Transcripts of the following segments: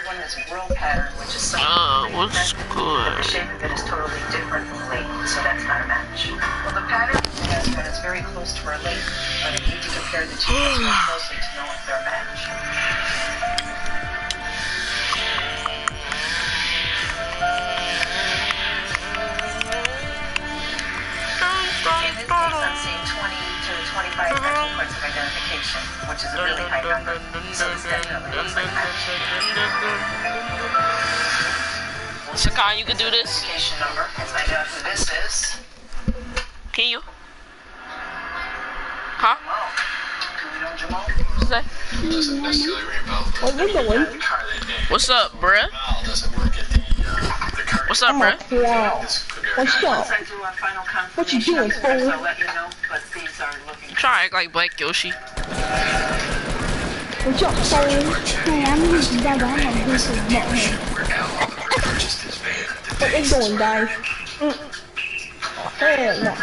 one is a whirl pattern, which is something what's good? the shape of it is totally different from leem, so that's not a match. Well, the pattern has one is very close to our leem, but I need to compare the two more closely to know if they're a match. In this case, I'm seeing 20 to 25 actual points of identification, which is a really high number. So this definitely looks like a match. Sakai, you can do this. Identification number and find out who this is. Can you? Huh? Do we know Jamal? What's that? Doesn't necessarily ring a bell. What are you doing? The car that day. What's up, bruh? Valve doesn't work at the car. What's up, bruh? Wow. What's up? Once I do a final What you confirmation doing, of the specs, fool? I'll let you know, but these are looking Try to act like Black Yoshi. What's up, fool? Hey, I'm using that one on this is not him. What they doing, guys? Hell no.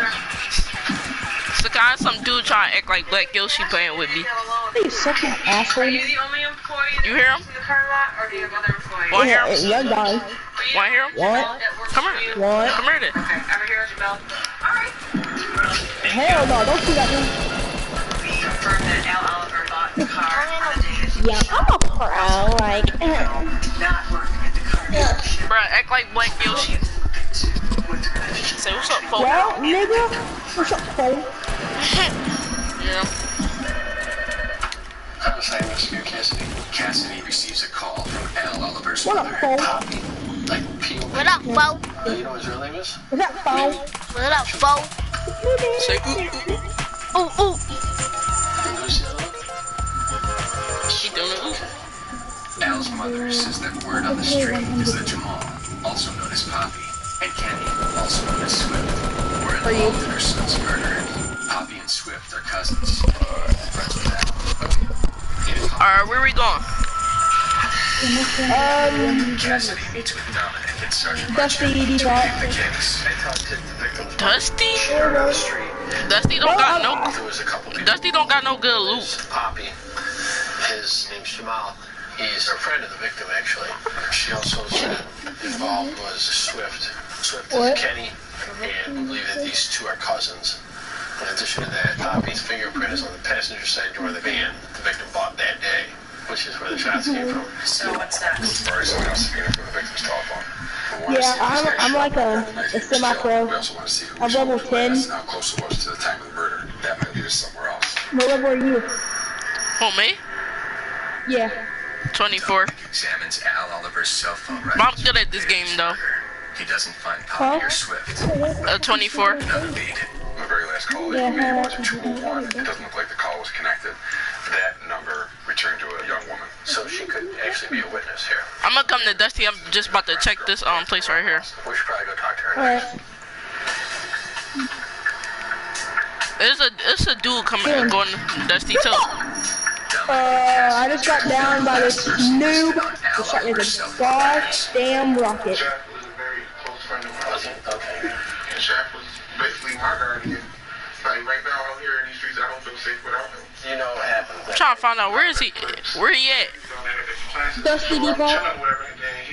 Sakai, some dude trying to act like Black Yoshi playing with me. You sucking asshole. Are you the only employee You hear him? in the car lot, or do you have other employees? Wanna hear Yeah, him? yeah, guys. Wanna hear him? What? Come here. What? Come here then. Okay, ever hear of Jamel? Alright. Hell no, don't do that, man. confirmed that Al Oliver bought the car on the day that he Yeah, I'm a pro, like, not working at the car dealership. Bruh, act like Black Yoshi. Say what's up, folks. well, nigga, what's up, fool? Yeah. I'm assigned Mr. Cassidy. Cassidy receives a call from Al Oliver's What up, mother, Paul? Poppy. Like P.O. What up, Bo? You know what his real name is? What's up, fool? What up, Bo? Say ooh. Ooh, ooh. And who's the other one? She doing it. Ooh. Al's mother says that word on the street is that Jamal, also known as Poppy, and Kenny, also known as Swift, were involved in her son's murder. Poppy and Swift are cousins. Friends with Al. Alright, where we going? Cassidy meets with Dominic and Sergeant Dusty, Marchand to default. take the case. I talked to the victim. Dusty? Shared on the street. Dusty don't got no. There was a couple people. Dusty don't got no good loot. Poppy. His name's Jamal. He's a friend of the victim, actually. She also said involved was Swift. Swift is What? Kenny, and we believe that these two are cousins. In addition to that, Poppy's fingerprint is on the passenger side door of the van the victim bought that day, which is where the shots came from. So what's next? Or someone else is from the victim's telephone. Yeah, I'm like a semi-pro. We also want to see who I'm level was 10. and how close it was to the time of the murder. That might lead us somewhere else. What level are you? Oh, me? Yeah. 24. Examines Al Oliver's cell phone But I'm good at this game though. He doesn't find Poppy or Swift. 24. Another lead. The very last call that you made was a 201. It doesn't look like the call was connected. That number returned to a young woman. So she could actually be a witness here. I'm gonna come to Dusty. I'm just about to check this place right here. We should probably go talk to her Alright. There's next. a dude coming and going to Dusty too. I just got down by this noob who shot me with a goddamn rocket. Jack was a very close friend of mine. Was he? Okay. And Jack was basically my guardian. Like right now out here in these streets, I don't feel safe without him. You know what happened. I'm trying to find out where is he? Where he at? Dusty default.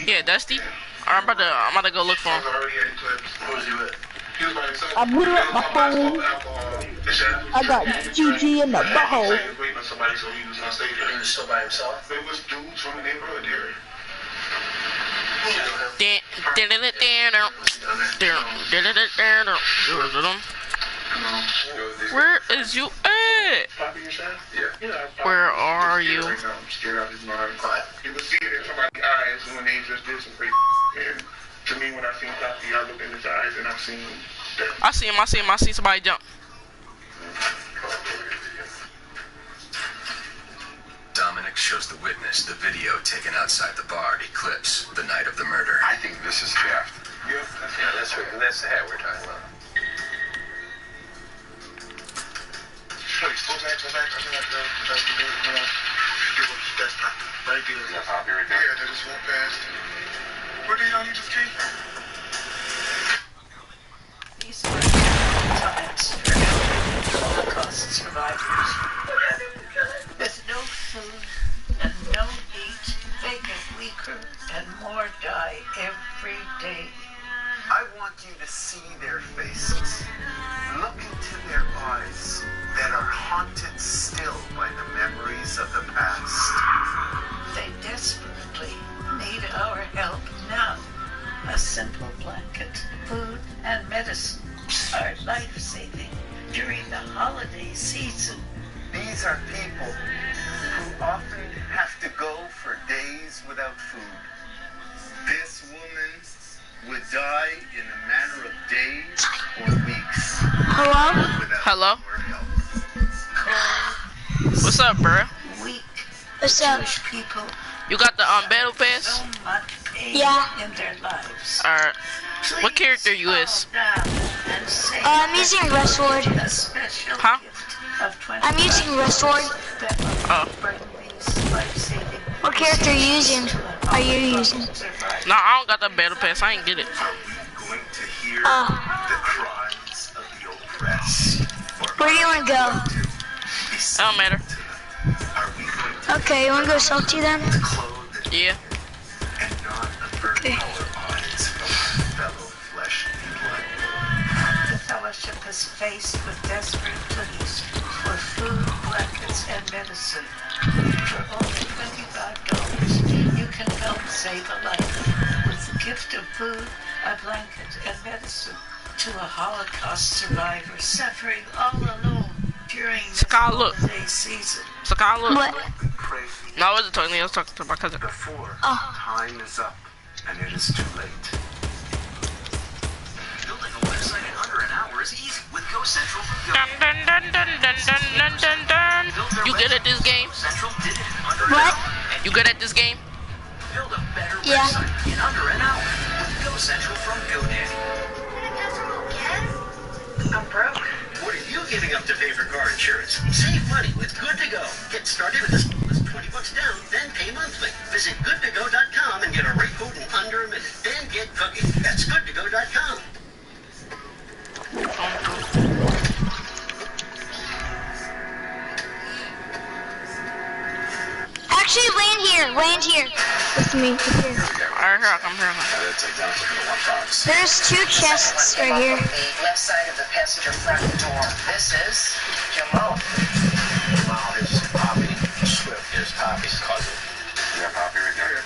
Yeah, Dusty. I'm about to go look for him. Who was he with? He was by himself. I blew up my phone. I got GG in the butthole. He was waiting on somebody, so he was gonna stay He there. was still by himself? It was dudes from the neighborhood there. Where is you at? Yeah. Where are you? I'm scared out of his mind. You could see it in somebody's eyes when they just did some crazy. And to me, when I seen Poppy, I looked in his eyes and I seen that. I see him. I see somebody jump. Dominic shows the witness the video taken outside the bar at Eclipse the night of the murder. I think this is theft. Yeah. That's the hat we're talking about. Wait, go back. I think I give him that spot. Right there. Is that Poppy right there? Yeah, they just went past. Where the hell he just came from? These times Holocaust survivors. With no food and no heat, they can weak crew, and more die every day. I want you to see their faces. Look into their eyes that are haunted still by the memories of the past. They desperately need our help now. A simple blanket, food, and medicine are life-saving during the holiday season. These are people who often have to go for days without food. This woman would die in a matter of days or weeks. Hello? Without Hello? our help. Cold, What's up, bro? weak What's up? Jewish people, You got the battle so pass? much pain Yeah. in their lives. Alright. What Please character you calm is? down and say I'm using Westward. a special Huh? gift of 20 I'm using Westward. that will Oh. bring these life-saving What character are you using? Are you using? survivors. No, I don't got that battle pass. I ain't get it. Are we going to hear Oh. the cries of the oppressed? Or Where do you want to go? be It don't matter. Are we going to Okay, you want to go salty then? clothe and Yeah. not avert Okay. our eyes from our fellow flesh and blood? The fellowship is faced with desperate pleas for food, blankets, and medicine. For only $25, you can help save a life with the gift of food, a blanket, and medicine to a Holocaust survivor suffering all alone during this Scarlet. holiday season. So, Kyle, look. What? We pray No, I wasn't talking to you. I was talking to my cousin. before Oh. time is up and it is too late. Building a website in under an hour is easy with GoCentral from Dun, dun, dun, dun, dun, dun, dun, dun, dun. You good at this game? Central did it in under an What? hour. You good at this game? Build a better Yeah. website in under an hour with GoCentral from GoDaddy. I'm broke. What are you giving up to pay for car insurance? Save money with Good to Go. Get started with as little as $20 down, then pay monthly. Visit goodtogo.com and get a rate quote in under a minute. Then get cooking. That's goodtogo.com. Actually, land here with me. With here. Alright, here I come, here I come. There's two chests right here. The left side of the passenger front door. This is Jamal. Wow, this is Poppy Swift, is Poppy's cousin. You got Poppy right there?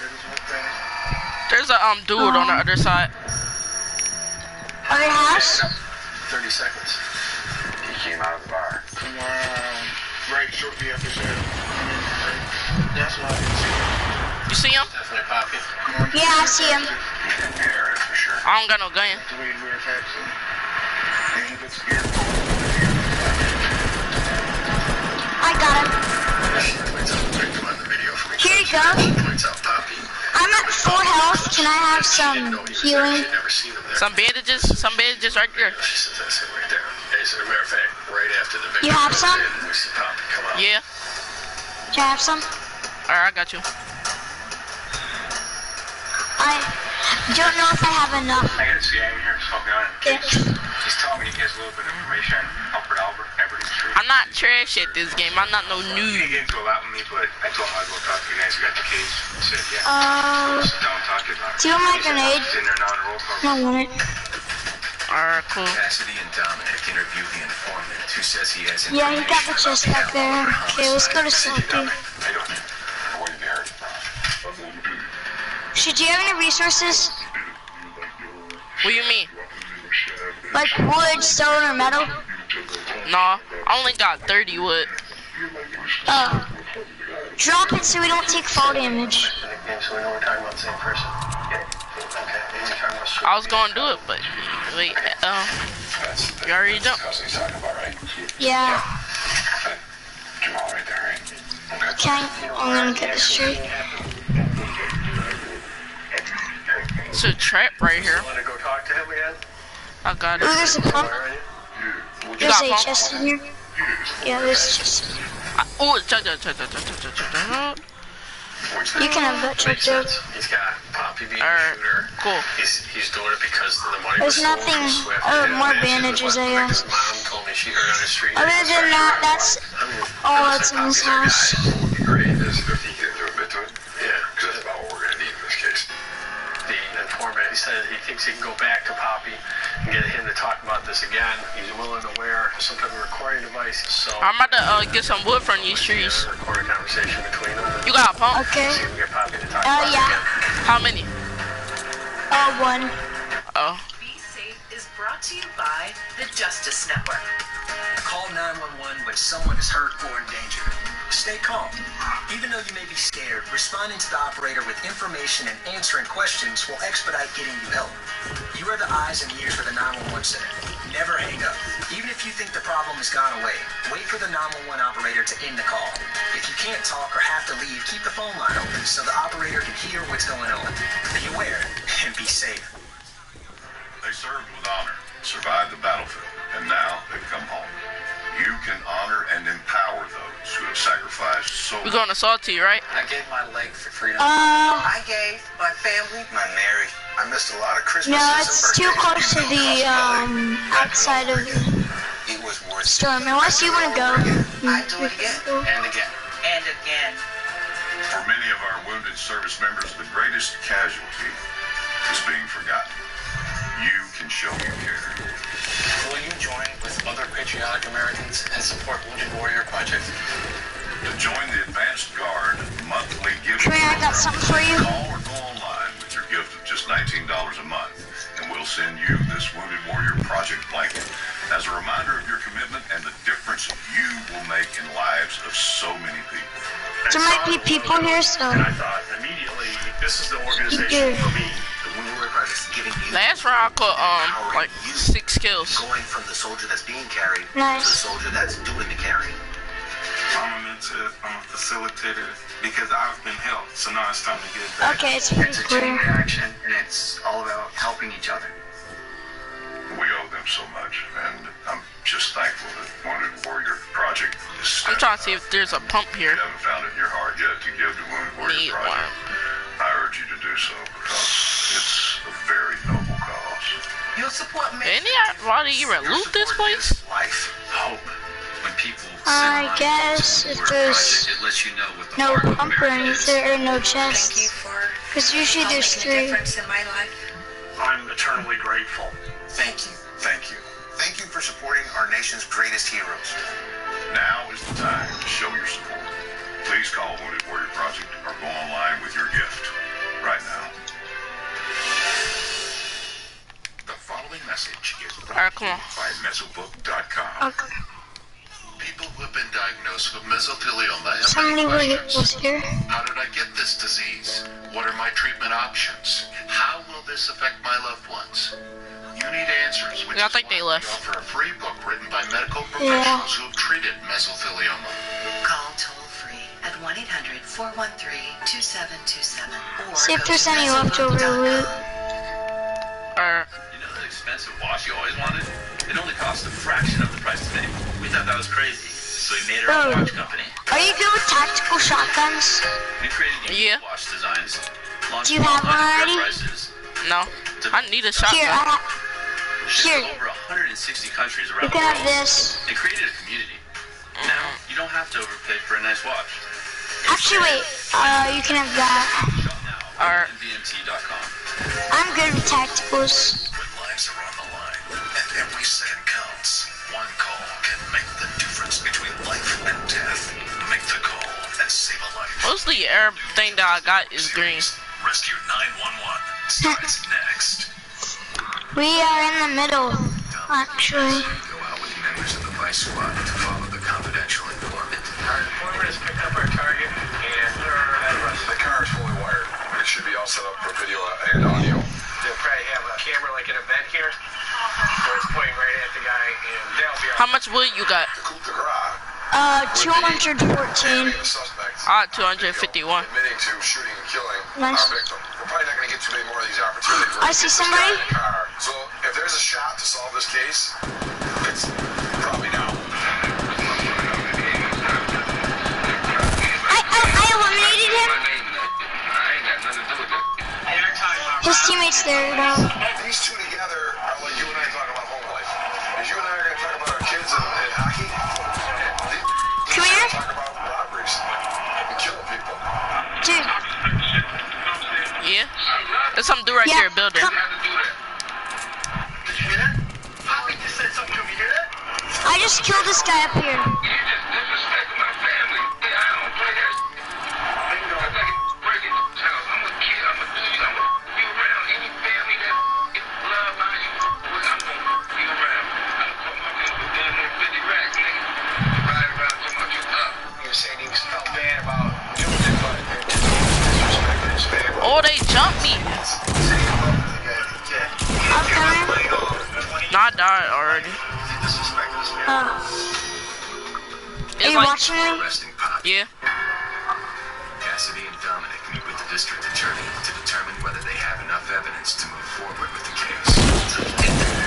There's a dude on the other side. Other house? 30 seconds. He came out of the bar. Right shortly after that. That's why I didn't see him. You see him? Definitely Poppy. Yeah, I see him. Yeah, for sure. I don't got no gun. The way he wears hats and he looks scared. I got him. Here you go. Points out Poppy. I'm at 4 health. Can I have some healing? Never seen him there. Some bandages right there. She says that's him right there. As a matter of fact, right after the You have some? we see Poppy come out. Yeah. Can I have some? Alright, I got you. I don't know if I have enough. I got a CI in here, smoking on it. Yeah. Just tell me he has a little bit of information on Alfred Albert, Aberdeen Street. I'm not trash at this game. I'm not no He noob. didn't get into a lot with me, but I told him I'd go talk to you guys who got the case. He said, yeah. Go sit down and talk to you about it. Do you want my He said, grenade? he's in there now on a roll call. I want it. Alright, cool. Cassidy and Dominic interview the informant who says he has Yeah, he got the chest back there. Okay, let's go to Salty. I don't know what you heard. Should you have any resources? What do you mean? Like wood, stone, or metal? No, I only got 30 wood. Drop it so we don't take fall damage. So we know we're talking about the same person. Yeah. Okay. We're talking about I was gonna do it, but wait, you already jumped. he's talking about, right? Yeah. Jamal right there, right? Okay. Okay, I'm gonna get this straight. It's a trap right here. Want to go talk to him again? I got Ooh, it. there's a pump. You There's got a pump? chest in here. Yeah, there's a chest. Oh, check. You can have that checked out. He's got Poppy being Alright, a shooter. cool. He's doing it because the money There's was stolen nothing, from Swift. more And bandages, I guess. His mom told me she heard on the street. Other than that, that's all that's in this house. Great. Is if he can do a bit to it. Yeah, because that's about what we're gonna need in this so you can go back to Poppy and get him to talk about this again. He's willing to wear some type of recording device. So I'm about to get some wood from these trees. Record a conversation between them. You got a pump? Okay. So you can get Poppy to talk about it Yeah. again. How many? One. Oh. Be Safe is brought to you by the Justice Network. Call 911 when someone is hurt or in danger. Stay calm. Even though you may be scared, responding to the operator with information and answering questions will expedite getting you help. You are the eyes and ears for the 911 center. Never hang up. Even if you think the problem has gone away, wait for the 911 operator to end the call. If you can't talk or have to leave, keep the phone line open so the operator can hear what's going on. Be aware and be safe. They served with honor, survived the battlefield, and now they've come home. You can honor and empower those who have sacrificed so We're going to Salty, right? I gave my leg for freedom. I gave my family. My Mary. I missed a lot of Christmases. No, it's too close to the outside of the It was worth storm. Unless you want to go. I do it again. and again. And again. For many of our wounded service members, the greatest casualty is being forgotten. You can show you care. Will you join with other patriotic Americans and support Wounded Warrior Project? To join the Advanced Guard monthly giving Come here, I got something for you. call or go online with your gift of just $19 a month, and we'll send you this Wounded Warrior Project blanket as a reminder of your commitment and the difference you will make in lives of so many people. There might be people here, so. And I thought immediately, this is the organization for me. The Wounded Warrior Project is giving you Last round I caught like 6 kills. going from the soldier that's being carried Nice. to the soldier that's doing the carrying. I'm a mentor, I'm a facilitator, because I've been helped, so now it's time to give back. Okay, it's pretty It's a chain clear. reaction, and it's all about helping each other. We owe them so much, and I'm just thankful that Wounded Warrior Project is I'm trying to see if there's a pump If here. you haven't found it in your heart yet to give to Wounded Warrior Need Project, one. I urge you to do so because it's a very noble cause. Your support makes Anybody even Your loot this support place? gives life, hope. When people I guess if there's it lets you know what the no heart of pump or America is. anything, or no Thank you chest. for Because usually there's making a 3. difference in my life. I'm eternally grateful. Thank you. Thank you. Thank you for supporting our nation's greatest heroes. Now is the time to show your support. Please call Wounded Warrior Project or go online with your gift right now. The following message is Alright, come on. by mesobook.com. Okay. People who have been diagnosed with mesothelioma have Somebody was here. How did I get this disease? What are my treatment options? How will this affect my loved ones? You need answers, which I is think they why left. we offer a free book written by medical professionals who have treated mesothelioma. Call toll-free at 1-800-413-2727 or See if go there's to any leftover loot. Or You know that expensive watch you always wanted? It only cost a fraction of the price today. We thought that was crazy, so we made our own watch company. Are you good with tactical shotguns? We created Yeah. watch designs. Do you have one already? Prices, no. I need a Here, shotgun. shipped Here. to over 160 countries You around the can have world. this. They created a community. Now, you don't have to overpay for a nice watch. Actually, wait. You can have that. Shop now Alright. at VMT.com. I'm good with tacticals. When lives are on the line and every second counts, one call can make the difference between life and death. Make the call and save a life. Mostly everything that I got is green. Rescue 911 starts next. We are in the middle, actually. Go out with members of the Vice Squad to follow the confidential informant. Our informant has picked up our target, and The car is fully wired. It should be all set up for video and audio. they'll probably have a camera like an event here, where it's pointing right at the guy, and that'll be How much wood you got? The coup de grace 214. the suspect I got 251. admitting to shooting and killing Nice. our victim. We're probably not going to get too many more of these opportunities. I see somebody. So if there's a shot to solve this case, it's probably now. I eliminated him. His teammates there, though. These two together are like you and I talk about home life. Because you and I are going to talk about our kids and hockey. Come here. Talk about robberies and killing people. Dude. Yeah. There's something to do right Yeah, there, building. come- I just killed this guy up here. Oh, they jumped me. I'm coming. No, I died already. Are you watching me? Yeah. Cassidy and Dominic meet with the district attorney to determine whether they have enough evidence to move forward with the case.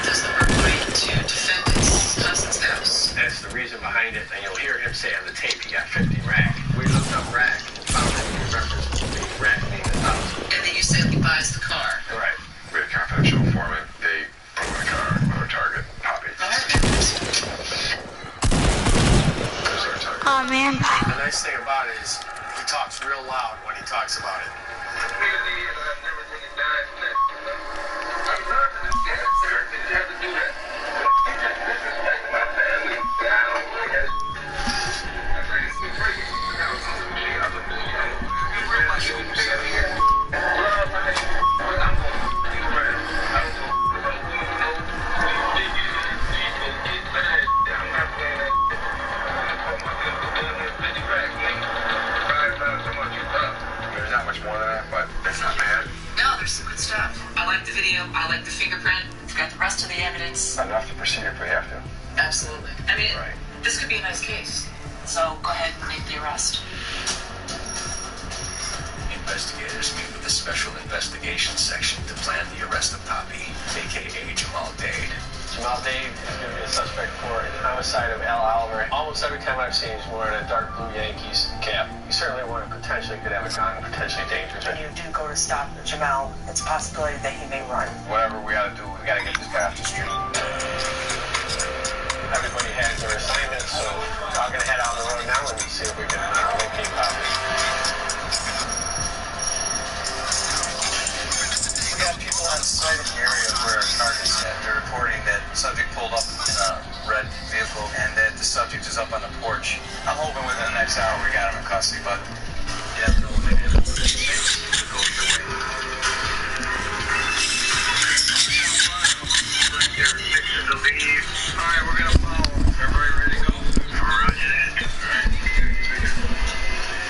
Does the murder relate to defendant's cousin's house? That's the reason behind it, and you'll hear him say on the tape he got 50 rack. We looked up rack and found that he referenced the rack being 1,000. And then you said he buys the car. Right. We had confidential informant. They put the car with our target, Poppy. Oh man. The nice thing about it is he talks real loud when he talks about it. There's not much more than that, but it's not bad. No, there's some good stuff. I like the video. I like the fingerprint. It's got the rest of the evidence. Enough to proceed if we have to. Absolutely. I mean, Right. this could be a nice case. So go ahead and make the arrest. Investigators meet with the Special Investigations Section to plan the arrest of Poppy, a.k.a. Jamal Dade. Jamal Dade is going to be a suspect for the homicide of Al Oliver. Almost every time I've seen him, he's wearing a dark blue Yankees cap. He's certainly one who potentially could have a gun, potentially dangerous. When you do go to stop Jamal, it's a possibility that he may run. Whatever we gotta do, we gotta get this guy off the street. Everybody has their assignments, so I'm gonna head out on the road now and see if we can locate Poppy. We have people on site in the area where our target's at. They're reporting that the subject pulled up in a red vehicle and that the subject is up on the porch. I'm hoping within the next hour we got him in custody, but you have to know what they did. Alright, we're gonna follow. Everybody ready to go? Roger that.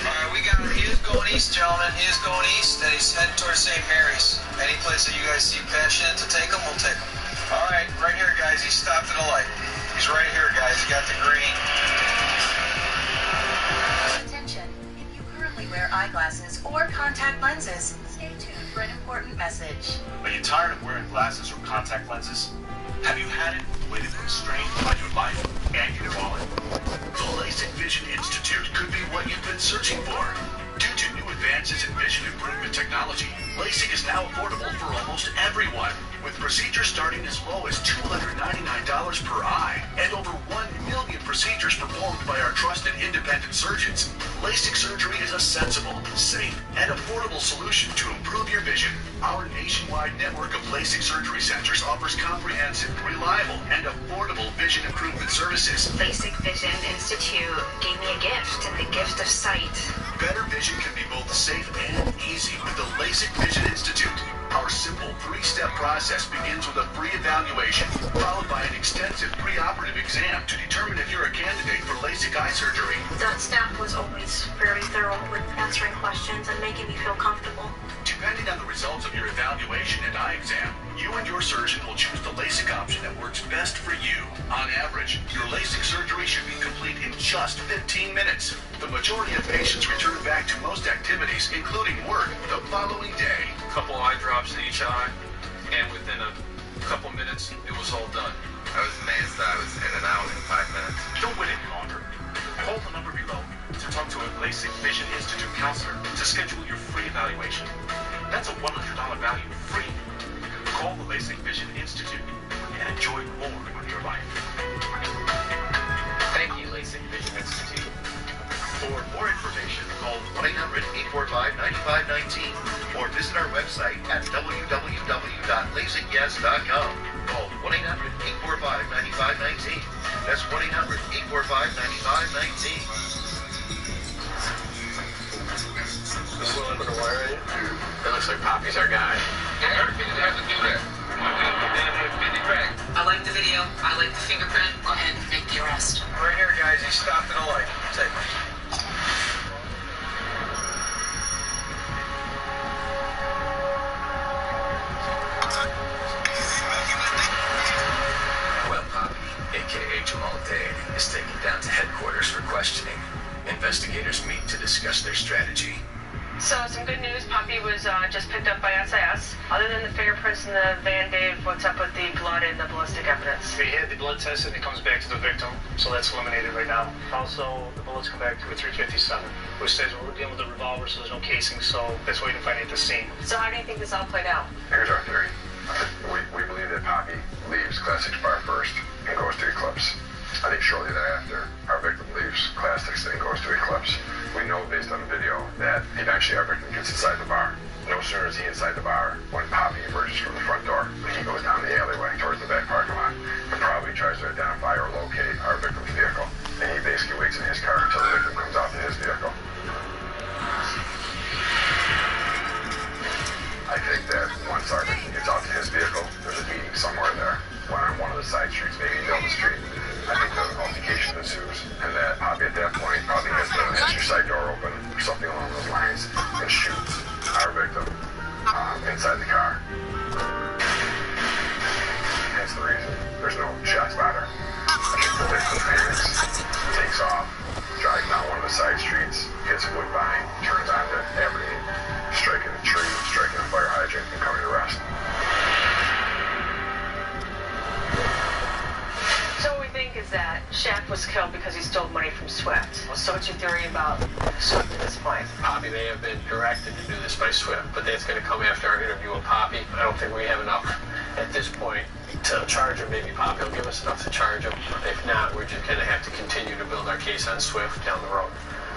Alright, we got him. He is going east, gentlemen. He is going east, and he's heading towards St. Mary's. Any place that you guys seem passionate to take him, we'll take him. Alright, right here, guys. He stopped at a light. He's right here, guys. He got the green. Attention. If you currently wear eyeglasses or contact lenses, stay tuned for an important message. Are you tired of wearing glasses or contact lenses? Have you had it waiting for a strain on your life and your wallet? The LASIK Vision Institute could be what you've been searching for. Due to new advances in vision improvement technology, LASIK is now affordable for almost everyone, with procedures starting as low as $299 per eye and over 1 million procedures performed by our trusted independent surgeons. LASIK surgery is a sensible, safe, and affordable solution to improve your vision. Our nationwide network of LASIK surgery centers offers comprehensive, reliable, and affordable vision improvement services. LASIK Vision Institute gave me a gift, and the gift of sight. Better vision can be both safe and easy with the LASIK Vision Institute. Our simple 3-step process begins with a free evaluation, followed by an extensive preoperative exam to determine if you're a candidate for LASIK eye surgery. The staff was always very thorough with answering questions and making me feel comfortable. Depending on the results of your evaluation and eye exam, you and your surgeon will choose the LASIK option that works best for you. On average, your LASIK surgery should be complete in just 15 minutes. The majority of patients return back to most activities, including work, the following day. Couple eye drops in each eye, and within a couple minutes, it was all done. I was amazed that I was in and out in 5 minutes. Don't wait any longer. Call the number below to talk to a LASIK Vision Institute counselor to schedule your free evaluation. That's a $100 value free. Call the LASIK Vision Institute and enjoy more of your life. Thank you, LASIK Vision Institute. For more information, call 1-800-845-9519 or visit our website at www.lasycyes.com. Call 1-800-845-9519. That's 1-800-845-9519. This is what I'm going to wire in. It looks like Poppy's our guy. Yeah, everything that has to do that. I like the video. I like the fingerprint. Go ahead and make the arrest. Right here, guys. He stopped at a light. Take it. Well, Poppy, a.k.a. Jamal Dade, is taken down to headquarters for questioning. Investigators meet to discuss their strategy. So, some good news. Poppy was just picked up by SIS. Other than the fingerprints in the van, Dave, what's up with the blood and the ballistic evidence? We had the blood test and it comes back to the victim, so that's eliminated right now. Also, the bullets come back to a .357, which says we're dealing with a revolver, so there's no casing, so that's what we can find at the scene. So, how do you think this all played out? Here's our theory. We believe that Poppy leaves Classics Bar first and goes to Eclipse. I think shortly thereafter, our victim leaves Classics and goes to Eclipse. We know based on the video that eventually our victim gets inside the bar. No sooner is he inside the bar when Poppy emerges from the front door, he goes down the alleyway towards the back parking lot and probably tries to identify or locate our victim's vehicle. And he basically waits in his car until the victim comes out to his vehicle. I think that once our victim gets out to his vehicle, there's a meeting somewhere there. On one of the side streets, maybe down the street. I think the altercation ensues, and that Poppy at that point probably has the passenger side door open or something along those lines and shoots our victim inside the car. Hence the reason there's no shot spotter. I think the victim panics, takes off, drives down one of the side streets, hits a woodbine, turns onto Avenue, striking a tree, striking a fire hydrant, and coming to rest. So what we think is that Shaq was killed because he stole money from Swift. So what's your theory about Swift at this point? Poppy may have been directed to do this by Swift, but that's going to come after our interview with Poppy. I don't think we have enough at this point to charge him. Maybe Poppy will give us enough to charge him. If not, we're just going to have to continue to build our case on Swift down the road.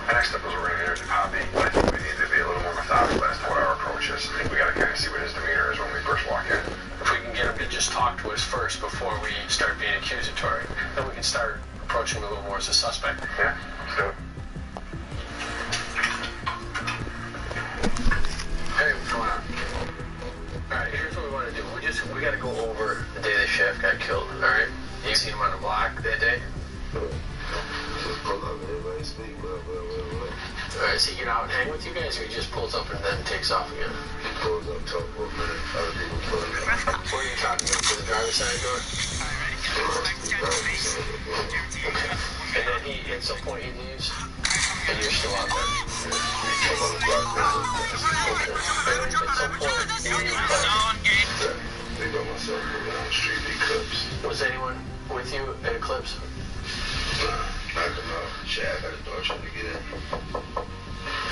The next step is we're going to interview Poppy. I think we need to be a little more methodical as to what our approach is. I think we got to kind of see what his demeanor is when we first walk in. If we can get him to just talk to us first before we start being accusatory, then we can start approaching him a little more as a suspect. Yeah, let's do it. Hey, what's going on? Alright, here's what we want to do. We got to go over the day that Chef got killed, alright? You seen him on the block that day? Alright, so he get out and hang with you guys, or he just pulls up and then takes off again? He pulls up, talk for a minute, other people pull up. Where are you talking about? To the driver's side door? Okay. And then at some point he leaves, and you're still out there? Okay. And then at some point he leaves. They got myself down the street, Eclipse. Was anyone with you at Eclipse? I don't know. Shaq had a door trying to get in.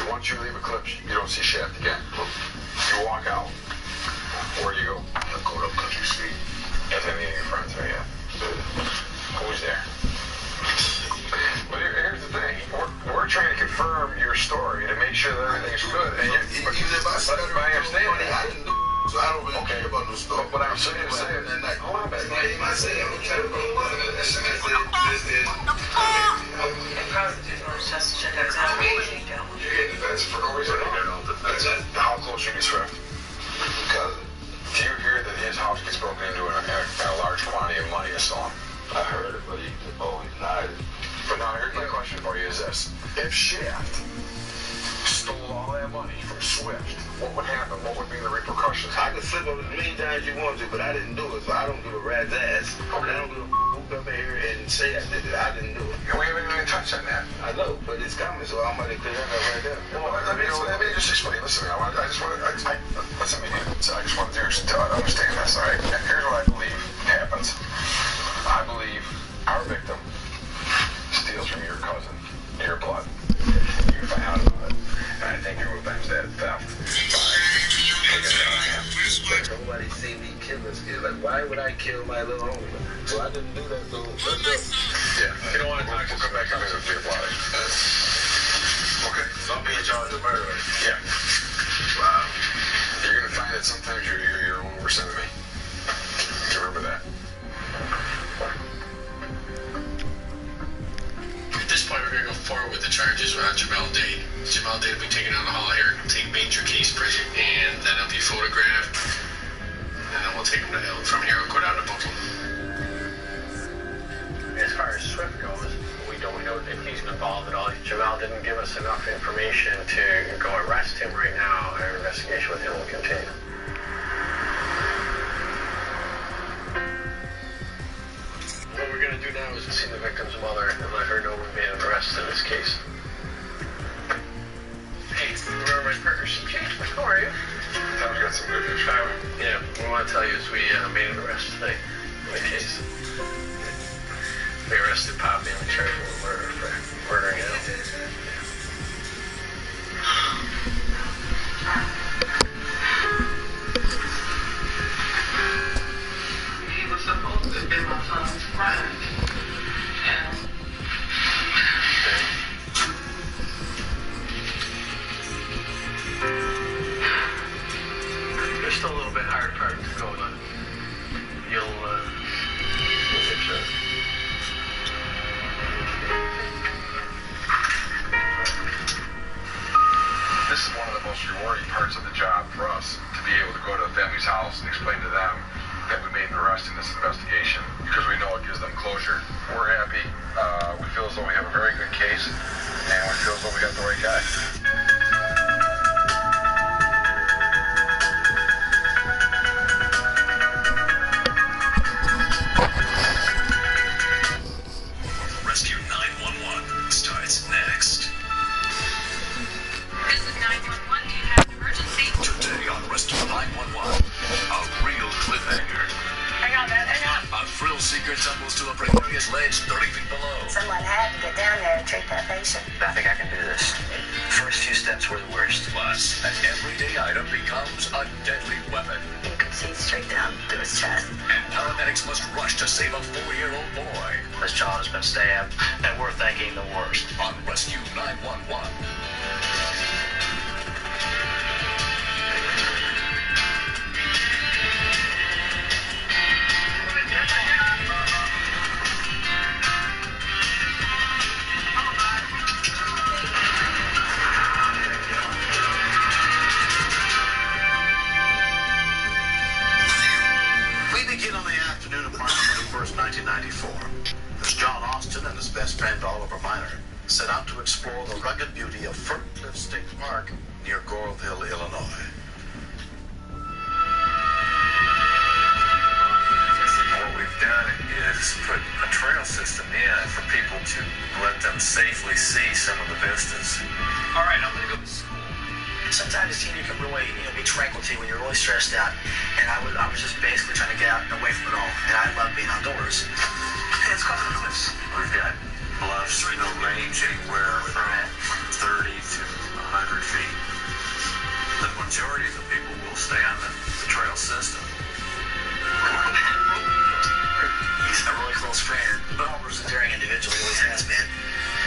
Once you leave Eclipse, you don't see Shaft again. You walk out. Where do you go? I go up Country Street. Is any of your friends there yet? Who's there? But here's the thing. We're trying to confirm your story to make sure that everything's good. And you live outside of my understanding. I didn't do so I don't really care about no story. But I'm saying that night. Hold on, baby. I said I'm trying to go that's for no reason. How close are you to Swift? Because do you hear that his house gets broken into and a large quantity of money is stolen? I heard it, but he denied it. But now here's my question for you is this. If Shaft stole all that money from Swift, what would happen? What would be the repercussions? I could flip up as many times you want to, but I didn't do it, so I don't give a rat's ass. Okay. I don't give a whoop up in here and say I did it. I didn't do it. We haven't even touched on that. I know, but it's coming, so I'm going to clear that up right there. Well, let me just explain. Listen, I just want to understand this, all right? Here's what I believe happens. I believe our victim steals from your cousin, your blood. You find out about it. And I think you revenge that theft by taking it on him. Nobody see me kill this kid. Like, why would I kill my little homie? So I didn't do that, though. Yeah, you don't want to talk, we'll come back on to your blood. Okay. Don't be in charge of murder. Yeah. Wow. You're going to find that sometimes you're your own worst enemy. Remember that. get your case printed, and then it'll be photographed, and then we'll take them to Hill. From here, we'll go down to Brooklyn. As far as Swift goes, we don't know if he's involved at all. Jamal didn't give us enough information to go arrest him right now. Our investigation with him will continue. What we're going to do now is see the victim's mother and let her know we made an arrest in this case. Hey, remember my partner? She changed my car, you? Thought we got some good news. Yeah, we want to tell you is we made an arrest today in the case. We arrested Poppy and we charged him with murder for murdering Al. He was supposed to be my son's friend. And there's still a little bit hard part to go on. You'll get to it. This is one of the most rewarding parts of the job for us, to be able to go to a family's house and explain to them that we made an arrest in this investigation, because we know it gives them closure. We're happy. We feel as though we have a very good case, and we feel as though we got the right guy. Rescue 911 starts next. This is 911. Do you have an emergency? Today on Rescue 911, a real cliffhanger. Hang on, man. Hang on. A thrill seeker tumbles to a precarious ledge 30 feet below. Someone had to get down there and treat that patient. I think I can do this. First few steps were the worst. Plus, an everyday item becomes a deadly weapon. You could see straight down through his chest. And paramedics must rush to save a 4-year-old boy. This child has been stabbed, and we're thinking the worst. On Rescue 911. We begin on the afternoon of March 21st, 1994, as John Austin and his best friend Oliver Miner set out to explore the rugged beauty of Ferncliff State Park near Goreville, Illinois. What we've done is put a trail system in for people to let them safely see some of the vistas. All right, I'm going to go to school. Sometimes you can really, be tranquil to you when you're really stressed out. And I was just basically trying to get out and away from it all. And I love being outdoors. Hey, let's go to the cliffs. We've got bluffs, range anywhere from 30 to 100 feet. The majority of the people will stay on the trail system. He's a really close friend. But Oliver's a daring individual. He always has been.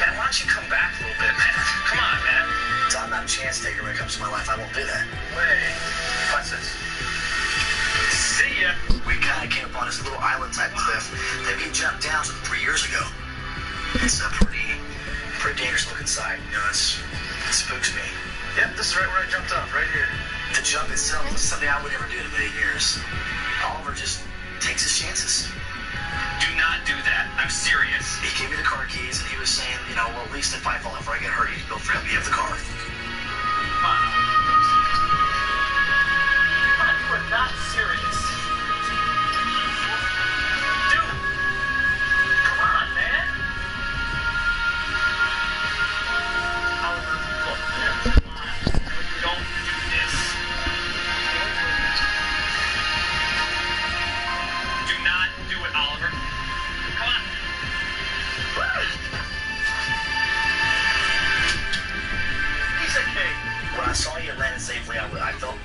Man, why don't you come back a little bit, man? Come on, man. So I'm not a chance taker when it comes to my life. I won't do that. Wait, what's this? See ya. We kind of came upon this little island-type cliff that we jumped down 3 years ago. It's a pretty dangerous-looking sight. It spooks me. Yep, this is right where I jumped off, right here. The jump itself was something I would never do in a million years. Oliver just takes his chances. Do not do that. I'm serious. He gave me the car keys, and he was saying, well, at least if I fall off or I get hurt, he's built for help me have the car. Come on, you are not serious. Dude, come on, man. Oliver, look, man, come on. Don't do this. Do not do it, Oliver. Come on. He's okay. When I saw you landed safely, I felt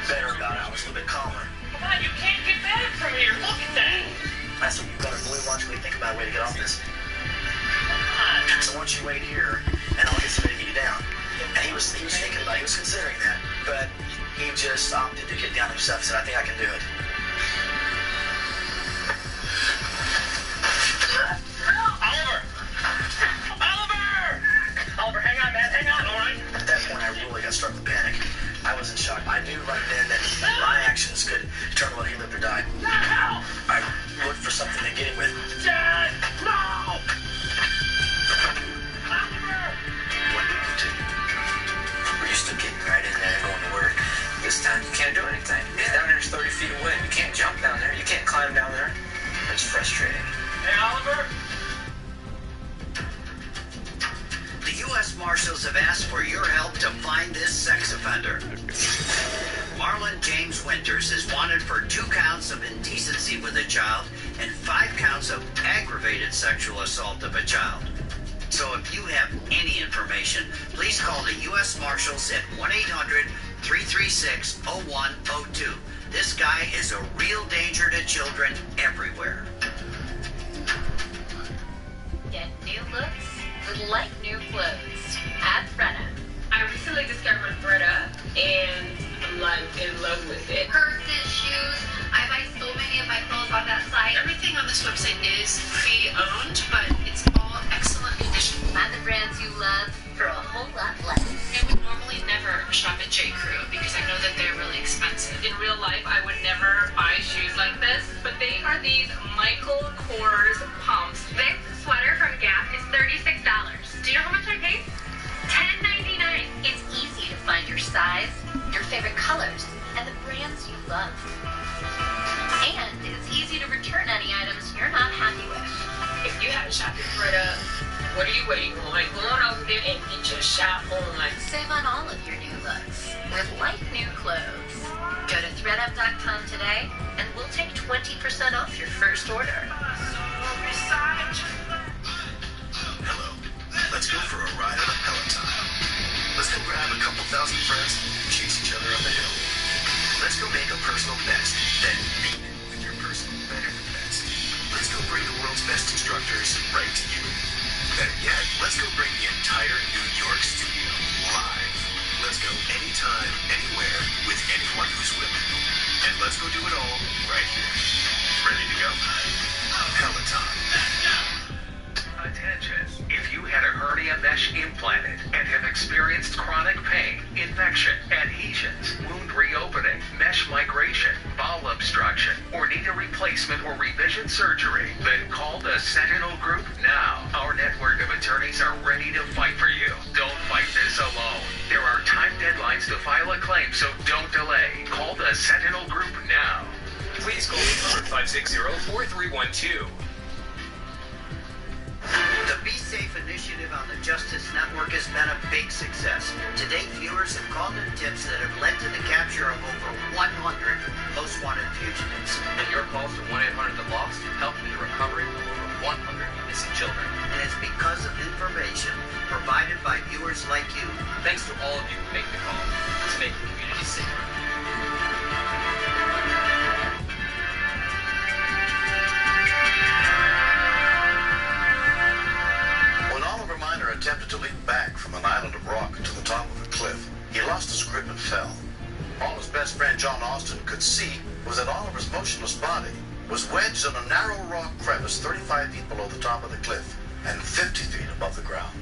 better about it. I was a little bit calmer. Come on, you can't get back from here. Look at that. That's what you better really logically think about a way to get off this. So why don't you wait here, and I'll get somebody to get you down. And he was thinking about it. He was considering that. But he just opted to get down himself and said, I think I can do it. Oliver, hang on, man. Hang on, all right? At that point, I really got struck with panic. I was in shock. I knew right then that my actions could determine whether he lived or died. I looked for something to get him with. Dad, no! When did it continue? We're used to getting right in there and going to work. This time you can't do anything. It's down there, it's 30 feet away. You can't jump down there. You can't climb down there. It's frustrating. Hey, Oliver? The U.S. Marshals have asked for your help to find this sex offender. Marlon James Winters is wanted for 2 counts of indecency with a child and 5 counts of aggravated sexual assault of a child. So if you have any information, please call the U.S. Marshals at 1-800-336-0102. This guy is a real danger to children everywhere. Get new looks with like new clothes at Freda. I recently discovered Freda and I'm like in love with it. Purses, shoes. I buy so many of my clothes on that site. Everything on this website is fee-owned, but it's all excellent condition. Find the brands you love for a whole lot less. I would normally never shop at J. Crew because I know that they're really expensive. In real life, I would never buy shoes like this, but they are these Michael Kors pumps. This sweater from Gap is $36. Do you know how much I paid? $10.99. It's easy to find your size, your favorite colors, and the brands you love. And it's easy to return any items you're not happy with. If you haven't shopped at Freda, what are you waiting on? Go on over there and get your shop on. Save on all of your new looks with like new clothes. Go to thredup.com today and we'll take 20% off your first order. Hello. Let's go for a ride on a Peloton. Let's go grab a couple thousand friends and chase each other up a hill. Let's go make a personal best, then beat it with your personal better than best. Let's go bring the world's best instructors right to you. Better yet, let's go bring the entire New York studio live. Let's go anytime, anywhere, with anyone who's willing. And let's go do it all right here. Ready to go? Peloton. Attention. If you had a hernia mesh implanted and have experienced chronic pain, infection, adhesions, wound reopening, mesh migration, bowel obstruction, or need a replacement or revision surgery, then call the Sentinel Group now. Our network of attorneys are ready to fight for you. Don't fight this alone. There are time deadlines to file a claim, so don't delay. Call the Sentinel Group now. Please call 560-4312. The Be Safe initiative on the Justice Network has been a big success. To date, viewers have called in tips that have led to the capture of over 100 most wanted fugitives. And your calls to 1-800-THE-LOST help in the recovery of over 100 missing children. And it's because of information provided by viewers like you. Thanks to all of you who make the call to make the community safer. Attempted to leap back from an island of rock to the top of a cliff. He lost his grip and fell. All his best friend John Austin could see was that Oliver's motionless body was wedged in a narrow rock crevice 35 feet below the top of the cliff and 50 feet above the ground.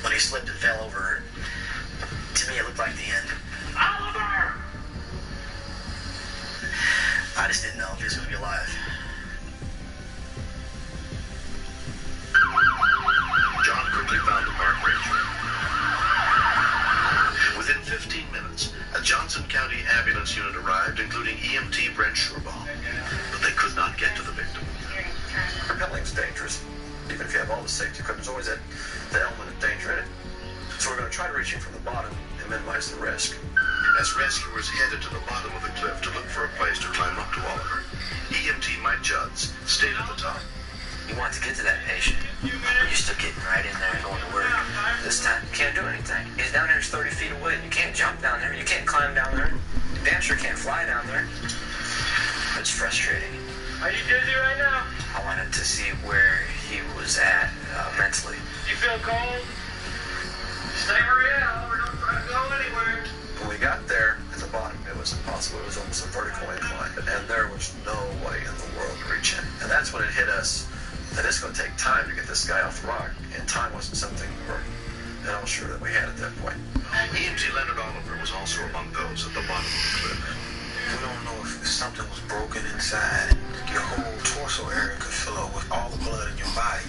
When he slipped and fell over, to me it looked like the end. Oliver! I just didn't know if he was going to be alive. John quickly found the park ranger. Within 15 minutes, a Johnson County ambulance unit arrived, including EMT Brent Schurbaum. But they could not get to the victim. Rappelling's dangerous. Even if you have all the safety equipment, there's always that element of danger in it. So we're going to try to reach in from the bottom and minimize the risk. As rescuers headed to the bottom of the cliff to look for a place to climb up to Oliver, EMT Mike Judds stayed at the top. You want to get to that patient. We're used to getting right in there and going to work. This time, you can't do anything. It's down there, it's 30 feet away. You can't jump down there. You can't climb down there. You damn sure can't fly down there. It's frustrating. Are you dizzy right now? I wanted to see where he was at mentally. You feel cold? Stay where you're at. We're not trying to go anywhere. When we got there, at the bottom, it was impossible. It was almost a vertical incline. And there was no way in the world to reach in. And that's when it hit us that it's going to take time to get this guy off the rock. And time wasn't something we were at all sure that we had at that point. shelves at the bottom of the cliff. We don't know if something was broken inside. Your whole torso area could fill up with all the blood in your body.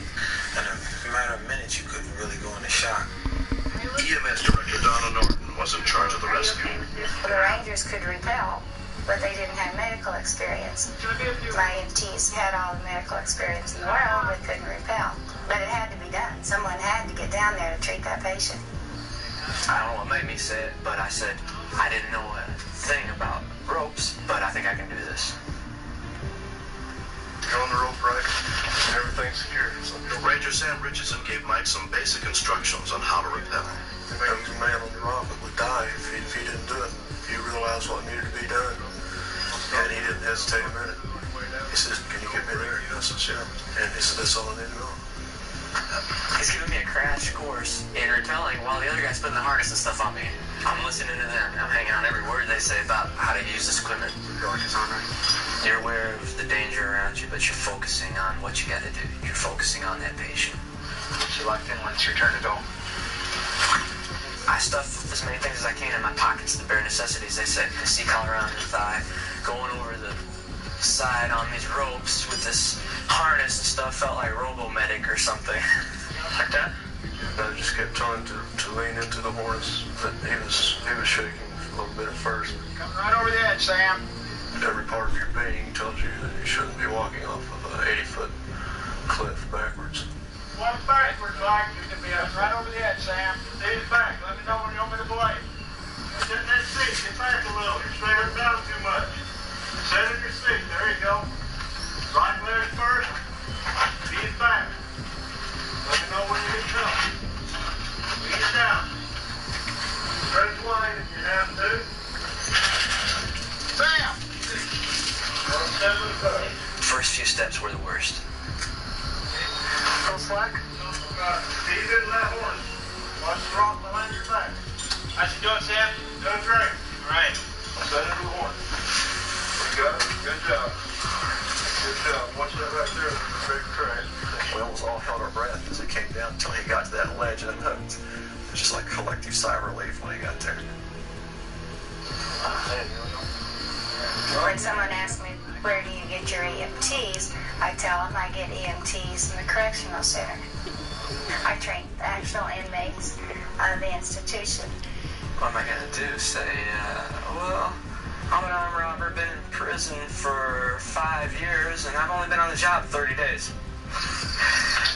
In a matter of minutes, you couldn't really go into shock. EMS Director Donna Norton was in charge of the rescue. The Rangers could repel, but they didn't have medical experience. My EMTs had all the medical experience in the world, but couldn't repel. But it had to be done. Someone had to get down there to treat that patient. I don't know what made me say it, but I said, I didn't know a thing about ropes, but I think I can do this. You're on the rope, right? Everything's secure. So Ranger Sam Richardson gave Mike some basic instructions on how to rappel. the man on the rock that would die if he didn't do it. He realized what needed to be done, and he didn't hesitate a minute. He says, "Can you get me there?" I said, "Sure." And he said, "That's all I need to know." He's giving me a crash course in rappelling while the other guy's putting the harness and stuff on me. I'm listening to them. I'm hanging on every word they say about how to use this equipment. You're aware of the danger around you, but you're focusing on what you gotta do. You're focusing on that patient. You're locked in when it's your turn to go. I stuff as many things as I can in my pockets, the bare necessities, they say. A C-collar around the thigh, going over the side on these ropes with this harness and stuff, felt like Robo-Medic or something. Like that? I just kept trying to lean into the harness, but he was shaking a little bit at first. Coming right over the edge, Sam. Every part of your being tells you that you shouldn't be walking off of an 80-foot cliff backwards. Walk backwards, Mike. You can be right over the edge, Sam. Lean it back. Let me know when you want me to belay. Sit in that seat. Get back a little. You're straight down too much. Sit in your seat. There you go. Right leg first. Feet back. Let me know when you get done. Feet it down. Stretch wide if you have to. Sam! First few steps were the worst. Go slack. Be good in that horse. Watch the rock behind your back. How's you doing, Sam? Doing great. All right. Set into the horn. You got it. Good job. Good job. Watch that right there. There's a big crack. We almost all held our breath as it came down until he got to that ledge and hooked. It was just like a collective sigh of relief when he got there. When someone asks me, where do you get your EMTs, I tell them I get EMTs in the correctional center. I train the actual inmates of the institution. What am I gonna do? Say, well, I'm an armed robber, been in prison for 5 years, and I've only been on the job 30 days.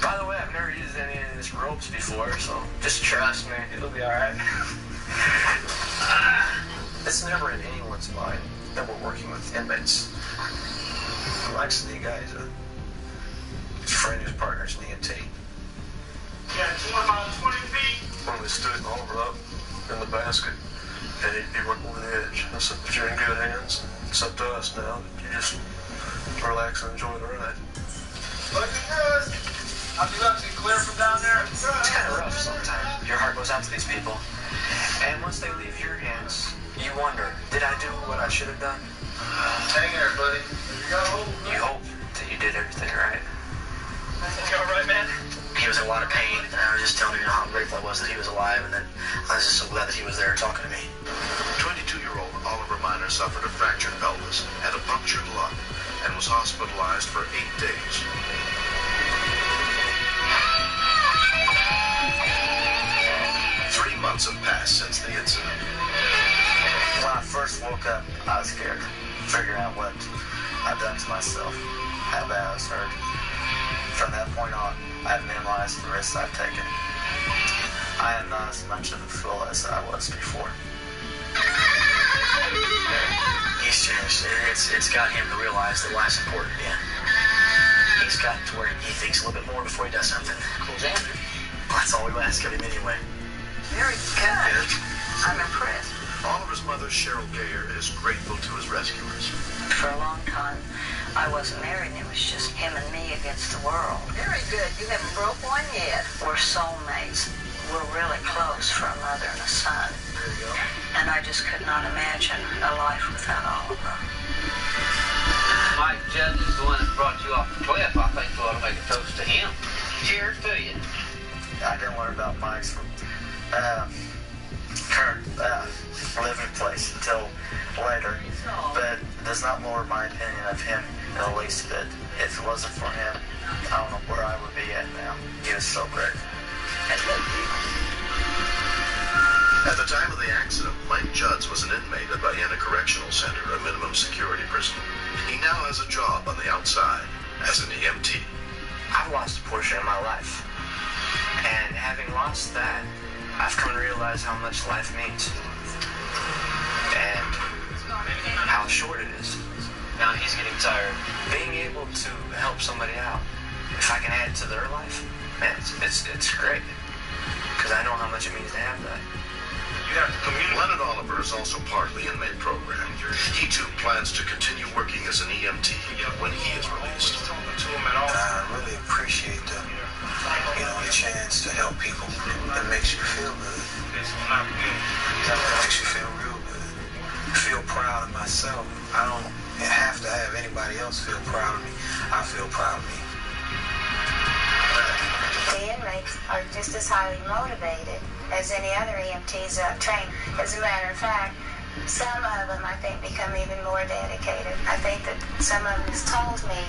By the way, I've never used any of these ropes before, so just trust me, it'll be alright. It's never in anyone's mind that we're working with inmates. Mike's the guy, he's a friend whose partner's an EMT. Yeah, it's about 20 feet. When we stood Oliver up in the basket, and he went over the edge. I said, "But you're in good hands. It's up to us now. You just relax and enjoy the ride." Looking good. How's you looking? Clear from down there? It's kind of rough sometimes. Your heart goes out to these people. And once they leave your hands, you wonder, did I do what I should have done? Hang there, buddy. You hope that you did everything right. You all right, man? He was in a lot of pain, and I was just telling him how grateful I was that he was alive, and that I was just so glad that he was there talking to me. 22-year-old Oliver Miner suffered a fractured pelvis, had a punctured lung, and was hospitalized for 8 days. Three months have passed since the incident. When I first woke up, I was scared. Figuring out what I'd done to myself, how bad I was hurt. From that point on, I've minimized the risks I've taken. I am not as much of a fool as I was before. He's changed. It's got him to realize that life's important again. He's gotten to where he thinks a little bit more before he does something. Cool, Andrew. That's all we ask of him anyway. Very good. I'm impressed. Oliver's mother, Cheryl Gayer, is grateful to his rescuers. For a long time, I wasn't married, and it was just him and me against the world. Very good. You haven't broke one yet. We're soulmates. We're really close for a mother and a son. There you go. And I just could not imagine a life without Oliver. Mike Judd is the one that brought you off the cliff. I think you ought to make a toast to him. Cheers to you. I didn't learn about Mike's from current living place. voice until later, but it does not lower my opinion of him in the least bit. If it wasn't for him, I don't know where I would be at now. He was so great. At the time of the accident, Mike Judds was an inmate at Vienna Correctional Center, a minimum security prison. He now has a job on the outside as an EMT. I've lost a portion of my life. And having lost that, I've come to realize how much life means. And how short it is. Now he's getting tired. Being able to help somebody out, if I can add to their life, man, it's great. Because I know how much it means to have that. You have to communicate. Leonard Oliver is also part of the inmate program. He too plans to continue working as an EMT when he is released. I really appreciate the chance to help people. It makes you feel good. It makes you feel real good. I feel proud of myself. I don't have to have anybody else feel proud of me. I feel proud of me. The inmates are just as highly motivated as any other EMTs I've trained. As a matter of fact, some of them, I think, become even more dedicated. I think that some of them have told me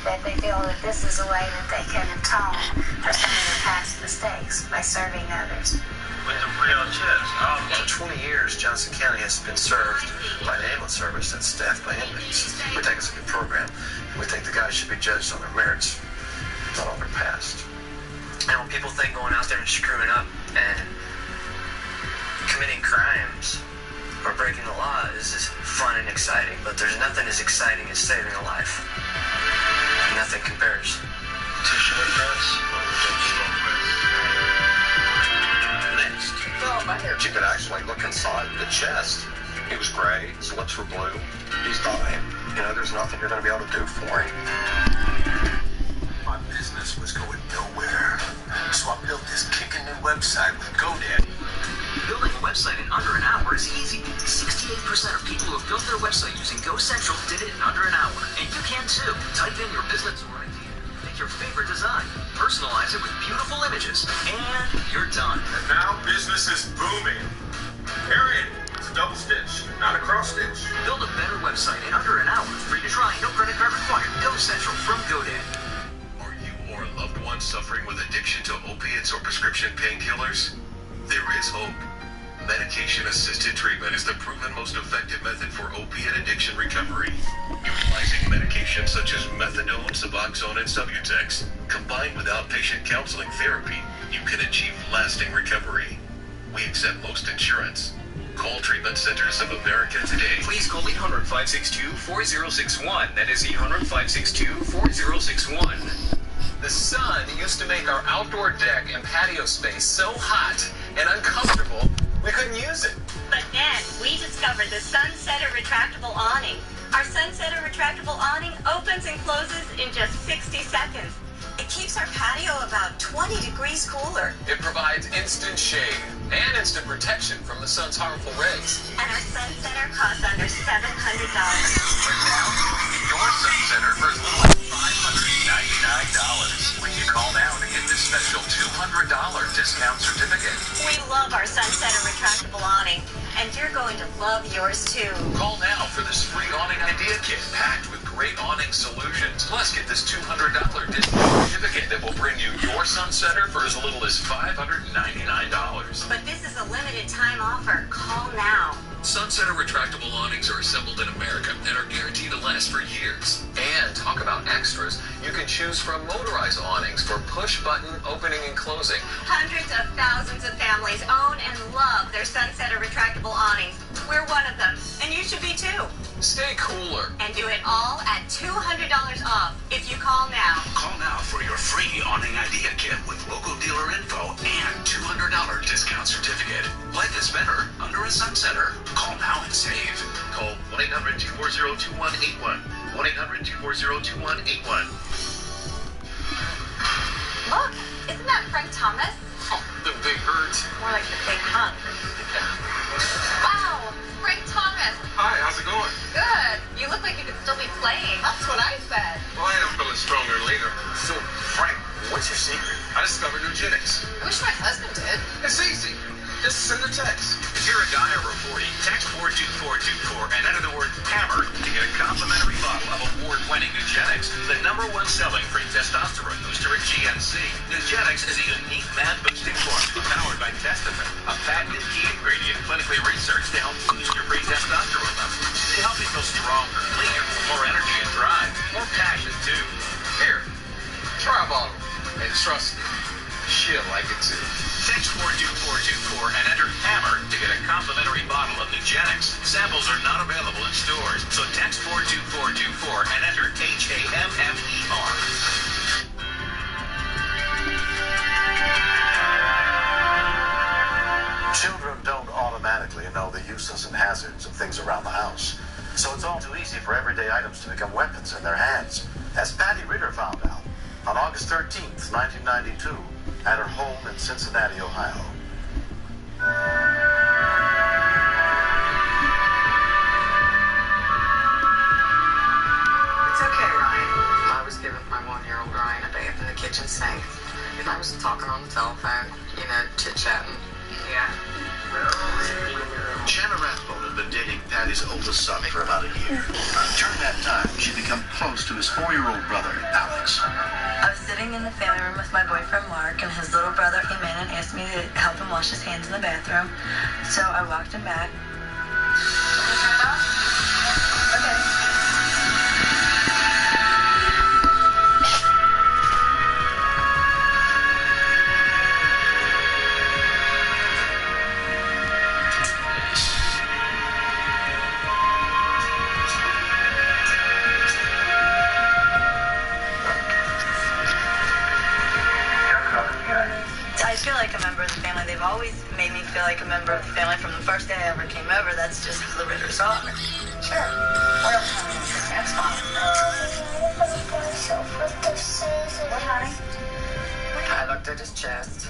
that they feel that this is a way that they can atone for some of their past mistakes by serving others. With the real chest. For 20 years, Johnson County has been served by an ambulance service that's staffed by inmates. We think it's a good program. We think the guys should be judged on their merits, not on their past. And when people think going out there and screwing up and committing crimes or breaking the law is fun and exciting, but there's nothing as exciting as saving a life. Nothing compares. Next. You could actually look inside the chest. He was gray, his lips were blue. He's dying. There's nothing you're going to be able to do for him. My business was going nowhere, so I built this kicking new website with GoDaddy. Building a website in under an hour is easy. 68% of people who have built their website using GoCentral did it in under an hour. And you can too. Type in your business or idea, pick your favorite design, personalize it with beautiful images, and you're done. And now business is booming. Period. It's a double stitch, not a cross stitch. Build a better website in under an hour. Free to try, no credit card required. GoCentral from GoDaddy. Loved ones suffering with addiction to opiates or prescription painkillers? There is hope. Medication-assisted treatment is the proven most effective method for opiate addiction recovery. Utilizing medications such as methadone, Suboxone, and Subutex, combined with outpatient counseling therapy, you can achieve lasting recovery. We accept most insurance. Call Treatment Centers of America today. Please call 800-562-4061. That is 800-562-4061. The sun used to make our outdoor deck and patio space so hot and uncomfortable, we couldn't use it. But then, we discovered the Sunsetter retractable awning. Our Sunsetter retractable awning opens and closes in just 60 seconds. It keeps our patio about 20 degrees cooler. It provides instant shade and instant protection from the sun's harmful rays. And our Sunsetter costs under $700. Right now, your Sunsetter for as little as $599 when you call now to get this special $200 discount certificate. We love our Sunsetter retractable awning, and you're going to love yours too. Call now for this free awning idea kit packed with great awning solutions. Plus, get this $200 discount certificate that will bring you your Sunsetter for as little as $599. But this is a limited time offer. Call now. Sunsetter retractable awnings are assembled in America and are guaranteed to last for years. And talk about extras. You can choose from motorized awnings for push-button opening and closing. Hundreds of thousands of families own and love their Sunsetter retractable awnings. We're one of them, and you should be too. Stay cooler. And do it all at $200 off if you call now. Call now for your free awning idea kit with local dealer info and $200 discount certificate. Life is better under a Sunsetter. Call now and save. Call 1-800-240-2181. 1-800-240-2181. Look, isn't that Frank Thomas? Oh, the big hurt. More like the big hunk. Wow, Frank Thomas. Hi, how's it going? Good. You look like you could still be playing. That's what I said. Well, I am feeling stronger later. So, Frank, what's your secret? I discovered eugenics. I wish my husband did. It's easy. Just send a text. If you're a guy over 40, text 42424 and enter the word HAMMER to get a complimentary bottle of award-winning Nugenix, the #1 selling free testosterone booster at GNC. Nugenix is a unique man-boosting formula powered by Testofen, a patented key ingredient clinically researched to help boost your free testosterone levels. To help you feel stronger, leaner, more energy and drive, more passion too. Here, try a bottle. And trust me, she'll like it too. Text 42424 and enter HAMMER to get a complimentary bottle of Nugenix. Samples are not available in stores, so text 42424 and enter HAMMER. Children don't automatically know the uses and hazards of things around the house. So it's all too easy for everyday items to become weapons in their hands. As Patty Ritter found out on August 13th, 1992, at her home in Cincinnati, Ohio. It's okay, Ryan. I was giving my 1-year-old Ryan a bath in the kitchen sink. And I was talking on the telephone, chit-chatting. Yeah. Shanna Rathbone had been dating Patty's oldest son for about a year. During that time, she'd become close to his 4-year-old brother, Alex. I was sitting in the family room with my boyfriend Mark, and his little brother came in and asked me to help him wash his hands in the bathroom. So I walked him back. Okay. I feel like a member of the family. They've always made me feel like a member of the family from the first day I ever came over. That's just how the Ritters are. Sure. Well, that's fine. What, honey? I looked at his chest.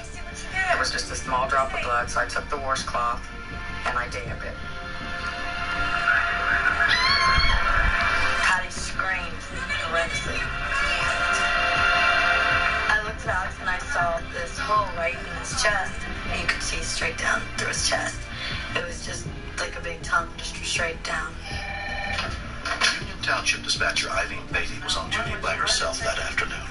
There was just a small drop of blood, so I took the washcloth and I dabbed it. Patty screamed horrendously. I looked at Alex and I saw this hole right in his chest, and you could see straight down through his chest. It was just like a big tongue, just straight down. Union Township dispatcher Eileen Beatty was on duty by herself that afternoon.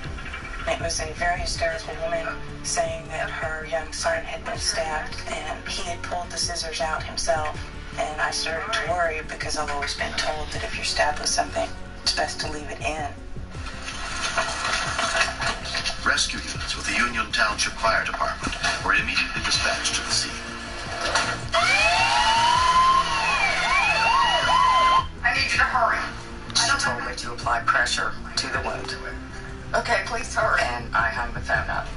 It was a very hysterical woman saying that her young son had been stabbed and he had pulled the scissors out himself. And I started to worry because I've always been told that if you're stabbed with something, it's best to leave it in. Rescue units with the Union Township Fire Department were immediately dispatched to the scene. I need you to hurry. She told me to apply pressure to the wound. Okay, please hurry. And I hung the phone up.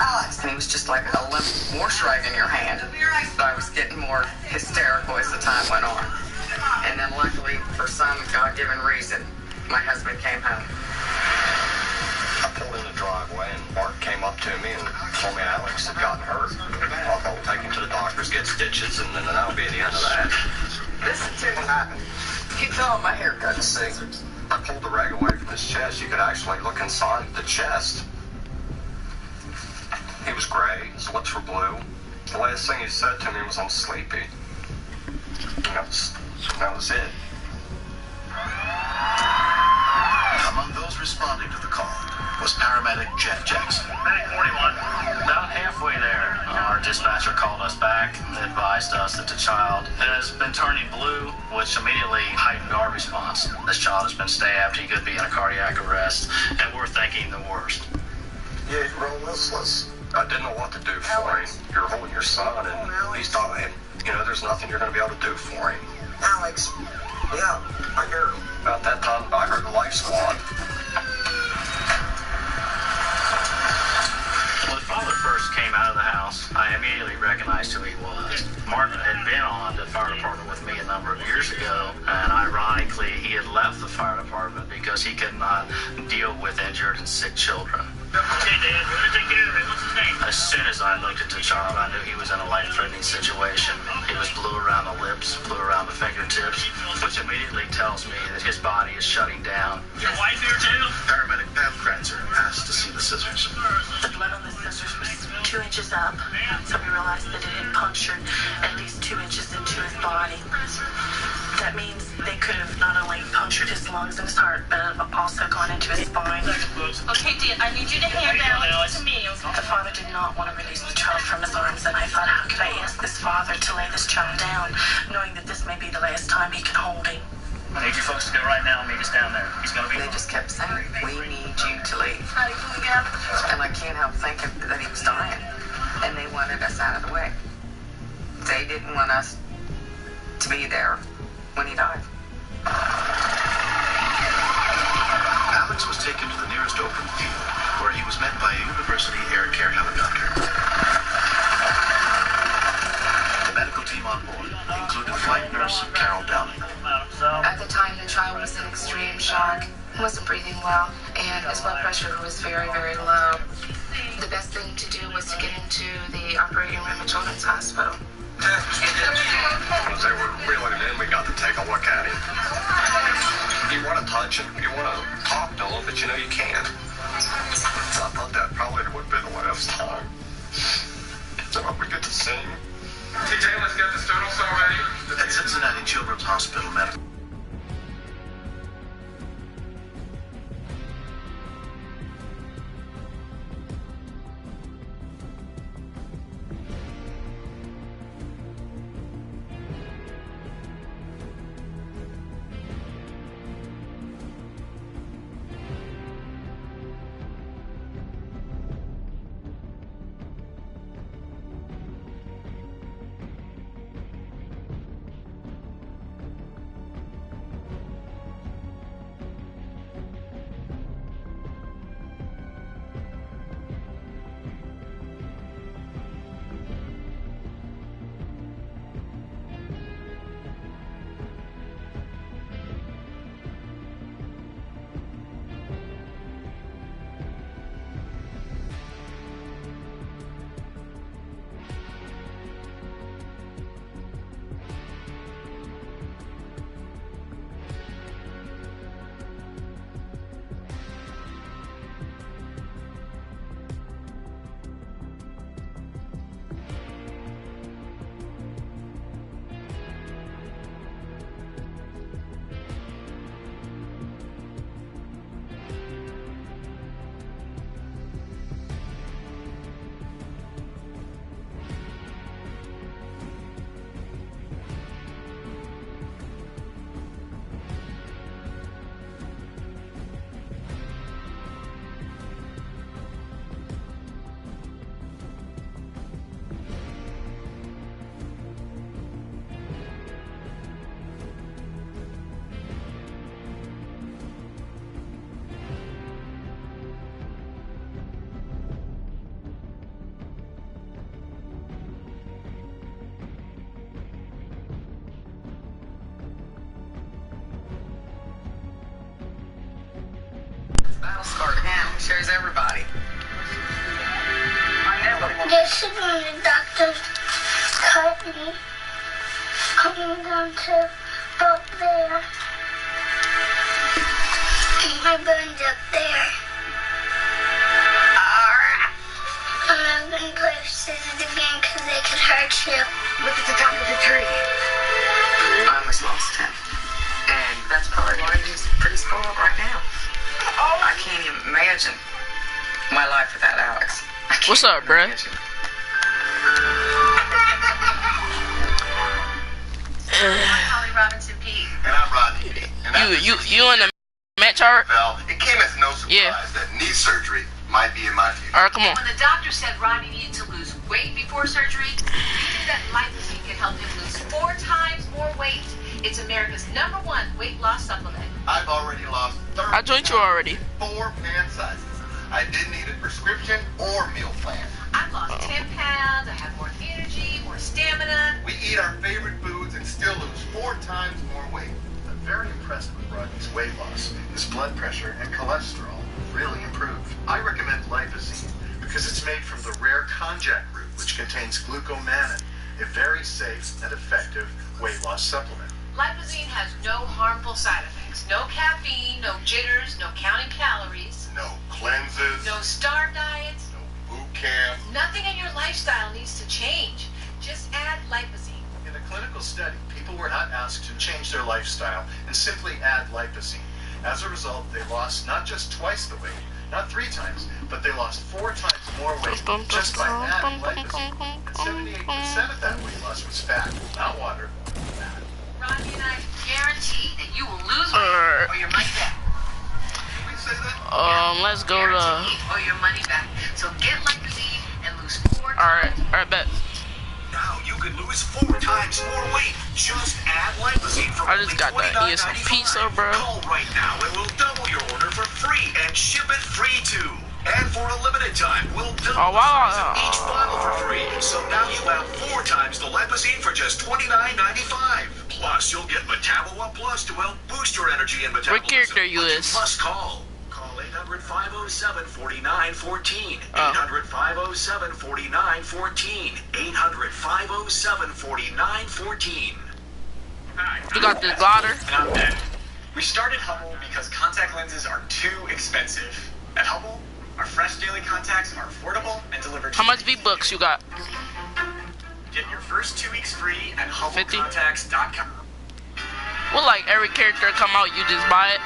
Alex. And he was just like a limp wash rag in your hand. But I was getting more hysterical as the time went on. And then luckily, for some God-given reason, my husband came home. I pulled in the driveway and Mark came up to me and told me Alex had gotten hurt. I thought we'd take him to the doctors, get stitches, and then that'll be the end of that. Listen to me. You tell him my haircut is sick. I pulled the rag away from his chest. You could actually look inside the chest. He was gray. His lips were blue. The last thing he said to me was, "I'm sleepy." And that was it. Among those responding to the call was paramedic Jeff Jackson. Medic 41. About halfway there, our dispatcher called us back and advised us that the child has been turning blue, which immediately heightened our response. This child has been stabbed. He could be in a cardiac arrest, and we're thinking the worst. Yeah, he's real listless. I didn't know what to do for him. You're holding your son, and he's dying. There's nothing you're going to be able to do for him. Alex. Yeah, I hear him. About that time, I heard the life squad. When the father first came out of the house, I immediately recognized who he was. Martin had been on the fire department with me a number of years ago, and ironically, he had left the fire department because he could not deal with injured and sick children. Okay, Dad, we're gonna take care of it. What's his name? As soon as I looked at the child, I knew he was in a life-threatening situation. He was blue around the lips, blue around the fingertips, which immediately tells me that his body is shutting down. Your wife here too? Paramedic Pam Kratzer asked to see the scissors. The blood on the scissors was 2 inches up, so we realized that it had punctured at least 2 inches into his body. That means they could have not only punctured his lungs and his heart, but also gone into his spine. Okay, dear, I need you to hand out to me. The father did not want to release the child from his arms, and I thought, how could I ask this father to lay this child down, knowing that this may be the last time he can hold him? I need you folks to go right now and meet us down there. He's going to be... They just kept saying, we need you to leave. And I can't help thinking that he was dying, and they wanted us out of the way. They didn't want us to be there when he died. Alex was taken to the nearest open field, where he was met by a University Air Care helicopter. The medical team on board included flight nurse Carol Downing. At the time, the child was in extreme shock, wasn't breathing well, and his blood pressure was very, very low. The best thing to do was to get into the operating room at Children's Hospital. They were reeling him in. We got to take a look at him. You want to touch him, you want to talk to him, but you know you can't. So I thought that probably would be the last time that we get to see him. TJ, let's get the students already. At Cincinnati Children's Hospital Medical. Battle scar to him. Shows everybody. This is when the doctor cut me. Coming down to about there. And my bone's up there. And I'm going to play with scissors again because they could hurt you. Look at the top of the tree. I almost lost him. And that's probably why he's pretty spoiled right now. I can't even imagine my life without Alex. What's up, bruh? Holly Robinson Pete. And I'm Rodney. And You in the match art? It came as no surprise that knee surgery might be in my future. Alright, come on. When the doctor said Rodney needed to lose weight before surgery, he knew that Lipozene could help him lose 4 times more weight. It's America's #1 weight loss supplement. I've already lost 30 I joined you already. 4 pant sizes. I didn't need a prescription or meal plan. I've lost 10 pounds, I have more energy, more stamina. We eat our favorite foods and still lose 4 times more weight. I'm very impressed with Rodney's weight loss. His blood pressure and cholesterol really improved. I recommend Lipozene because it's made from the rare konjac root, which contains glucomannan, a very safe and effective weight loss supplement. Lipozene has no harmful side effects. No caffeine, no jitters, no counting calories. No cleanses. No starve diets. No boot Cam. Nothing in your lifestyle needs to change. Just add lipazine. In a clinical study, people were not asked to change their lifestyle and simply add lipazine. As a result, they lost not just twice the weight, not 3 times, but they lost 4 times more weight just by adding lipazine. And 78% of that weight loss was fat, not water. Rodney and I guarantee that you will lose weight or your money back. Let's go to. Or your money back. So get lipazine and lose 4 Alright, bet. Now you can lose 4 times more weight. Just add lipazine for I just got that. Eat some pizza, bro. Call right now and we'll double your order for free and ship it free too. And for a limited time, we'll double the price of each bottle for free. So now you have 4 times the lipazine for just $29.95. Plus, you'll get Metabo Plus to help boost your energy and metabolism. What character you is? Plus call. Call 800-507-4914. 800-507-4914. 800-507-4914. You got this glider? And I'm dead. We started Hubble because contact lenses are too expensive. At Hubble, our fresh daily contacts are affordable and delivered. How much V-Bucks you got? Get your first 2 weeks free at HubbleContacts.com. Well, like every character come out, you just buy it.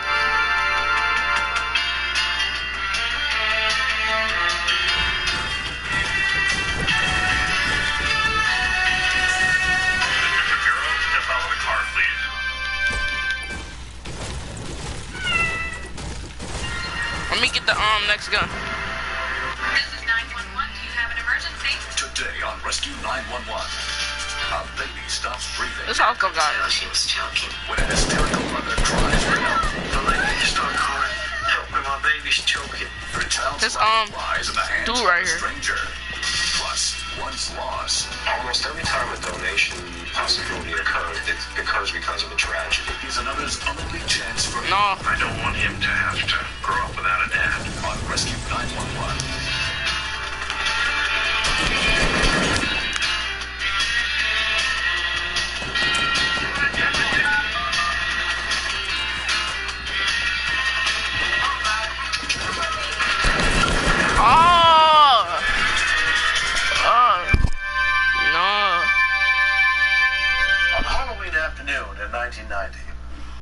Let me get the next gun. This is 911. Do you have an emergency? Today on Rescue 911, a baby stops breathing. This also got it. She was choking. When a hysterical mother cries for help, the lady starts crying, "Help me, my baby's choking." Her child's this life lies in the hands dude of right a here. stranger. Plus, once lost. Almost every time a donation possibility occurs, it occurs because of a tragedy. He's another's only chance for. No. I don't want him to have to grow up without a dad. On Rescue 911. On Halloween afternoon in 1990,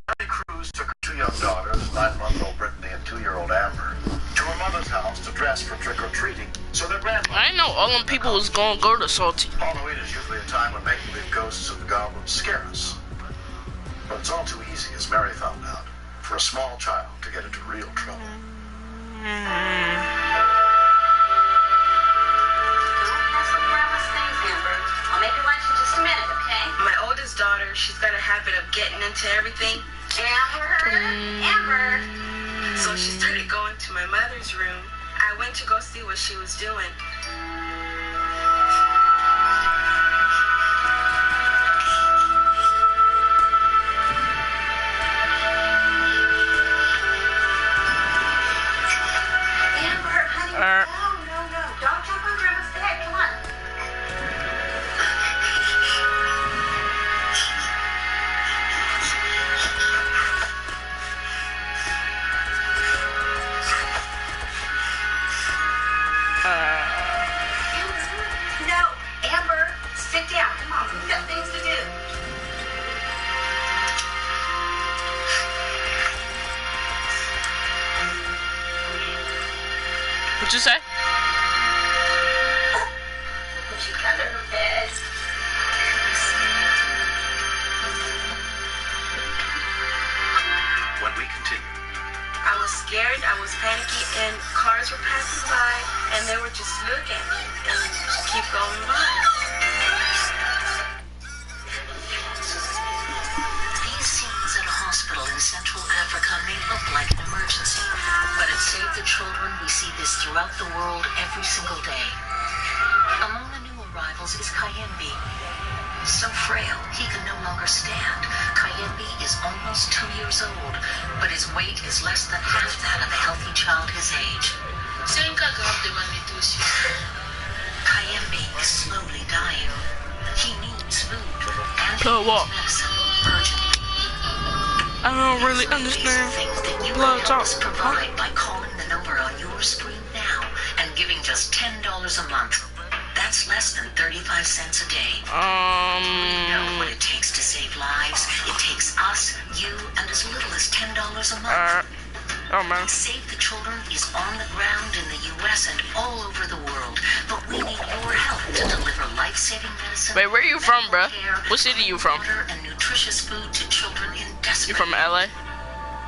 Mary Cruz took her 2 young daughters, 9-month-old Brittany and 2-year-old Amber, to her mother's house to dress for trick-or-treating. So their grandmother... I didn't know all them people was gonna go to Salty. Halloween is usually a time when make-believe ghosts and goblins scare us. But it's all too easy, as Mary found out, for a small child to get into real trouble. I'll make you lunch in just a minute, okay? My oldest daughter, she's got a habit of getting into everything. Amber. So she started going to my mother's room. I went to go see what she was doing. Amber, honey, no. Don't jump on Grandma's bed. Come on. No, Amber, sit down. Come on, we've got things to do. What you say? Put you under the bed. When we continue. I was scared, I was panicky, and cars were passing by, and they were just looking and keep going by. These scenes at a hospital in Central Africa may look like an emergency, but at Save the Children, we see this throughout the world every single day. Among the new arrivals is Kayembe. So frail, he can no longer stand. Kayembe is almost 2 years old, but his weight is less than half that of a healthy child his age. Kayembe is slowly dying. He needs food and medicine urgently. I don't really understand Things that you blood can help talk. us provide by calling the number on your screen now and giving just $10 a month. That's less than 35 cents a day. You know what it takes to save lives? It takes us, you, and as little as $10 a month. Save the Children is on the ground in the U.S. and all over the world, but we need your help to deliver life-saving medicine. Wait, where are you from, bruh? What city you from? Water and nutritious food to children in desperate. You from LA?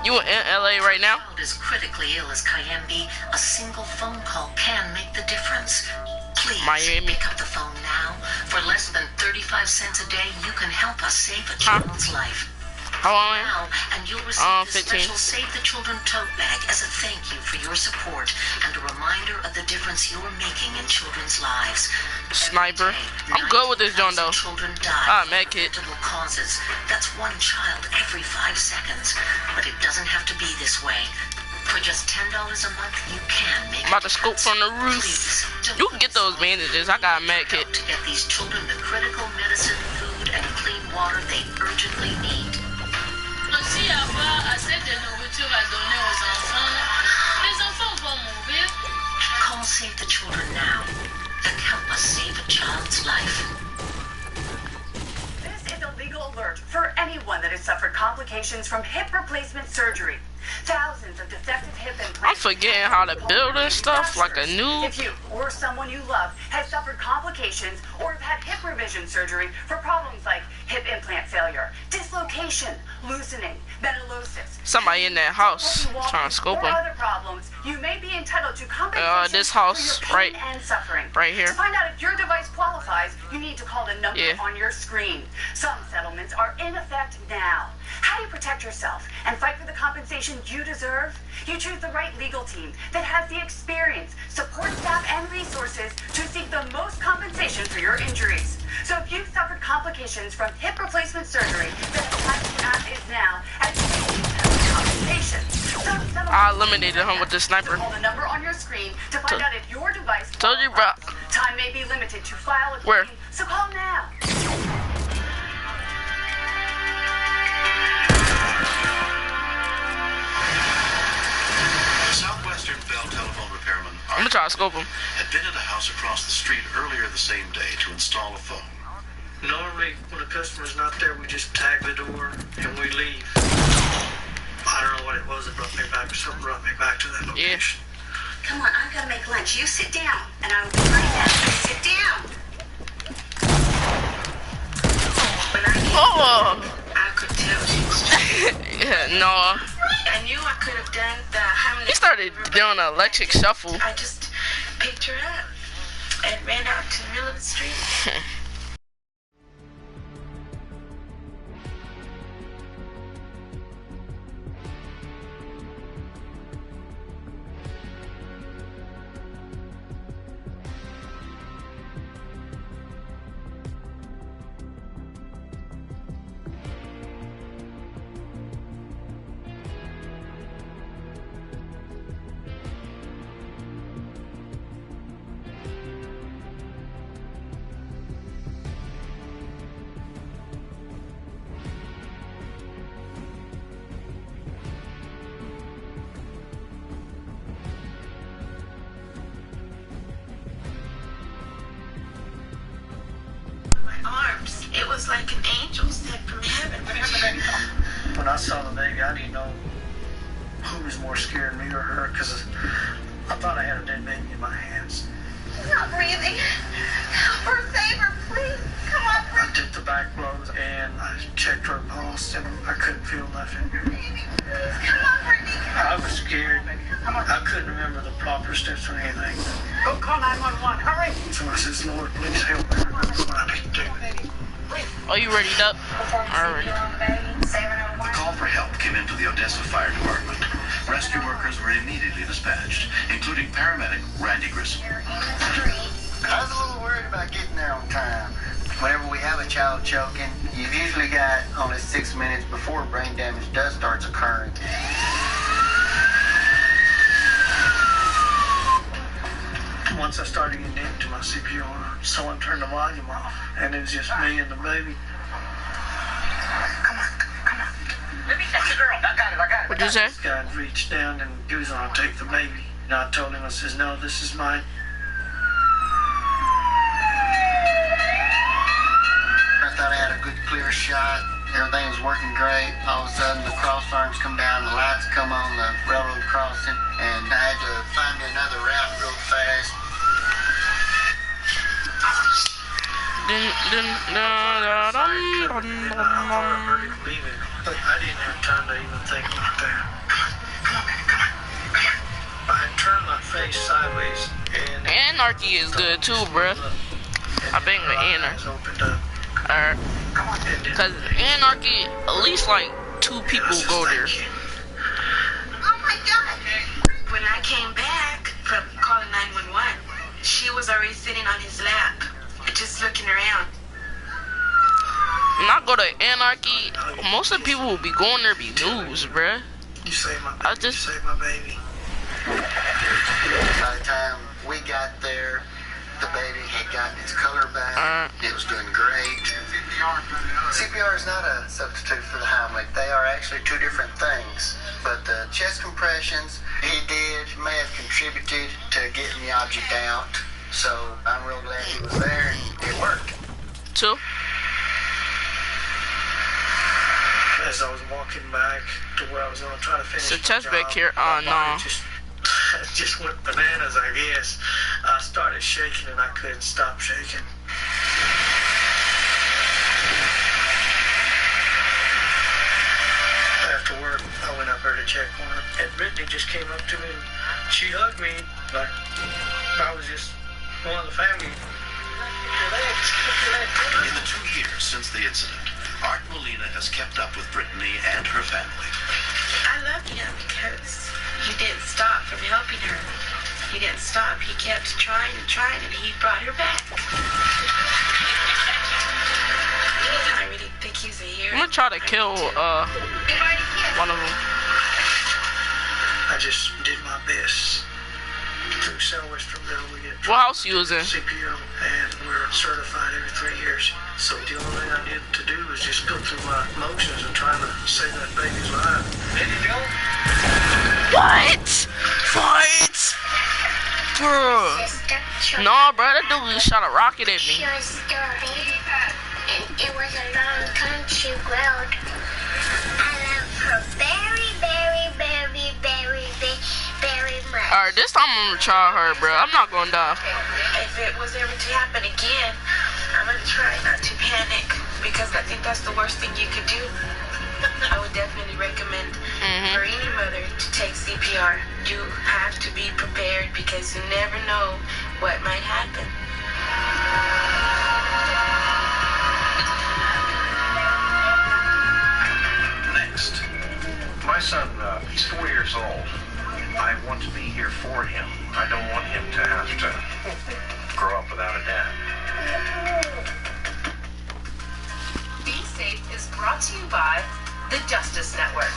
You in LA right now? Child is critically ill as Kayembe. A single phone call can make the difference. Please pick up the phone now. For less than 35 cents a day, you can help us save a child's life. How long? Now, and you'll receive this special Save the Children tote bag as a thank you for your support and a reminder of the difference you're making in children's lives. Sniper. I'm good with this John though. Children die make it. from causes. That's one child every 5 seconds. But it doesn't have to be this way. For just $10 a month, you can make I'm about to scoop from the roof. You can get those bandages. I got a med kit. To get these children the critical medicine, food, and clean water they urgently need. Aussi avoir assez de nourriture à donner aux enfants. Les enfants vont mourir. Call Save the Children now and help us save a child's life. This is a legal alert for anyone that has suffered complications from hip replacement surgery. Thousands of defective hip implants. I'm forgetting how to build this stuff like a noob. If you or someone you love has suffered complications or have had hip revision surgery for problems like hip implant failure, dislocation, loosening, metallosis. Somebody in that house trying to scope them. Other problems, you may be entitled to compensation this house for your pain and suffering. Right here. To find out if your device qualifies, you need to call the number on your screen. Some settlements are in effect now. How do you protect yourself and fight for the compensation you deserve? You choose the right legal team that has the experience, support staff, and resources to seek the most compensation for your injuries. So if you've suffered complications from hip replacement surgery, then the time to act is now and compensation. I eliminated him with the sniper. Call the number on your screen to find out if your device. Told you, bro. Time may be limited to file a claim, so call now. Southwestern Bell telephone repairman I'm gonna try to scope him. had been at a house across the street earlier the same day to install a phone. Normally, when a customer's not there, we just tag the door and we leave. I don't know what it was that brought me back. Something brought me back to that location. Come on, I've got to make lunch. You sit down, and I will be right back. Sit down. When I came I could tell you. No. I knew I could have done the Hamlet. He started doing an electric shuffle. I just picked her up and ran out to the middle of the street. It was like an angel sent from heaven. When I saw the baby, I didn't know who was more scared, me or her, because I thought I had a dead baby in my hands. She's not breathing. Help her, save her, please. Come on, I took the back blows and I checked her pulse and I couldn't feel nothing. Come on, Brittany. I was scared. I couldn't remember the proper steps or anything. Go call 911. Hurry. So I says, Lord, please help me. I need to do it. Are you ready up? Already. A call for help came into the Odessa Fire Department. Rescue workers were immediately dispatched, including paramedic Randy Grissom. I was a little worried about getting there on time. Whenever we have a child choking, you've usually got only 6 minutes before brain damage does start occurring. Once I started getting into my CPR, someone turned the volume off, and it was just me and the baby. Come on. Let me touch the girl. I got it. What'd you say? This guy reached down and he was going to take the baby. And I told him, I says, no, this is mine. shot. Everything was working great. All of a sudden, the cross arms come down, the lights come on the railroad crossing, and I had to find me another route real fast. But I didn't have time to even think like that. I turned my face sideways and Anarchy is good too, bruh. I bang with Anarchy. Alright. Cause Anarchy, at least like 2 people go there. Oh my God! When I came back from calling 911, she was already sitting on his lap, just looking around. When I go to Anarchy, most of the people who be going there be news, bruh. You saved my baby. You saved my baby. By the time we got there, the baby had gotten its color back. It was doing great. CPR is not a substitute for the Heimlich. They are actually 2 different things. But the chest compressions, he may have contributed to getting the object out. So I'm real glad he was there and it worked. So? As I was walking back to where I was going to try to finish the chest back here? No. Just went bananas, I guess. I started shaking and I couldn't stop shaking. After work, I went up there to check on her, and Brittany just came up to me and she hugged me like I was just one of the family. In the 2 years since the incident, Art Molina has kept up with Brittany and her family. I love him because he didn't stop from helping her. He didn't stop. He kept trying and trying, and he brought her back. I really think he's a hero. I'm gonna try to kill one of them. I just did my best. Through Southwesternville, we get what house you was in? CPO, and we're certified every 3 years. So the only thing I needed to do was just go through my motions and trying to save that baby's life. What? What? Bro. No, bro, that dude just shot a rocket at me. She was still a baby, and it was a long time she growed. I love her very, very, very, very, very much. Alright, this time I'm gonna try her, bro. I'm not gonna die. If it was ever to happen again, I'm gonna try not to panic because I think that's the worst thing you could do. I would definitely recommend for any mother to take CPR. You have to be prepared because you never know what might happen. Next, my son, he's 4 years old. I want to be here for him. I don't want him to have to grow up without a dad. Be Safe is brought to you by the Justice Network.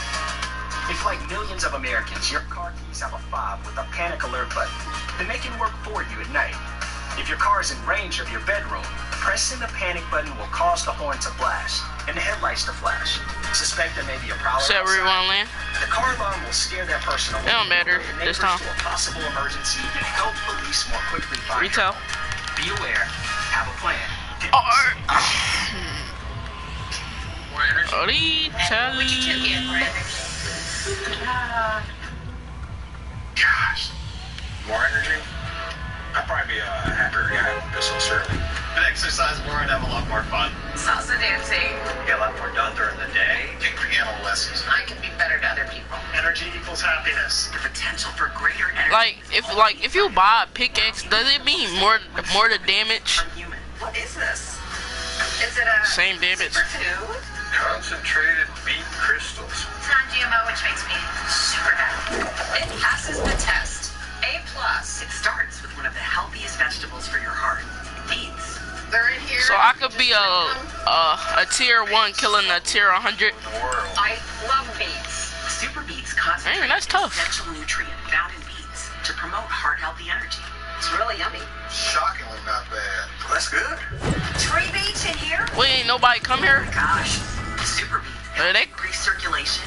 If, like millions of Americans, your car keys have a fob with a panic alert button, then they can work for you at night. If your car is in range of your bedroom, pressing the panic button will cause the horn to blast and the headlights to flash. Suspect there may be a prowler Is that where you want to land? The car alarm will scare that person away. It don't matter this time. To a possible emergency and help police more quickly find Retail. help. Be aware. Have a plan. Gosh. More energy? I'd probably be a happier guy this so early. But exercise more and have a lot more fun. Salsa dancing. Get a lot more done during the day. Take piano lessons. I can be better to other people. Energy equals happiness. The potential for greater energy. Like if you buy a pickaxe, does it mean more the damage? What is this? Is it a same damage? Superfood? Concentrated beet crystals. It's not GMO, which makes me super happy. It passes the test. A+. It starts with one of the healthiest vegetables for your heart. Beets. They're in here. So I could be a tier 1 killing a tier 100. I love beets. Super beets concentrate that's tough. essential nutrient found in beets to promote heart-healthy energy. It's really yummy. Shockingly not bad. That's good. 3 beets in here? Wait, ain't nobody come here? Oh my gosh. Super beets increase circulation.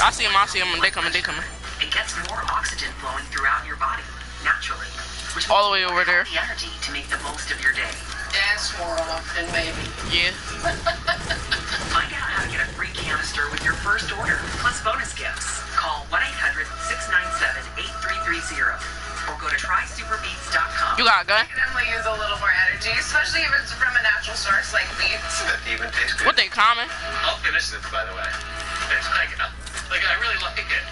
I see them. They coming. It gets more oxygen flowing throughout your body naturally, which all the way over there. The energy to make the most of your day. Dance more often, maybe. Yeah. My first order, plus bonus gifts. Call 1-800-697-8330 or go to trysuperbeats.com. You got a gun? Definitely use a little more energy, especially if it's from a natural source like beets. That even tastes good. What they common? I'll finish this, by the way. It's like I really like it.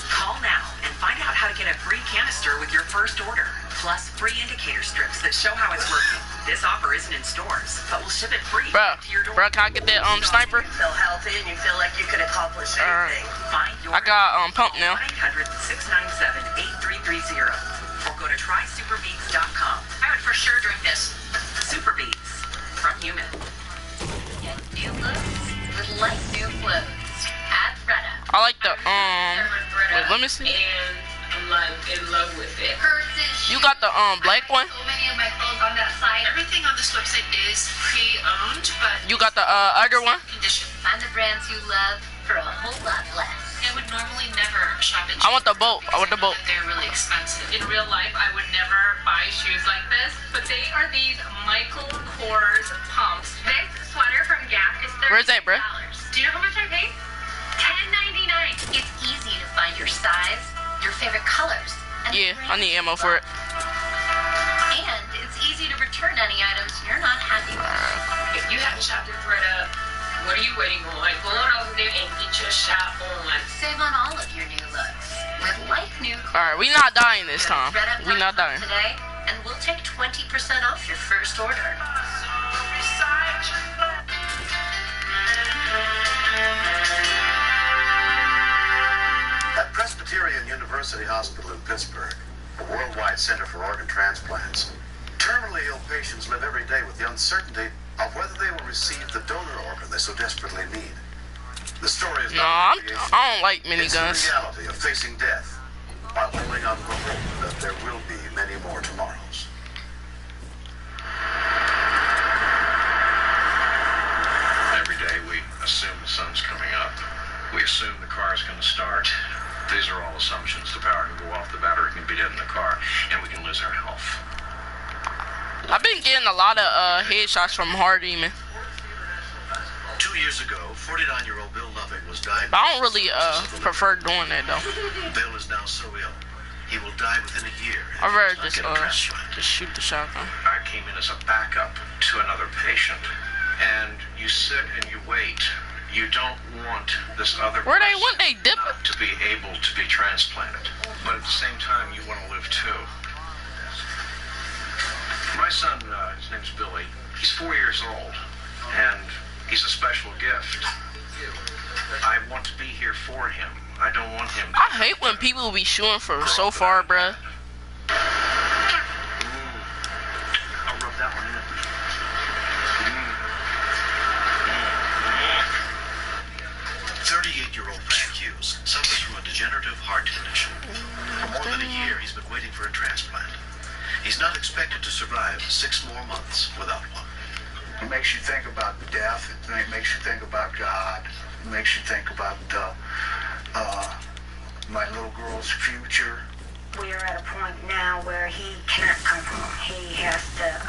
Call now and find out how to get a free canister with your first order, plus free indicator strips that show how it's working. This offer isn't in stores, but we'll ship it free to your door. Bro, can I get that sniper? You feel healthy and you feel like you could accomplish anything. Find your I got pump now. 1-800-697-8330 or go to trysuperbeats.com. I would for sure drink this. Super Beats from Human. Get new looks with light new clothes at Freda. I like the wait, let me see. And I'm like in love with it. You got the black one? So many of my clothes on that site. Everything on this website is pre-owned, but You got the other one? condition. Find the brands you love for a whole lot less. I would normally never shop at I want the boat. I want the boat. They're really expensive. In real life, I would never buy shoes like this, but they are these Michael Kors pumps. This sweater from Gap is $30. Where's that, bro? Do you know how much I paid? $10.99. It's easy to find your size, your favorite colors. And Yeah, I need ammo for it. And it's easy to return any items you're not happy with. If you haven't shopped at Freda, what are you waiting on? Go on over there and get your shop on. Save on all of your new looks with like new. Alright, we not dying this time. We not dying. Today, and we'll take 20% off your first order. At Presbyterian University Hospital in Pittsburgh, a worldwide center for organ transplants, terminally ill patients live every day with the uncertainty of whether they will receive the donor organ they so desperately need. The story is I don't like miniguns. It's the reality of facing death while holding out the hope that there will be many more tomorrows. Every day we assume the sun's coming up. We assume the car is going to start. These are all assumptions. The power can go off, the battery can be dead in the car, and we can lose our health. I've been getting a lot of headshots from Hardy, man. 2 years ago, 49-year-old Bill Loving was diagnosed. But I don't really prefer doing that though. Bill is now so ill, he will die within a year. I'd rather just shoot the shotgun. I came in as a backup to another patient, and you sit and you wait. You don't want this other Where they want they dip not to be able to be transplanted, but at the same time you want to live too. My son, his name's Billy. He's 4 years old, and he's a special gift. I want to be here for him. I don't want him to... I hate when people be shooting from so far, bruh. I'll rub that one in. 38-year-old Frank Hughes suffers from a degenerative heart condition. For more than a year, he's been waiting for a transplant. He's not expected to survive 6 more months without one. It makes you think about death. It makes you think about God. It makes you think about my little girl's future. We are at a point now where he cannot come home. He has to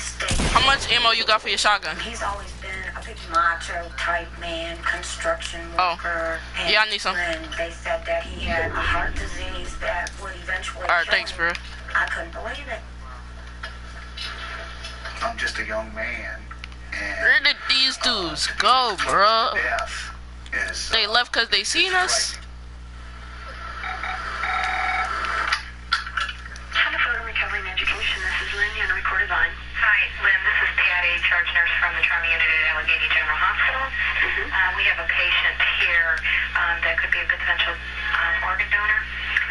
stay. How much ammo you got for your shotgun? He's always been a big macho type man, construction worker. And yeah, I need some. when they said that he had a heart disease that would eventually Alright, kill thanks, him, bro. I couldn't believe it. I'm just a young man. And, where did these dudes go, bro? Death is, they left because they seen us? Center for Photo Recovery and Education, this is Lynn on a recorded line. Hi, Lynn, this is Patty, charge nurse from the trauma unit at Allegheny General Hospital. We have a patient here that could be a potential organ donor.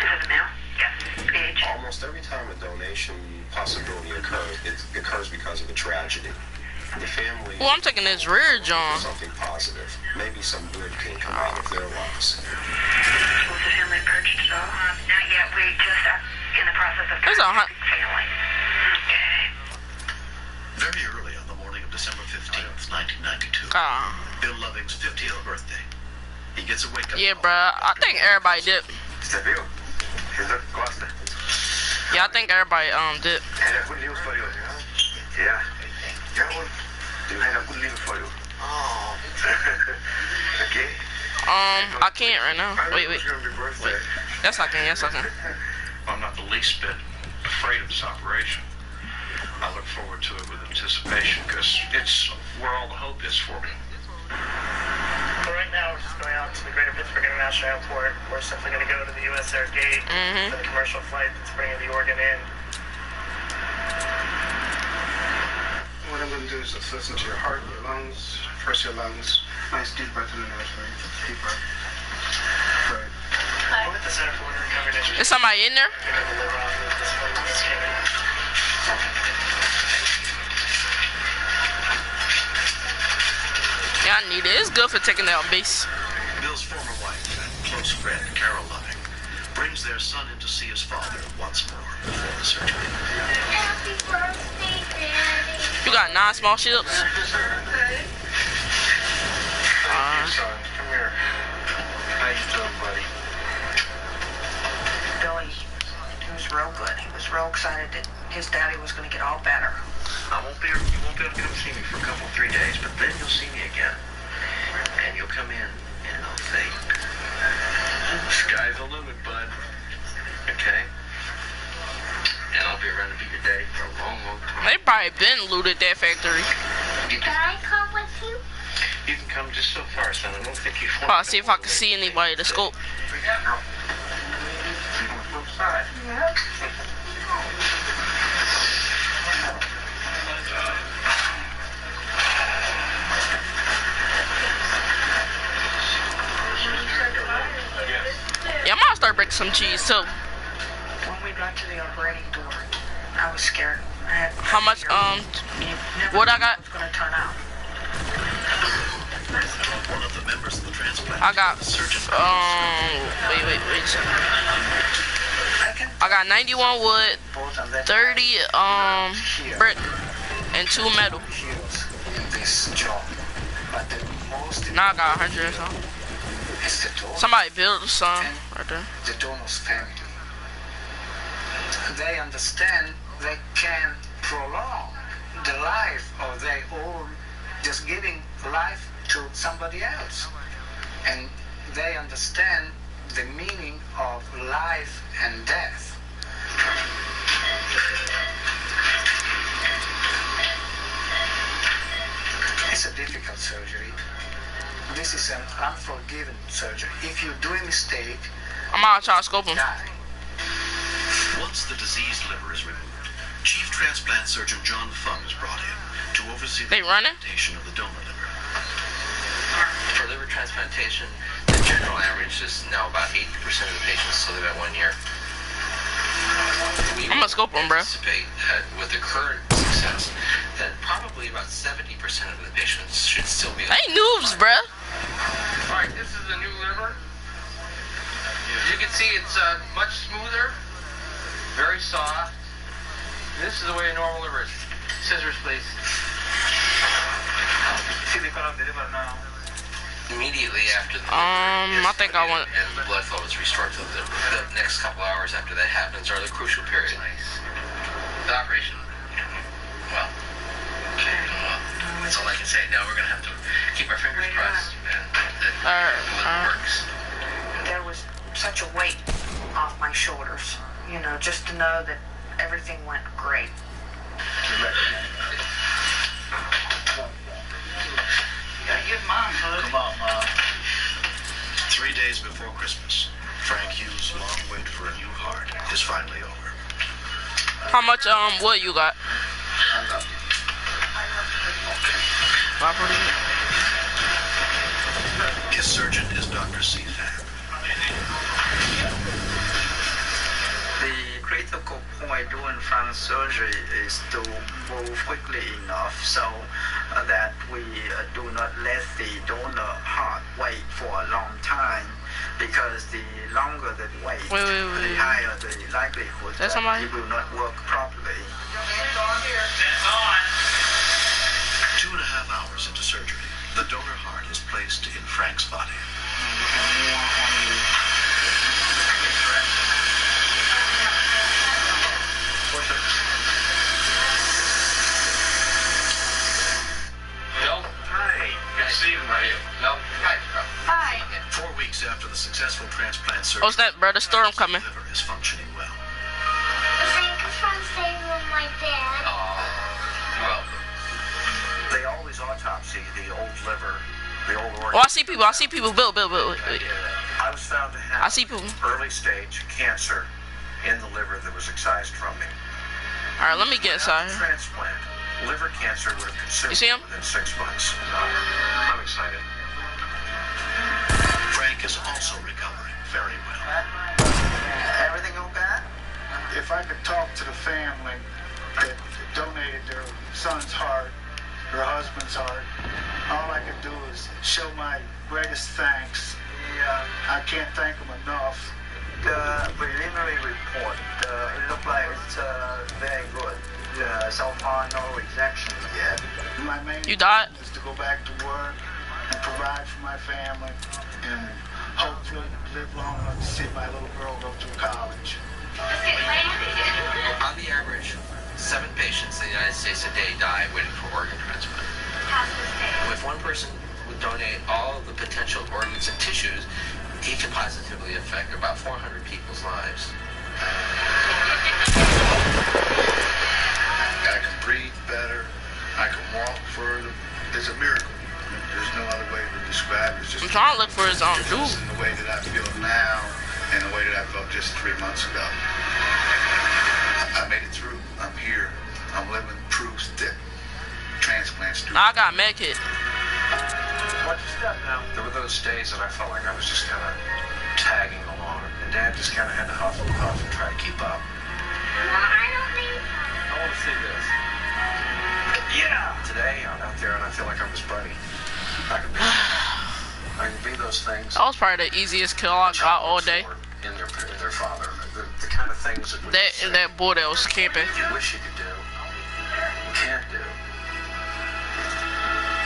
Is it a male? Yes. Age? Almost every time a donation possibility occurs, it occurs because of a tragedy. The family... Well, I'm taking this rear, John. Something positive. Maybe some good can come out of their loss. Was the family purged at all? Not yet. We just are in the process of family. Okay. Very early on the morning of December 15th, 1992, Bill Loving's 50th birthday. He gets a wake-up Yeah, bruh. I think everybody did. Yeah, I think everybody did. I have good news for you. Yeah. I have good news for you. Oh. Okay. I can't right now. Wait. Yes, I can. I'm not the least bit afraid of this operation. I look forward to it with anticipation because it's where all the hope is for me. So right now, we're just going out to the Greater Pittsburgh International Airport. We're simply going to go to the U.S. Air Gate for the commercial flight that's bringing the organ in. What I'm going to do is just listen to your heart, your lungs, first your lungs. Nice deep breath in the nose, right? Deep breath. Right. We're at the Center for Organ Recovery Initiative. Is somebody in there? Yeah, I need it. It's good for taking out base. Bill's former wife and close friend, Carol Loving, brings their son in to see his father once more before the surgery. Happy birthday, Daddy. You got 9 small ships? Son, come here. How you doing, buddy? Billy, he was real good. He was real excited that his daddy was going to get all better. You won't be able to come see me for a couple, 3 days, but then you'll see me again. And you'll come in and I'll say, sky's the limit, bud. Okay? And I'll be around to be your daddy for a long, long time. They probably been looted that factory. Can I come with you? You can come just so far, son. I don't think you want I'll see if I can see anybody to scope. Yeah, I might start breaking some cheese too. When we got to the operating door, I was scared. How much, what I got? It's going to turn out. One of the members of the transplant I got, wait a second. I got 91 wood, 30, brick, and 2 metal. Now I got 100 or something. Somebody built some right there. The donor's family. They understand they can prolong the life of their own, just giving life to somebody else. And they understand the meaning of life and death. It's a difficult surgery. This is an unforgiven surgery. If you do a mistake, I'm gonna try to scope him. Once the diseased liver is removed, Chief Transplant Surgeon John Fung is brought in to oversee the transplantation of the donor liver. For liver transplantation, the general average is now about 80% of the patients still live at 1 year. I'm gonna scope him, bro. Anticipate with the current success that probably about 70% of the patients should still be. They noobs, bro. Alright, this is the new liver. You can see it's much smoother, very soft. This is the way a normal liver is. Scissors, please. See the cut off the liver now. Immediately after the I think I want. And the blood flow is restored. So the next couple hours after that happens are the crucial period. The operation, well, that's all I can say. Now we're gonna have to keep our fingers crossed that it works. There was such a weight off my shoulders, you know, just to know that everything went great. Give mom, bud. Come on, Mom. 3 days before Christmas, Frank Hughes' long wait for a new heart is finally over. How much wood you got? His surgeon is Dr. C. Fan. The critical point during front surgery is to move quickly enough so that we do not let the donor heart wait for a long time, because the longer the wait, the higher the likelihood that it will not work properly. 2.5 hours into surgery, the donor heart is placed in Frank's body. Bill? Hi. Good to see you, Maria. Bill? Hi. Hi. 4 weeks after the successful transplant surgery, What's that, brother? Storm coming. liver is functioning well. Thank you for saving my dad. Well, they always autopsy the old liver, the old organ. Oh, I see people. Bill. Wait. I was found to have I see people. early stage cancer in the liver that was excised from me. All right, let me get inside. Transplant. Liver cancer would have consumed You see him? within 6 months. I'm excited. Frank is also recovering very well. Everything okay? If I could talk to the family that donated their son's heart, their husband's heart, all I could do is show my greatest thanks. I can't thank them enough. The preliminary report, it looks like it's very good. So far, no rejection yet. My main You died? is to go back to work and provide for my family and hopefully live long enough to see my little girl go through college. On the average, 7 patients in the United States a day die waiting for organ transplant. If one person would donate all of the potential organs and tissues, he can positively affect about 400 people's lives. I can breathe better. I can walk further. It's a miracle. There's no other way to describe it. It's just I'm trying to look for his dude. in the way that I feel now and the way that I felt just 3 months ago. I made it through. I'm here. I'm living proof that transplants do. Nah, I got a med kit. Watch your step now. There were those days that I felt like I was just kind of tagging along, and Dad just kind of had to huff and puff and try to keep up. I want to see this. Yeah! Today, I'm out there and I feel like I'm his buddy. I can be those things. That was probably the easiest kill I got all day. In their father. The kind of things that That boy that was camping. you wish you could do, you can't do.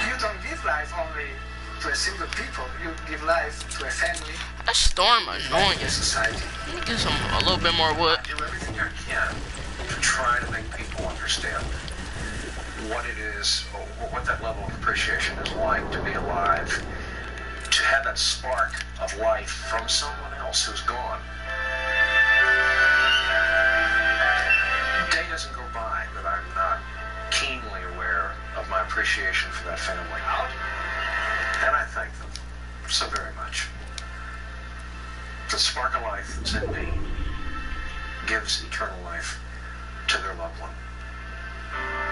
You don't give life only to a single people. You give life to a family. That storm annoying. Society. Let me get a little bit more wood. I do everything I can to try to make people understand what it is, or what that level of appreciation is like to be alive, to have that spark of life from someone else who's gone. Day doesn't go by that I'm not keenly aware of my appreciation for that family. And I thank them so very much. The spark of life that's in me gives eternal life to their loved one,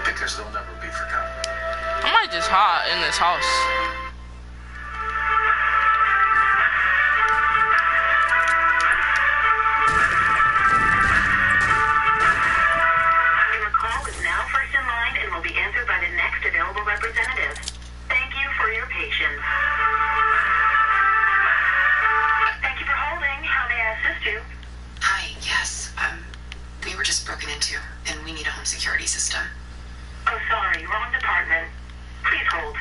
because they'll never be forgotten. I might just hide in this house. Your call is now first in line and will be answered by the next available representative. Thank you for your patience. Thank you for holding. How may I assist you? Hi, yes. We were just broken into, and we need a home security system. Oh, sorry. Wrong department. Please hold.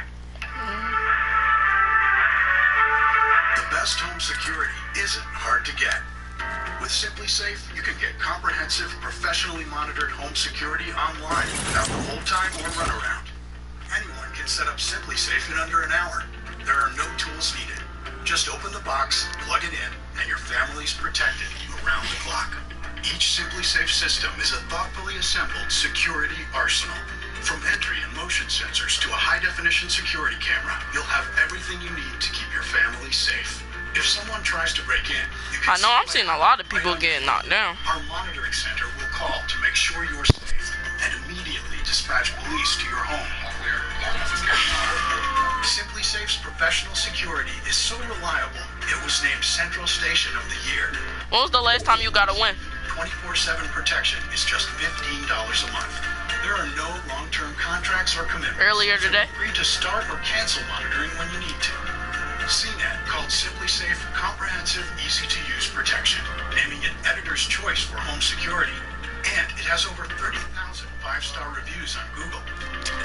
The best home security isn't hard to get. With SimpliSafe, you can get comprehensive, professionally monitored home security online without the hold time or runaround. Anyone can set up SimpliSafe in under an hour. There are no tools needed. Just open the box, plug it in, and your family's protected around the clock. Each SimpliSafe system is a thoughtfully assembled security arsenal. From entry and motion sensors to a high-definition security camera, you'll have everything you need to keep your family safe. If someone tries to break in, you can I know I'm seeing a lot of people getting knocked down. Our monitoring center will call to make sure you're safe and immediately dispatch police to your home. SimpliSafe's professional security is so reliable, it was named Central Station of the Year. When was the last time you got a win? 24/7 protection is just $15 a month. There are no long-term contracts or commitments. Earlier today. Feel free to start or cancel monitoring when you need to. CNET called SimpliSafe Comprehensive, Easy-to-Use Protection, naming it Editor's Choice for home security. And it has over 30,000 5-star reviews on Google.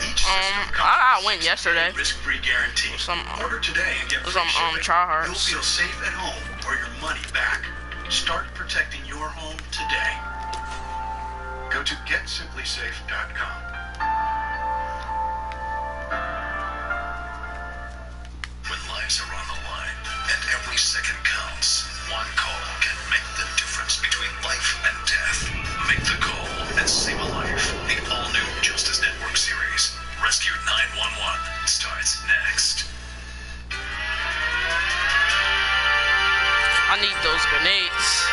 Each system I went yesterday. risk-free guarantee. Order today and get free some shipping. tryhards. You'll feel safe at home or your money back. Start protecting your home today. Go to GetSimpliSafe.com. When lives are on the line, and every second counts. One call can make the difference between life and death. Make the call and save a life. The all-new Justice Network series, Rescue 911, starts next. I need those grenades.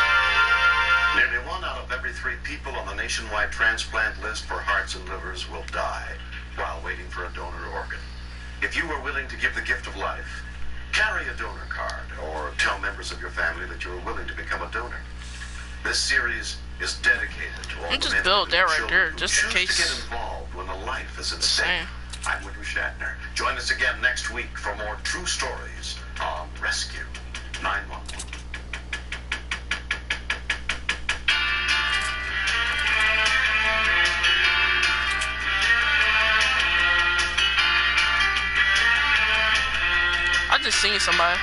Nearly 1 out of every 3 people on the nationwide transplant list for hearts and livers will die while waiting for a donor organ. If you are willing to give the gift of life, carry a donor card or tell members of your family that you are willing to become a donor. This series is dedicated to all the men and children who choose to get involved when a life is at stake. I'm William Shatner. Join us again next week for more true stories on Rescue 911. I just seen somebody.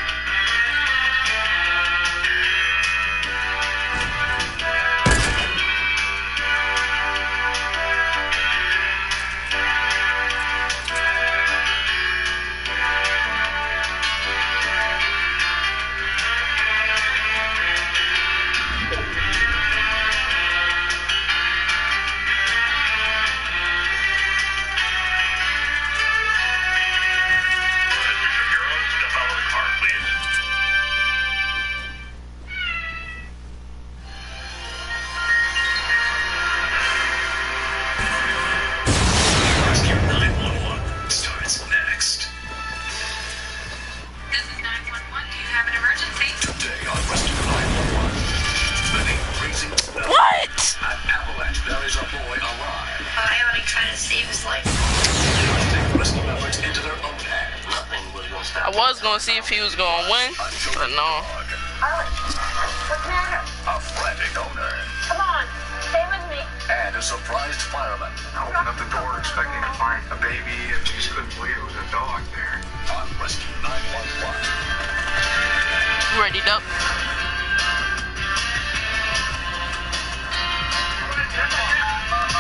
I was gonna see if he was gonna win, but no. What's the matter? A frantic owner. Come on, stay with me. And a surprised fireman. I opened up the door expecting to find a baby, and she just couldn't believe it was a dog there. On Rescue 911. Readied up.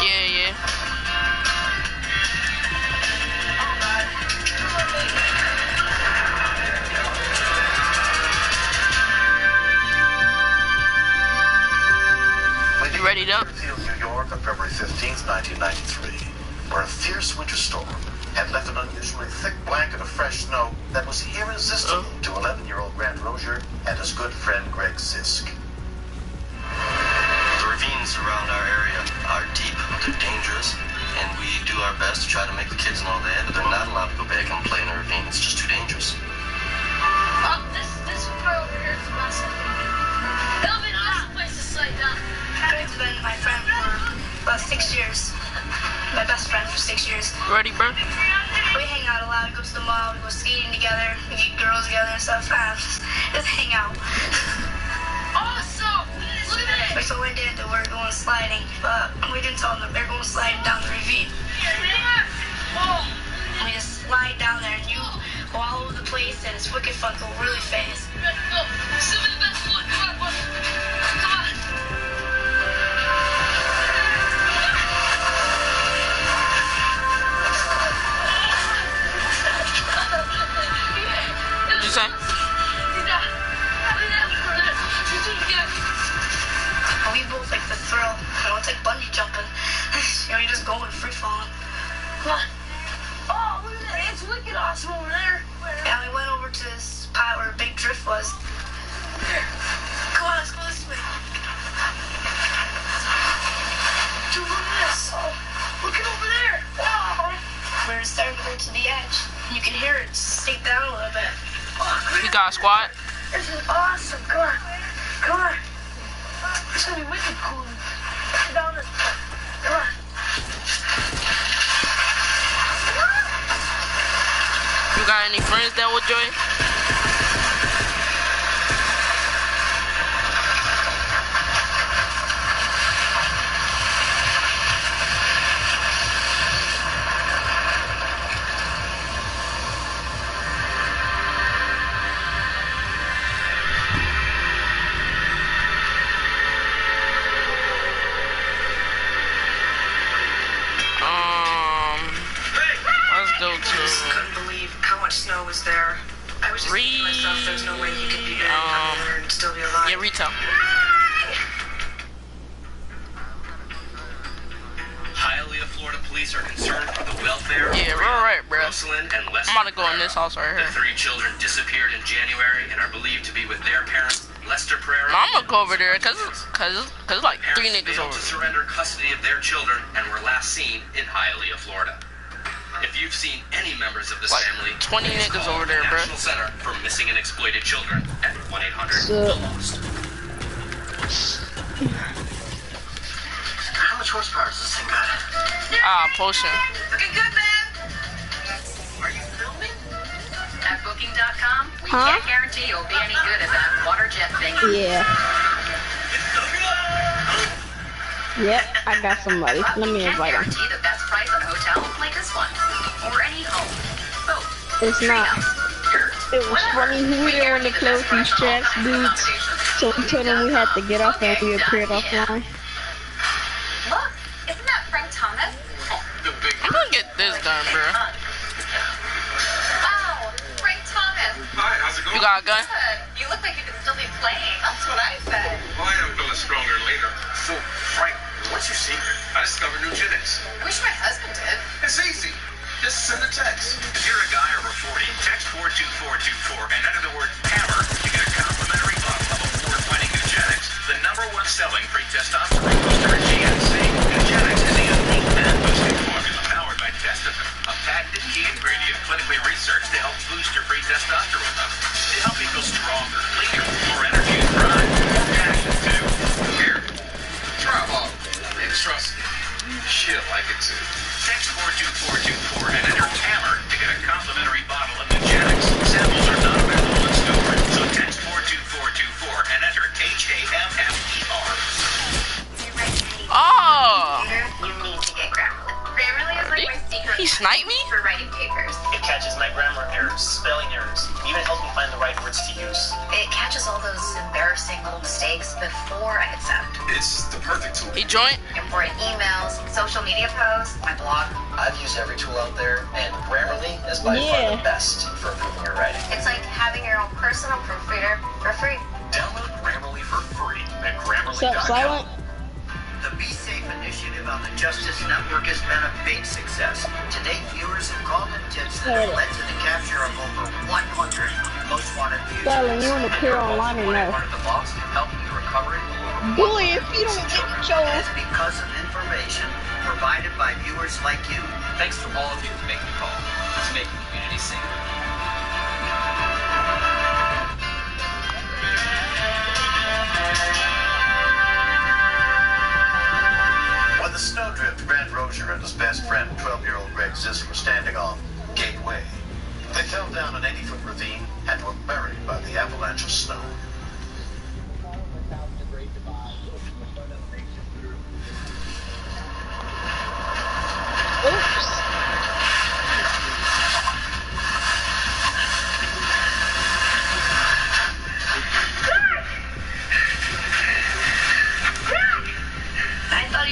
Yeah. You readied up? New York on February 15th, 1993, where a fierce winter storm had left an unusually thick blanket of fresh snow that was irresistible to 11-year-old Grant Rozier and his good friend Greg Zisk. The ravines around our area are deep, they're dangerous, and we do our best to try to make the kids know that they're not allowed to go back and play in a ravine. It's just too dangerous. This part over here is awesome. That'll be an awesome place to slide down. Greg's been my friend for about 6 years. My best friend for 6 years. Ready, bro? We hang out a lot. We go to the mall. We go skating together. We get girls together and stuff. Just hang out. Awesome! Look at that! So one day we're going sliding, but we didn't tell them that they're going sliding down the ravine. And we just slide down there, and you go all over the place, and it's wicked fun. Go really fast. What'd you say? We both like the thrill. It's like bungee jumping. You're just going free falling. Come on. Oh, look at that. It's wicked awesome over there. Yeah, we went over to this spot where a big drift was. Come on, let's go this way. Dude, look at this. Oh, look at over there. Wow. We're starting to go to the edge. You can hear it sink down a little bit. Oh, You got a squat? this is awesome. Come on. Come on. It's gonna be wicked cool. Get down this way. Come on. You got any friends that would join? I just couldn't believe how much snow was there. I was stuff, there's no way you can be back there and still be alive. Yeah, retail. Hialeah, Florida police are concerned for the welfare of right, bro. Rosalind and Lester. I'm about to go in this house right here. The 3 children disappeared in January and are believed to be with their parents, Lester Pereira. No, I'm gonna go over there cause like 3 niggas over to there. surrender custody of their children and were last seen in Hialeah, Florida. If you've seen any members of this Like family, 20 please niggas call over there, the bro. National Center for Missing and Exploited Children at 1-800-THE-LOST. How much horsepower does this thing got? Potion. Looking good, man. Are you filming? At Booking.com, we can't guarantee you'll be any good at that water jet thing. Yeah. Yep, I got somebody. Let me invite him. Guarantee the best price on hotels like this one, or any home. Boat. It's not. It was funny. We didn't want to close these tracks, dudes. So we told them we had to get off and we appeared offline. Look, isn't that Frank Thomas? I'm gonna get this done, bro. Wow, Frank Thomas. Hi, how's it going? You got a gun? Good. You look like you could still be playing. That's what I said. Oh, I am feeling stronger later. So, Frank, what's your secret? I discovered new genetics. Wish my husband did. It's easy. Just send a text. If you're a guy over 40, text 42424 and enter the word hammer to get a complimentary bottle of award-winning Nugenics, the #1 selling free testosterone booster at GNC. Nugenics is a unique man-boosting formula powered by Testofen, a patented key ingredient clinically researched to help boost your free testosterone levels, to help you feel stronger, leaner, more energy and drive, more passion too. Here, try a bottle. Trust me, she'll like it too. Text 42424 and enter hammer to get a complimentary bottle of Nugenics. Samples are not available in stores, so text 42424 and enter HAMMER. Oh! You need to get Grammarly. Grammarly is like my secret He sniped me? for writing papers. It catches my grammar errors, spelling errors, even helps me find the right words to use. It catches all those embarrassing little mistakes before I hit send. It's the perfect tool. He joined? Important emails, social media posts, my blog. I've used every tool out there, and Grammarly is by far the best for improving your writing. It's like having your own personal proofreader for free. Download Grammarly for free at What's up, Silent? The Be Safe initiative on the Justice Network has been a big success. To date, viewers have called in tips that have led to the capture of over 100 most wanted fugitives. Silent, you want to appear online or no? One of the boss helping the recovery. Bully, if you don't get your That's because of information provided by viewers like you. Thanks to all of you for making the call. It's making the community safer. When the snowdrift Grant Rozier and his best friend, 12-year-old Greg Zisk, were standing on Gateway, they fell down an 80-foot ravine and were buried by the avalanche of snow.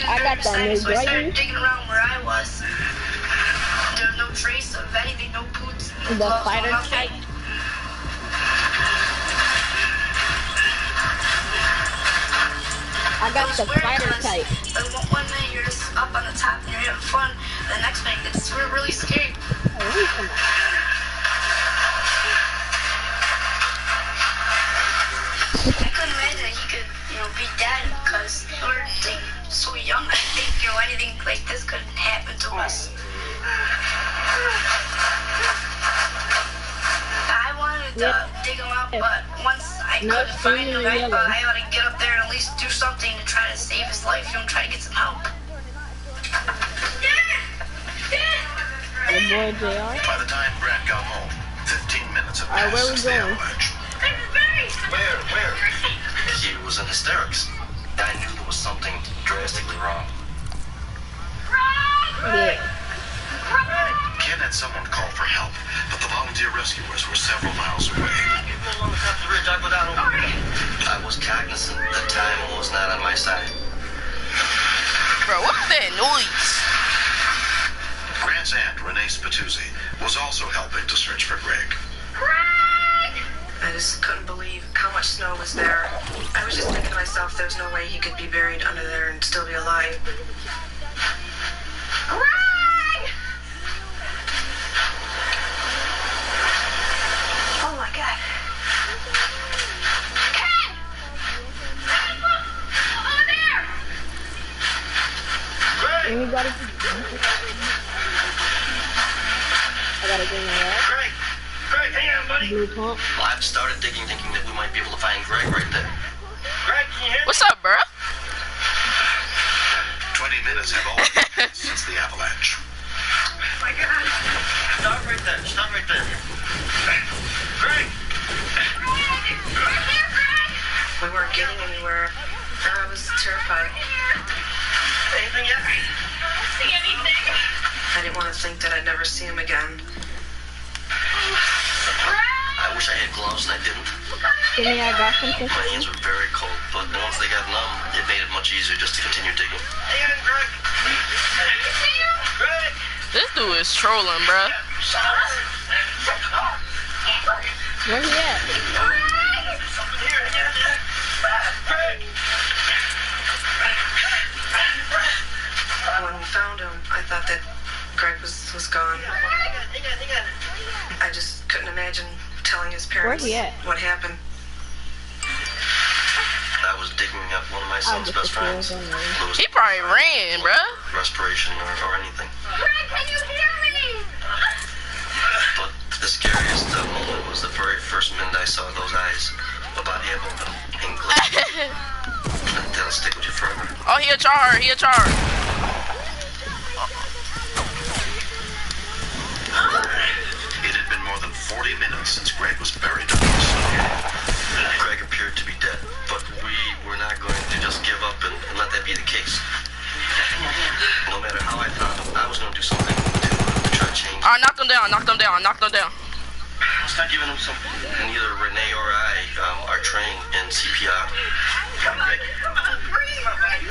I got that new, so I started digging around where I was. There was no trace of anything, no boots, no The gloves, fighter no nothing. type. I got the fighter type. One minute you're just up on the top and you're having fun, the next minute it's really scary. I couldn't imagine that he could, be dead because we're so young. I think, anything like this could happen to us. I wanted to dig him out, but once I couldn't find him, I thought I ought to get up there and at least do something to try to save his life, try to get some help. The boy JR. By the time Grant got home, 15 minutes had Alright, where passed we since the going? avalanche. Where? He was in hysterics. I knew there was something drastically wrong. Yeah. Ken had someone call for help, but the volunteer rescuers were several miles away. I was cognizant that time was not on my side. Bro, what's that noise? Grant's aunt, Renee Spatuzzi, was also helping to search for Greg. I just couldn't believe how much snow was there. I was just thinking to myself, there's no way he could be buried under there and still be alive. Oh my God. Anybody? I gotta get my ass. Greg, hang on, buddy. Blue pump. Well, I've started digging, thinking that we might be able to find Greg right there. Greg, can you hear me? What's up, bro? 20 minutes have over since the avalanche. Oh my God. Stop right there. Stop right there. Greg! We weren't getting anywhere. I was terrified. Anything yet? I don't see anything. I didn't want to think that I'd never see him again. I wish I had gloves and I didn't. Give me, I got something. My hands were very cold, but once they got numb, it made it much easier just to continue digging. Hang on, Greg. Greg! This dude is trolling, bro. Where he at? When we found him, I thought that Greg was gone. I just couldn't imagine telling his parents Where he at? what happened. I was digging up one of my son's best friends. He probably ran, bro. Respiration or anything. Greg, can you hear me? But the scariest moment was the very first minute I saw those eyes about him and Glenn. That'll stick with you forever. Oh, he a char. He a char. It had been more than 40 minutes since Greg was buried under the snow. Greg appeared to be dead, but we were not going to just give up and let that be the case. No matter how I found him, I was going to do something to try to change. I knocked him down. Knocked him down. Knocked him down. Let's not giving him something. Neither Renee or I are trained in CPR.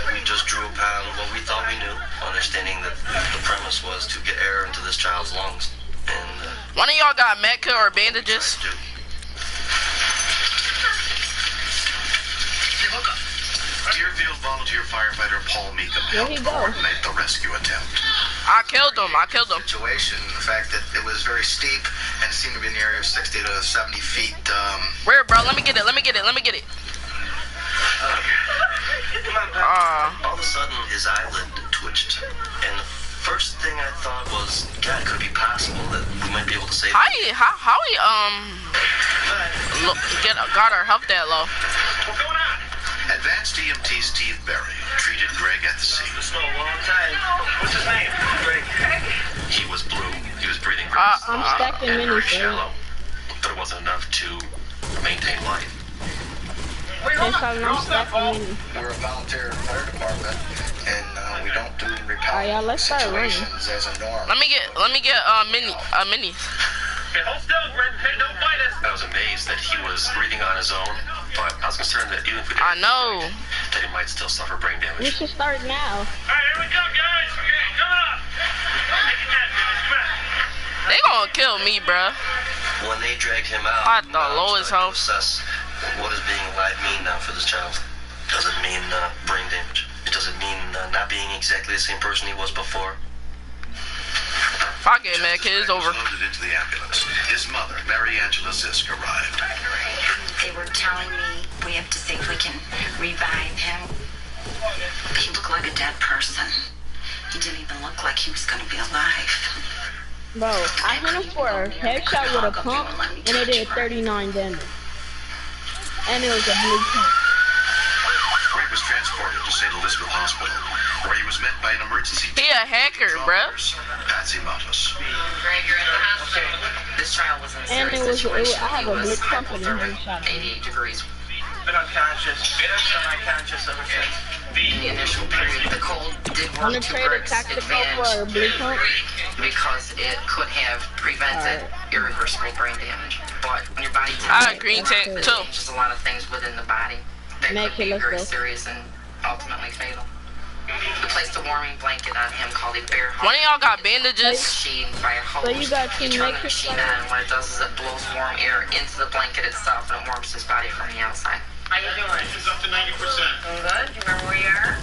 We just drew upon what we thought we knew, understanding that the premise was to get air into this child's lungs. And one of y'all got medkit or bandages? Deerfield volunteer firefighter Paul Meekum Where'd he helped go? coordinate the rescue attempt. I killed him. I killed him. Situation, the fact that it was very steep and seemed to be in the area of 60 to 70 feet. Where, bro? Let me get it. Let me get it. Let me get it. all of a sudden his eyelid twitched, and the first thing I thought was, God, could it be possible that we might be able to save him? How he got our health that low? What's going on? Advanced EMT Steve Berry treated Greg at the scene. It's been a long time. What's his name? Greg. He was blue. He was breathing I'm stacking and very minis. shallow, but it wasn't enough to maintain life. I'm stacking minis. We're a volunteer fire department, and we don't do Alright, y'all, let's start running. situations as a norm. Let me get minis. Okay, hold still, Greg. Hey, don't fight us. I was amazed that he was breathing on his own, but I was concerned that even if we did, I know. that he might still suffer brain damage. We should start now. Alright, here we go, guys. Okay, coming up. They gonna kill me, bruh. When they dragged him out, I thought lowest health. assess what does being alive mean now for this child. Does it mean brain damage? Does it mean not being exactly the same person he was before? If I get mad, kid, it's over. Loaded into the ambulance. His mother, Mary Angela Zisk, arrived. They were telling me we have to think we can revive him. He looked like a dead person. He didn't even look like he was going to be alive. Bro, I hit him for a headshot with a pump, and it did 39 damage. And it was a blue pump. Greg was transported to St. Elizabeth Hospital, where he was met by an emergency He a hacker, bruh. Patsy Matos. Greg, you're in the hospital. This child was in a And serious situation. I have He a was blue pump and he shot me. 88 degrees. Been unconscious. Been unconscious ever since. The initial period, the cold did I'm work gonna to trade a Greg's tactical for a blue advantage pump. because it could have prevented irreversible brain damage. But when your body I agree, Tech, it too. changes a lot of things within the body that Make could it be let's very go. serious and ultimately fatal. We placed a warming blanket on him called a bear hug. One of y'all got bandages? Machine by a hose. So you got You turn the machine on, and what it does is it blows warm air into the blanket itself, and it warms his body from the outside. How you doing? It's up to 90%. Good. You remember where you are?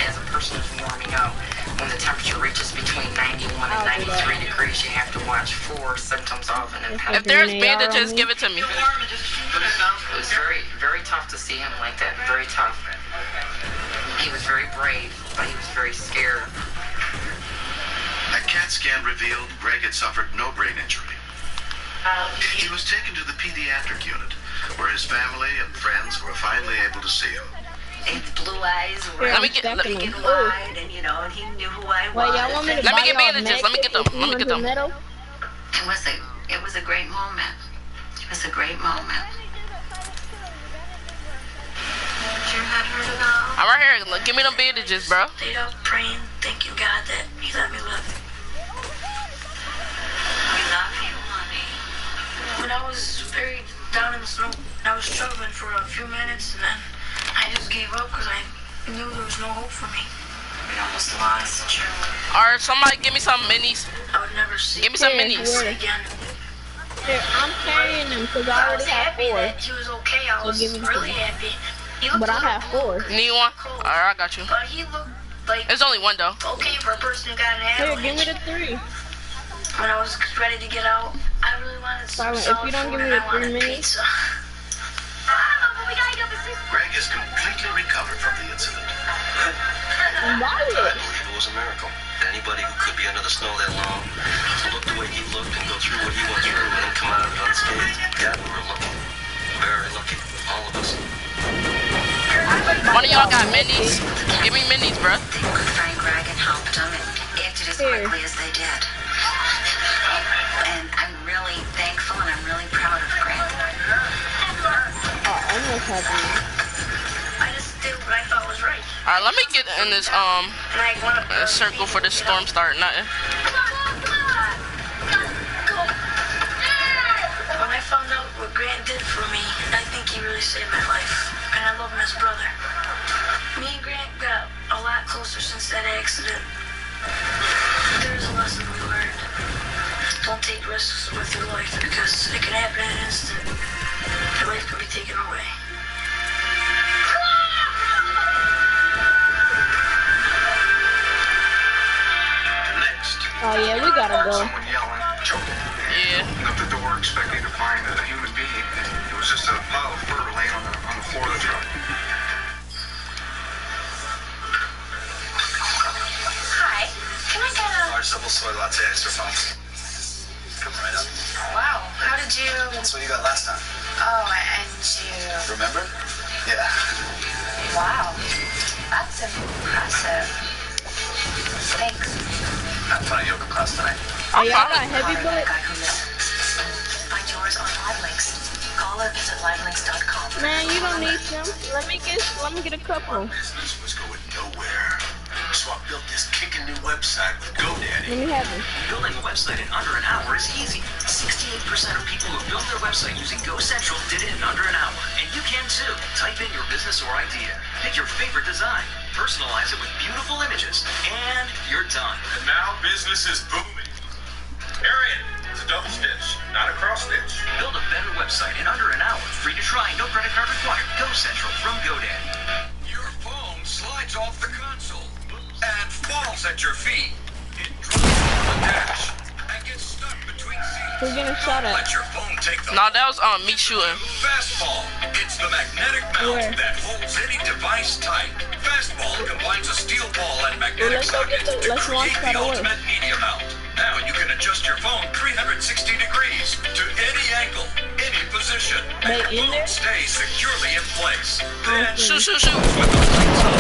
As a person is warming up, when the temperature reaches between 91 and 93 degrees, you have to watch for symptoms of an impact. If there's bandages, give it to me. It was very, very tough to see him like that. Very tough. He was very brave, but he was very scared. A CAT scan revealed Greg had suffered no brain injury. He was taken to the pediatric unit, where his family and friends were finally able to see him. His blue eyes were Let me get wide, and you know, and he knew who I was. Wait, y'all want me to Let me buy get y'all bandages. Let me get them. Let me get them. It was a great moment. It was a great moment. You're not hurt at all. I'm right here. Look, give me them bandages, bro. Stayed up praying, thanking God that He let me live. We love you, honey. When I was very down in the snow, I was struggling for a few minutes, and then I just gave up because I knew there was no hope for me. We almost lost. Alright, somebody give me some minis. I would never see. Give me some Here, minis. here. again. Here, I'm carrying them because I I was already have happy 4. that he was okay. I So was give me really 2. happy. He looked But I a little have 4. Need one? Alright, I got you. But he looked like There's only one though. okay for a person who got an Here, avalanche. give me the 3. When I was ready to get out, I really wanted some Silent, if solid you don't food give me and the I wanted 3 minutes. pizza. Greg is completely recovered from the incident. I believe it was a miracle. Anybody who could be under the snow that long, to look the way he looked and go through what he went through and then come out of it unscathed, yeah, we were lucky. Very lucky. All of us. One of y'all got minis? Give me minis, bro. They could find Greg and helped him and acted as quickly as they did. And I'm really thankful and I'm really proud of Greg. Oh, I almost have you. I just did what I thought was right. Alright, let me get in this And I went up circle for this storm start. Nothing. When I found out what Grant did for me, I think he really saved my life. And I love him as a brother. Me and Grant got a lot closer since that accident. There's a lesson we learned. Don't take risks with your life because it can happen in an instant. Your life can be taken away. Next. Oh yeah, we gotta go. Someone yelling, choking. Yeah. Up the door expecting to find a human being. It was just a pile of fur laying on the floor of the truck. Hi. Can I get a... Large double soy latte, extra fun. Come right up. Wow. How did you... That's what you got last time. Oh, and you... Remember? Yeah. Wow. That's impressive. Thanks. Have fun at yoga class tonight. Oh, y'all got heavy butt? Find yours on LiveLinks. Call or visit livelinks.com. Man, you don't need some. Let me get a couple. Business was going nowhere. So I built this kicking new website with GoDaddy. Let me have them. Building a website in under an hour is easy. 68% of people who built their website using GoCentral did it in under an hour. And you can too. Type in your business or idea. Pick your favorite design. Personalize it with beautiful images. And you're done. And now business is booming. Arian, it's a double stitch, not a cross stitch. Build a better website in under an hour. Free to try, no credit card required. GoCentral from GoDaddy. Your phone slides off the console and falls at your feet. It drops on the dash and gets stuck between seats. Who's getting shot at? Let your phone take the Nah, that was me shooting. Fastball. It's the magnetic mount that holds any device tight. Fastball combines a steel ball and magnetic socket to create the ultimate media mount. Now you can adjust your phone 360 degrees to any angle, any position, and your phone stays securely in place. Then shoot. with the lights on,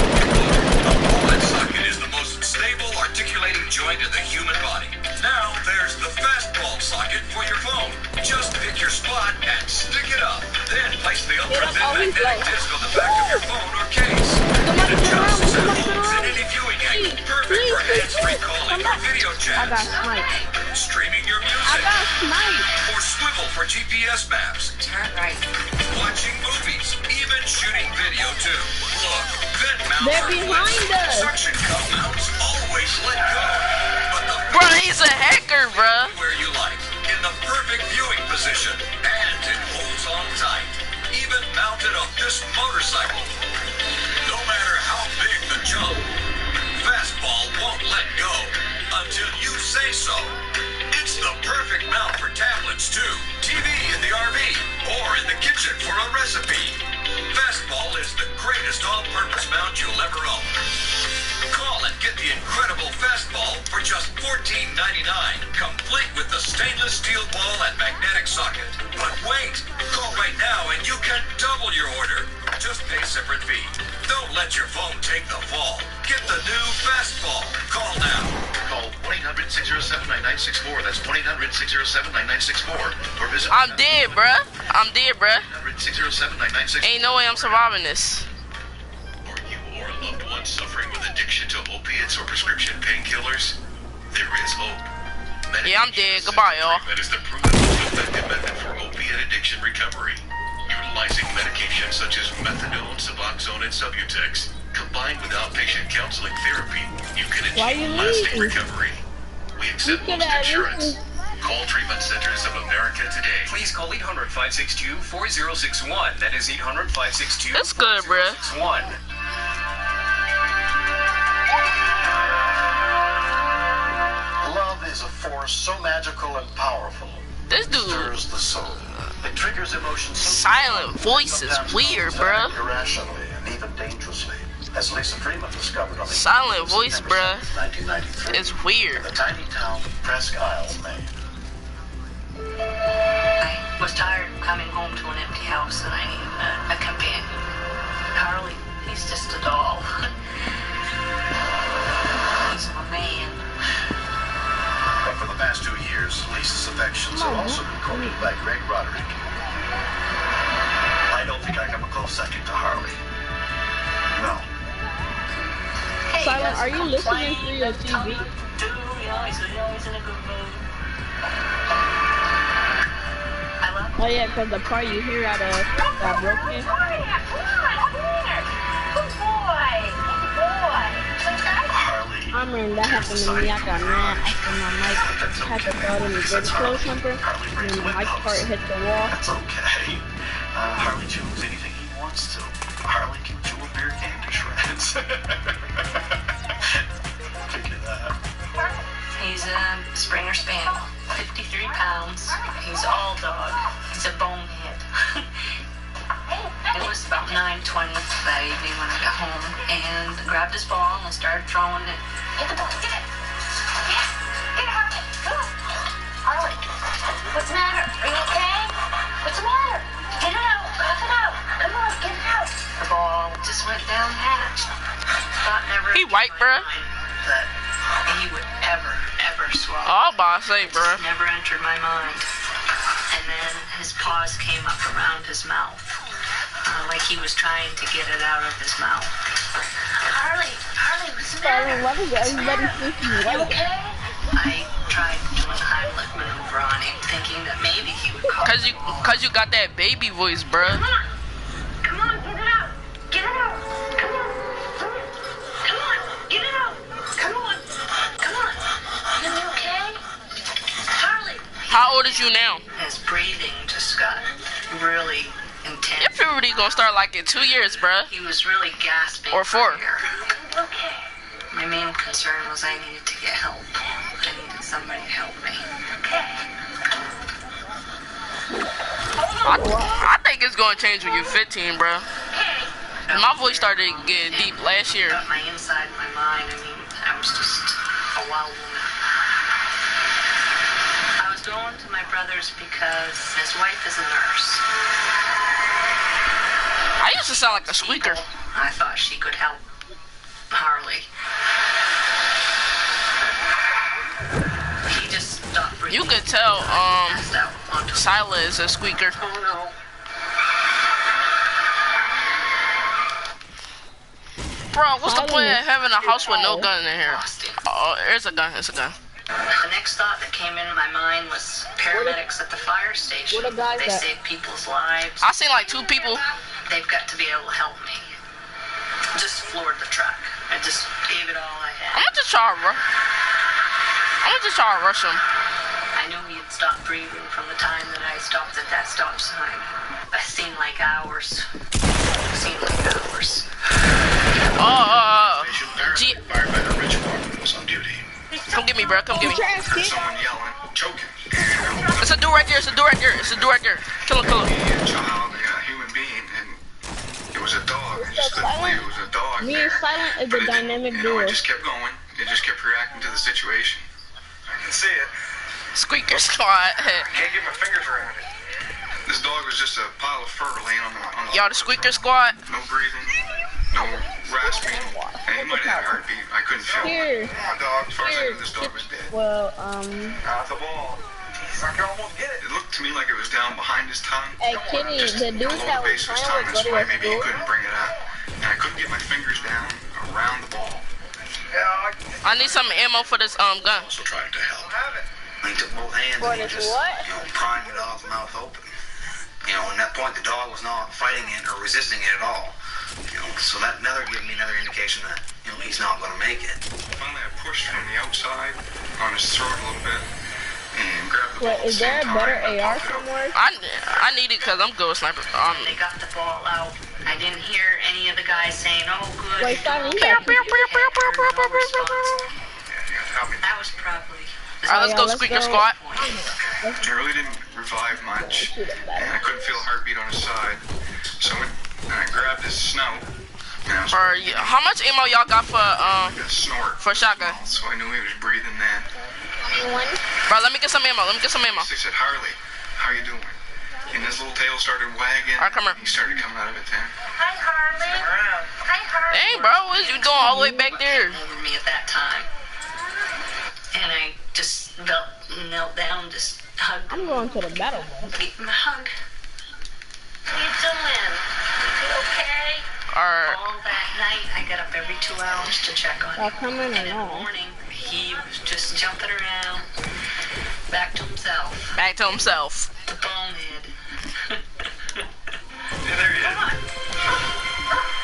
the wallet socket is the most stable articulating joint in the human body. Now there's the fastball socket for your phone. Just pick your spot and stick it up. Then place the ultra-thin magnetic disc on the back of your phone or case. It adjusts and holds in any viewing angle. Perfect for hands-free calling or video I got chats. sniped. Streaming your I music. got sniped. Or swivel for GPS maps. Turn right. Watching movies. Even shooting video too. Look, Vent They're behind us. Suction cup mounts always let go. But the Bro, he's a hacker, bro. where you like, in the perfect viewing position, and it holds on tight. Even mounted on this motorcycle. No matter how big the jump, fastball won't let go until you say so. It's the perfect mount for tablets too, TV in the RV, or in the kitchen for a recipe. Fastball is the greatest all-purpose mount you'll ever own. Call and get the incredible Fastball for just $14.99, complete with the stainless steel ball and magnetic socket. But wait, call right now and you can double your order. Just pay separate fee. Don't let your phone take the fall. Get the new Fastball. Call now. Call 1-800-607-9964. That's 1-800-607-9964. Or visit... I'm dead, bruh. I'm dead, bruh. 1-800-607-9964. Ain't no way I'm surviving this. Are you or a loved one suffering with addiction to opiates or prescription painkillers? There is hope. Yeah, I'm dead. Goodbye, y'all. That is the proven most effective method for opiate addiction recovery. Utilizing medications such as methadone, Suboxone, and Subutex, combined with outpatient counseling therapy, you can achieve lasting recovery. We accept most insurance. Call Treatment Centers of America today. Please call 800-562-4061. That is 800-562-4061. That's good, bruh. Love is a force so magical and powerful. This dude. Stirs the soul. It triggers emotions. Silent voice is weird, bruh. Irrationally and even dangerously. As Lisa Freeman discovered on the silent voice, bruh. 1993. It's weird. The tiny town of Presque Isle, Maine. I was tired of coming home to an empty house and I needed a companion. Harley, he's just a doll. He's my man. But for the past 2 years, Lisa's affections have also been courted by Greg Roderick. I don't think I come a close second to Harley. No. Hey, Silent, are you listening through your TV? He's always in a good mood. Oh yeah, because the part you hear out of that broken. I remember that happened to me. I got mad after my mic had to throw it in the good close number, and the mic part hit the wall. That's okay. Harley chews anything he wants to. Harley can chew a beer can to shreds. Figure that. He's a Springer Spaniel, 53 pounds. He's all dog. He's a bonehead. It was about 9:20 that evening when I got home and grabbed his ball and started throwing it. Get the ball, get it! Get it, Harley! Come on! Harley, what's the matter? Are you okay? What's the matter? Get it out! Cough it out! Come on, get it out! The ball just went down hatch. Thought never. He white, bruh. That he would ever swallow. All by say, bruh. Never entered my mind. And then his paws came up around his mouth, like he was trying to get it out of his mouth. Harley, what's the matter? What is everybody thinking? You okay? I tried doing a Heimlich maneuver on him, thinking that maybe he would call. Cause you got that baby voice, bruh. Come on, get it out. Get it out. Come on, get it out. Come on. Are you okay? Harley. How old is you now? His breathing just got really intense. Your puberty gonna start like in 2 years, bruh. He was really gasping. Or 4. Okay. My main concern was I needed to get help. I needed somebody to help me. Okay. I think it's gonna change when you're 15, bruh. My voice started getting deep last year. My inside, my mind, I was just a wild woman. I was going to my brother's because his wife is a nurse. I used to sound like a squeaker. I thought she could help Harley. He just stopped breathing. You could tell, Sila is a squeaker. Oh no. Bro, what's the point of having a house with no gun in here? Oh, there's a gun, The next thought that came into my mind was paramedics at the fire station. They save people's lives. I seen like 2 people. They've got to be able to help me. Just floored the truck. I just gave it all I had. I'm gonna just try to rush him. I knew he had stopped breathing from the time that I stopped at that stop sign. It seemed like hours. Firefighter Rich Walker was on duty. Come get me, bro. Come get me. Someone yelling, choking. It's a dude right there. It's a dude right there. It's a dude right there. Kill him, kill him. A child, a human being, and it was a dog. I just couldn't believe it was a dog. Me and Silent is a dynamic duo. It just kept going. It just kept reacting to the situation. I can see it. Squeaker Squad. Can't get my fingers around it. This dog was just a pile of fur laying on the Y'all the Squeaker Squad? No breathing, no rasping, and he might have had a heartbeat. I couldn't feel it. Come on, dog. As far as I knew, this dog was dead. Well, Not the ball. I can almost get it. It looked to me like it was down behind his tongue. Hey, Kitty, the dude that was trying to go to maybe he couldn't bring it up. And I couldn't get my fingers down around the ball. I need some ammo for this gun. Also tried to help. He took both hands and he just, primed the dog's mouth open. At that point, the dog was not fighting it or resisting it at all. So that gave me another indication that, he's not going to make it. Finally, I pushed from the outside on his throat a little bit and grabbed the ball. Is there a better AR somewhere? I need it because I'm good with sniper. They got the ball out. I didn't hear any of the guys saying, "Oh, good." Wait, Silent, That was probably. Alright, let's go, Squeaker Squad. It really didn't revive much, and I couldn't feel a heartbeat on his side. So I grabbed his snout. How much ammo y'all got for shotgun? So I knew he was breathing then. Bro, let me get some ammo. He said, "Harley, how you doing?" And his little tail started wagging. Alright, come here. He started coming out of it then. Hi, Harley. Hi, Harley. Dang, bro, what is you doing all the way back there? Over me at that time, and I just knelt down, just hugged him. I'm going to the battle, bro. Gave him a hug. How you doing? You okay? All that night, I got up every 2 hours to check on him. And in the morning, he was just jumping around, back to himself. Back to himself. The bonehead. Yeah, there he is. Come on.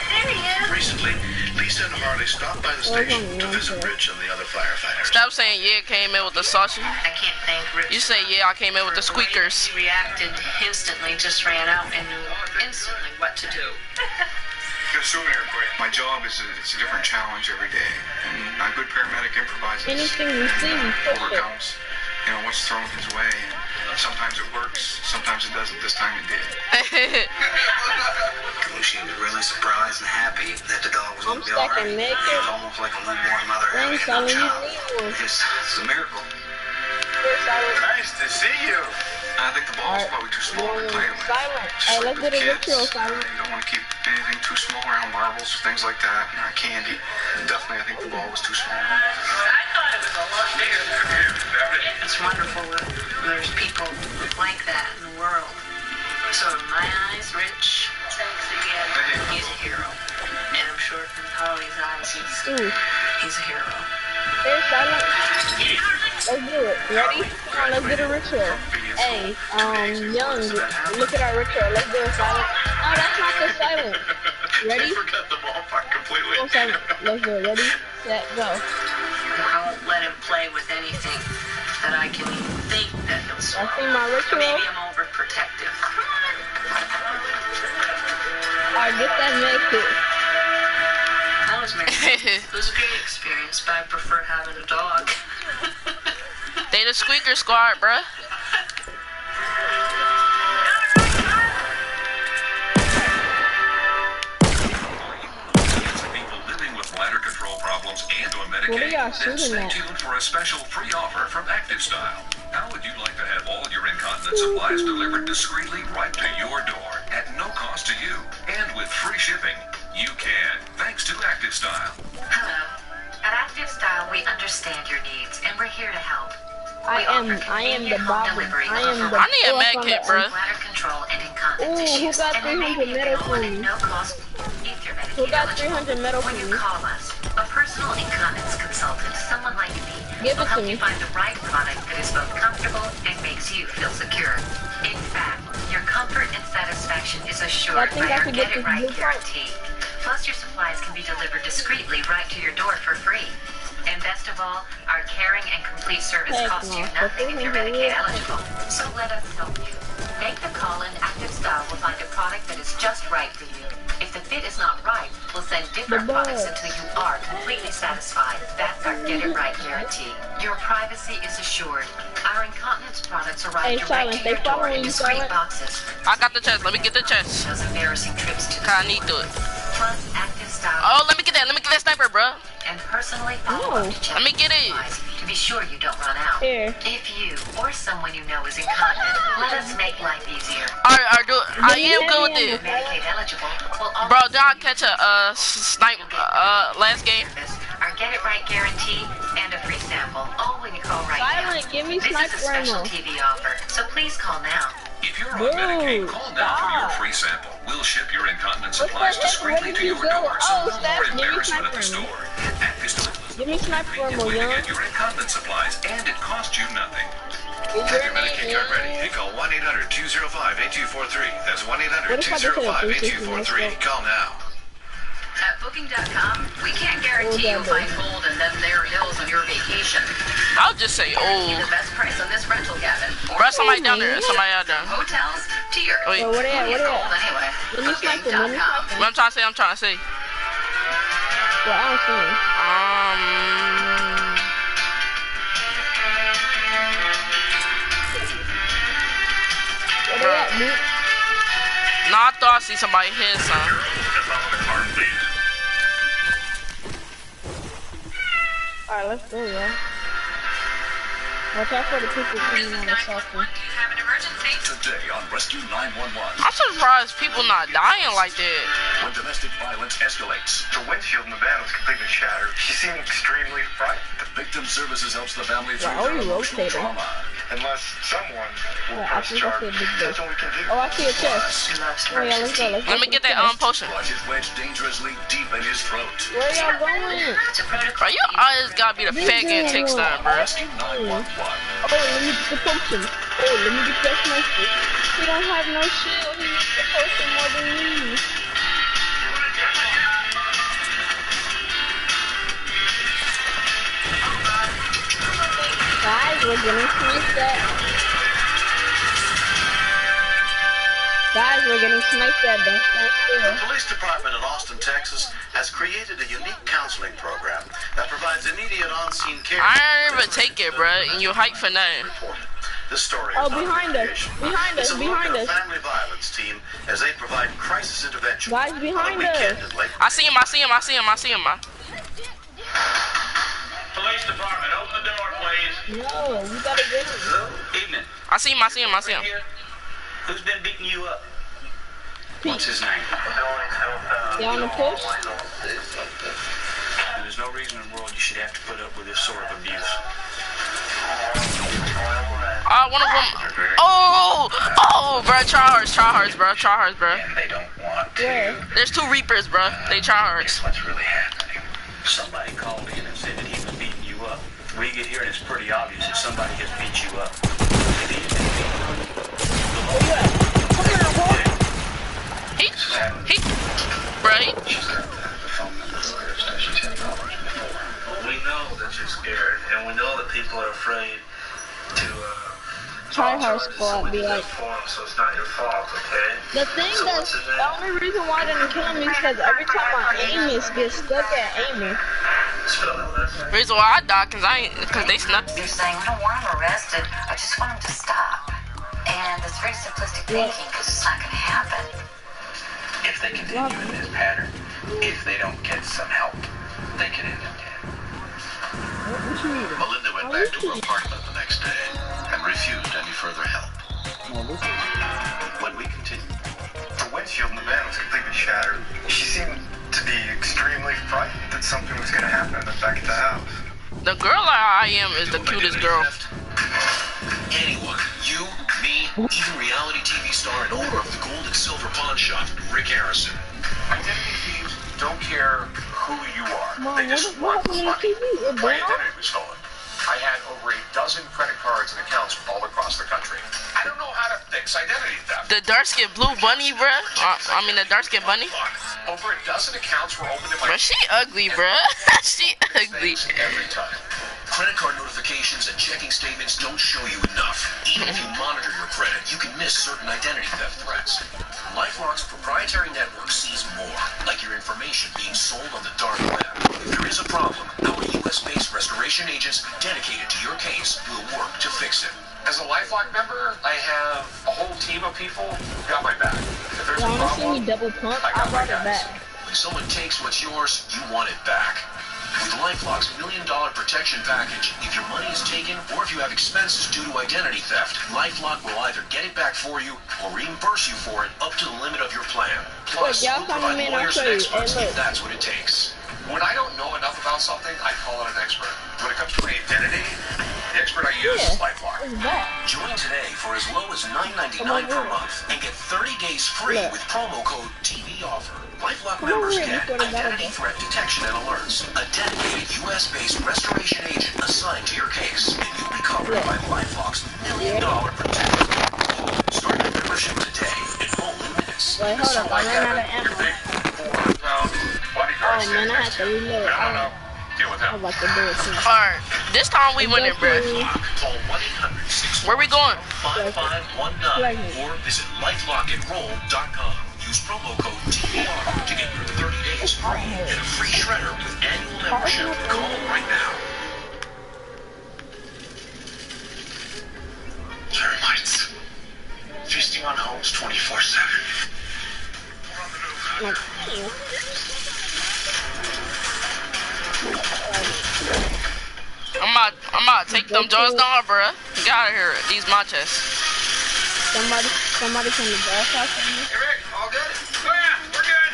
There he is. Recently, Lisa and Harley stopped by the station to visit Rich and the other firefighters. Stop saying yeah, came in with the sausage. I can't thank Rich. You say yeah, I came in with the squeakers. He reacted instantly, just ran out and knew instantly what to do. My job is it's a different challenge every day. And a good paramedic improvises. Anything you see, you push it. Overcomes, what's thrown his way. And sometimes it works, sometimes it doesn't. This time it did. She was really surprised and happy that the dog was going to be all right. It was almost like a newborn mother having a new child. It's a miracle. Nice to see you. I think the ball's probably too small to play with. Silent. Hey, let's do the ritual, Silent. You don't want to keep anything too small around marbles, things like that, candy. Definitely, I think the ball was too small. I thought it was a lot bigger than that. It's wonderful that there's people like that in the world. So in my eyes, Rich, he's a hero. And I'm sure in Holly's eyes, he's a hero. Hey, Silent. Let's do it. Ready? Come on, let's do the ritual. Hey, Young, look at our ritual. Let's do it, Silent. No, that's not the Silent. Ready? I forgot the ballpark completely. Come on, Silent. Let's do it. Ready, set, go. I won't let him play with anything that I can think that he'll swallow. I see my ritual. Maybe I'm overprotective. Alright, get that med kit. That was it was a great experience, but I prefer having a dog. They the Squeaker Squad, bruh. People living with bladder control problems and on medication, then stay tuned for a special free offer from Active Style. How would you like to have all your incontinence supplies delivered discreetly right to your door at no cost to you? And with free shipping, you can, thanks to Active Style. Hello. At Active Style, we understand your needs, and we're here to help. I am the Bobby. I need a med kit, bro. Bladder control and incontinence Ooh, who issues, got and 300 metal for me? no cost if you're Who got 300 metal for when you me? call us, a personal incontinence consultant, someone like me, Give will it to help me. you find the right product that is both comfortable and makes you feel secure. In fact, your comfort and satisfaction is assured by I our could Get get It this Right blue part. guarantee. Plus, your supplies can be delivered discreetly right to your door for free. And best of all, our caring and complete service costs you nothing if you're Medicaid eligible. So let us help you. Make the call and Active Style will find a product that is just right for you. If the fit is not right, we'll send different products until you are completely satisfied. That's our Get It Right guarantee. Your privacy is assured. Our incontinence products arrive direct to your door in discreet boxes. I got the chest. Let me get the chest. Those embarrassing trips to the I need to it. Plus, Active Style. Oh, let me get that. Let me get that sniper, bro. And personally follow up to check let me get it. To be sure you don't run out. Here. If you or someone you know is incontinent, let us make life easier. I am good with it. Medicaid eligible. Bro, did I catch a snipe last game? Our Get It Right guarantee and a free sample. All when you call right Silent, now. give me This is a special ammo. TV offer, so please call now. If you're on Medicaid, call now for your free sample. We'll ship your incontinence supplies discreetly to your door, so no more embarrassment at the store. Give me sniper ammo, Way to young. get your incontinence supplies, and it costs you nothing. Have your Medicaid card ready and call 1-800-205-8243. That's 1-800-205-8243. Call now. At Booking.com, we can't guarantee you'll find gold in them there hills on your vacation. I'll just say, Guarantee the best price on this rental cabin. Bro, somebody down there. Somebody out there. Hotels to your Wait. What are gold anyway. Let me sniper, let me sniper. What I'm trying to say. Well, I don't see him. Where they at, dude? No, I thought I see somebody here, son. Alright, let's go, y'all. Watch out for the people coming on the south. Today on Rescue 911. I'm surprised people not dying like that. When domestic violence escalates, The windshield in the van was completely shattered. She seemed extremely frightened. the Victim Services helps the family through Why are their you emotional rotating? trauma. Unless someone will Yeah, I press think I see a charges. big That's boat. all we can do. Oh, I see a chest. Oh, yeah, let's go. Let's go. Let me get that potion. Watch his wedge dangerously deep in his throat. Where y'all going? Bro, you always gotta be the fat and take time, bro. Rescue 911. Oh, let me get the potion. Oh, let me get that sniper. He don't have no shield. He needs the potion more than me. Guys, we're getting sniped at. Guys, we're getting sniped at. Don't stand still. The police department in Austin, Texas, has created a unique counseling program that provides immediate on-scene care. I don't even take it, bro, and you hype for nothing. This story Oh, is not behind us. recreation. Behind us. It's a look Behind at a us. family violence team as they provide crisis intervention. Guys, behind us. I see him. Police department, open the door, please. No, we gotta get him. Evening. I see him. Who's been beating you up? What's his name? Y'all on the push? There's no reason in the world you should have to put up with this sort of abuse. One of them. Oh, bro, try hearts, bro. And they don't want to. Where? There's two Reapers, bro. They try hearts. What's really happening? Somebody called in and said that he was beating you up. We get here and it's pretty obvious that somebody has beat you up. We know that you're scared, and we know that people are afraid to Try hard squad be like. so it's not your fault, okay? The thing that's the only reason why I didn't kill him is because every time I aim it gets stuck at aiming. Reason why I died, cause they snuck. You're saying, I don't want him arrested, I just want him to stop. And it's very simplistic thinking, because it's not going to happen. If they continue in this pattern, if they don't get some help, they can end up dead. Melinda went back to her apartment the next day and refused any further help. When we continued, The windshield in the van was completely shattered. She seemed to be extremely frightened that something was going to happen back at the house. The girl I am is the cutest girl. Anyone, you, me, even reality TV star and owner of the Gold and Silver Pawn Shop, Rick Harrison. Identity thieves don't care who you are. Mom, They just what want happened to money. the TV? It My went off? identity was stolen. I had over a dozen credit cards and accounts all across the country. I don't know how to fix identity theft. The dark-skinned blue bunny, bruh. I mean, the dark-skinned bunny. Over a dozen accounts were opened in my... Bruh, she ugly, bruh. She ugly. Every time. Credit card notifications and checking statements don't show you enough. Even if you monitor your credit, you can miss certain identity theft threats. LifeLock's proprietary network sees more, like your information being sold on the dark web. If there is a problem, our US-based restoration agents dedicated to your case will work to fix it. As a LifeLock member, I have a whole team of people who got my back. If there's a Wanna see problem, me double pump? I I got my brought it guys. back. When someone takes what's yours, you want it back. With LifeLock's $1 million protection package, if your money is taken or if you have expenses due to identity theft, LifeLock will either get it back for you or reimburse you for it up to the limit of your plan. Plus, Look, y'all we'll come provide in, I'll lawyers show and you. experts Hey, if look. that's what it takes. When I don't know enough about something, I call in an expert. When it comes to identity, the expert I use is LifeLock. Join today for as low as $9.99 per month and get 30 days free with promo code TVOffer. LifeLock members get identity threat detection and alerts, a dedicated US-based restoration agent assigned to your case, and you'll be covered by LifeLock's $1 million protection. Start your membership today and roll in minutes. Wait, hold up, I ran out of ammo. Oh man, I had to reload. Deal with him. I like to do it too. Alright, this time we winning, bruh. Call 1-800-6 Where we going? 5519 or visit lifelockenroll.com. Use promo code TVR to get your 30 days free and a free shredder with annual membership. Call right now. Termites. Feasting on homes 24/7. I'm about to take them jaws down, bruh. Get out of here. These my chests. Somebody from the glass house. Hey Rick, all good? Oh yeah, we're good.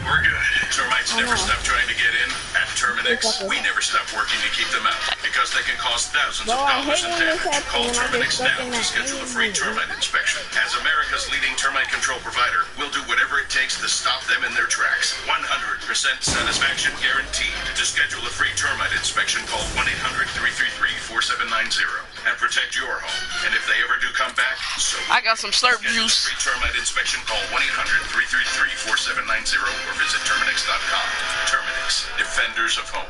We're good. Termites never stop trying to get in. At Terminix, we never stop working to keep them out because they can cause thousands of dollars in damage. Call Terminix now to schedule a free termite inspection. As America's leading termite control provider, we'll do whatever it takes to stop them in their tracks. 100% satisfaction guaranteed. To schedule a free termite inspection, call 1-800-333-4790 and protect your home. And if they ever do come back, so I got some slurp juice. free termite inspection, call 1-800-333-4790 or visit Terminix.com. Terminix, defenders of home.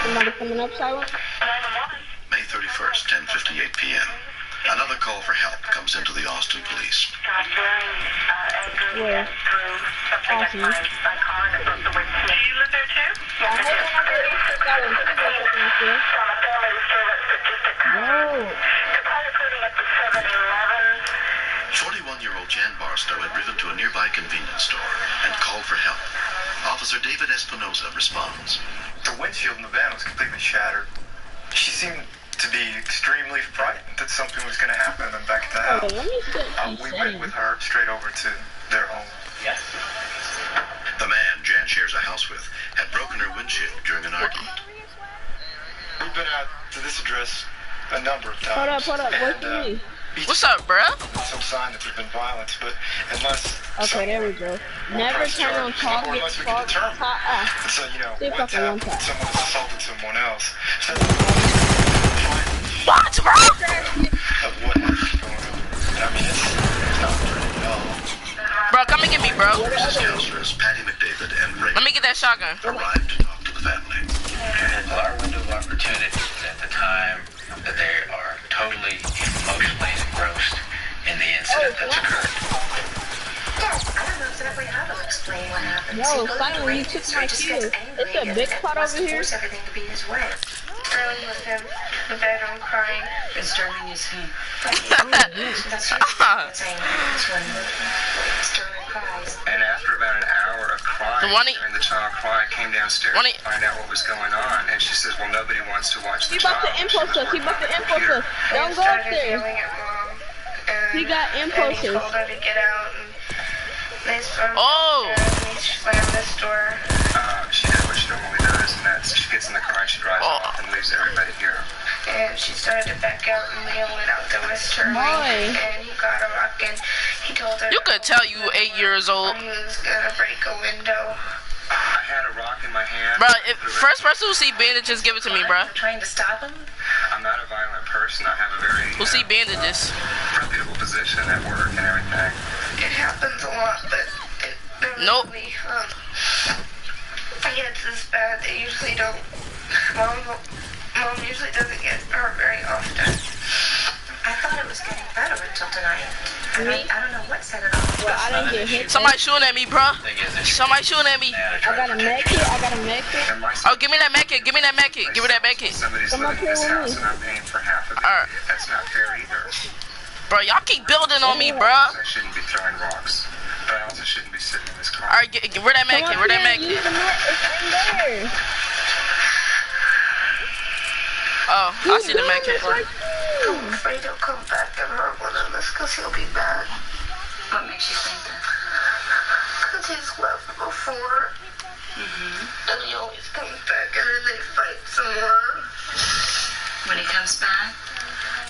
Somebody coming up, Silent? May 31st, 10:58 p.m. Another call for help comes into the Austin police. Where? Austin. Do you live there too? No. 41-year-old Jan Barstow had driven to a nearby convenience store and called for help. Officer David Espinoza responds. The windshield in the van was completely shattered. She seemed to be extremely frightened that something was going to happen and back at the house. We went with her straight over to their home. Yes. The man Jan shares a house with had broken her windshield during an argument. We've been out to this address a number of times. Hold up, what's and, me? What's up, bruh? Some sign that there's been violence, but unless Okay, there we go. Never turn on target. unless we can determine. So, you know, See if I one can tap, one tap. someone has assaulted someone else. What, bro? Of what is going on. I mean, it's not pretty at all. Bro, come and get me, bro. Counselors Patty McDavid and Ray Let me get that shotgun. arrived to talk to the family. Well, our window of opportunity is at the time that they are totally emotionally engrossed in the incident that's occurred. Dad, I don't know exactly how to explain what happened. Yo, finally, you took my cue. It's a big pot over here. Everything to be his way. Sterling was in the bedroom crying. And Sterling is him. That's usually what's saying happens when Sterling cries. And after about an hour of crying, hearing the child cry, I came downstairs to find out what was going on. And she says, well, nobody wants to watch the He child. about to impulse us. He about to impulse us. Don't go upstairs. He got And he impulses. told her to get out, and they slammed Oh! this door. She did what she normally does, and that's she gets in the car and she drives off and leaves everybody here. And she started to back out, and Leo went out there with Sterling. Boy. And he got a rock, and he told her You could tell you 8 years old. he was gonna break a window. I had a rock in my hand. Bro, if first person who see bandages, give it to me, bro. Trying to stop him? I'm not a violent person. I have a very Who see bandages? reputable position at work and everything. It happens a lot, but it Nope. It's this bad. They usually don't. Mom usually doesn't get hurt very often. I thought it was getting better until tonight. I don't know what set it off. Well, I didn't get hit. Somebody shooting at me, bro. Somebody shooting at me. I got a med kit. Oh, give me that med kit. Give me that med kit. Give me that med kit. Somebody's Come up living in here this with house me. and I'm paying for half of it. Alright. That's not fair either. Bro, y'all keep building on me, bro. I shouldn't be throwing rocks, but I also shouldn't be sitting in this car. Alright, where that med kit? Where that med kit? Use the net. It's in there. Oh, I see the med kit. I'm afraid he'll come back and hurt one of us because he'll be mad. What makes you think that? Because he's left before. And he always comes back and then they fight some more. When he comes back?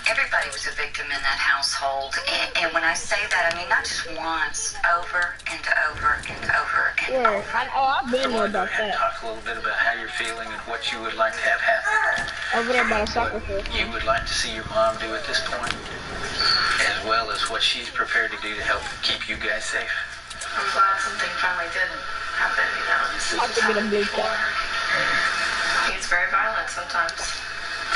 Everybody was a victim in that household. And when I say that, I mean not just once, over and over and over and Yeah, over. I've been there about that. Talk a little bit about how you're feeling and what you would like to have happen. Over there by the soccer field. You would like to see your mom do at this point, as well as what she's prepared to do to help keep you guys safe. I'm glad something finally did happen, you know. I have to get a blue car. He's very violent sometimes.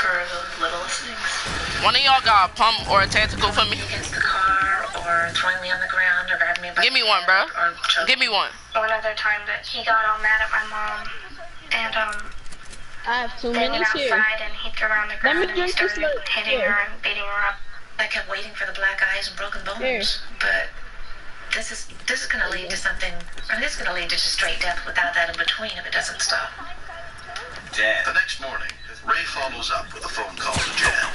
For the littlest things. One of y'all got a pump or a tactical for me? Against the car, or throwing me on the ground, or grabbing me by Give me one, bro. Give me one. One other time that he got all mad at my mom and I have 2 they went minutes here. outside and he threw her on the Let ground me and he drink this started milk. hitting Here. her and beating her up. I kept waiting for the black eyes and broken bones. Here. But this is going to lead to something. I mean, this is going to lead to just straight death without that in between if it doesn't stop. Dad. The next morning, Ray follows up with a phone call to Jan.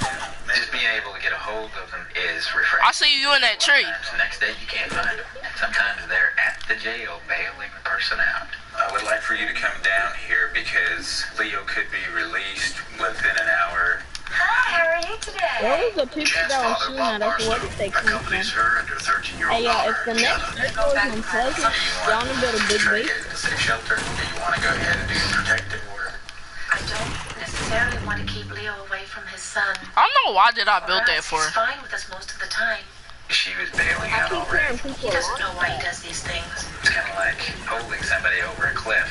Just being able to get a hold of them is refreshing. I see you in that tree. The next day you can't find them. Sometimes they're at the jail bailing the person out. I would like for you to come down here because Leo could be released within an hour. Hi, how are you today? What was the picture Jan's that was father, shooting Bob at us? Where did they come from? accompanies her and her 13-year-old Hey, y'all, if daughter, the next Jenna. circle is unpleasant, y'all wanna build a big Try to base? get into a safe shelter. Do you want to go ahead and do protective order? I don't necessarily want to keep Leo away from his son. I don't know why did I build that for. He's fine with us most of the time. She was bailing I out keep already. hearing He people doesn't know why he does these things. It's kind of like holding somebody over a cliff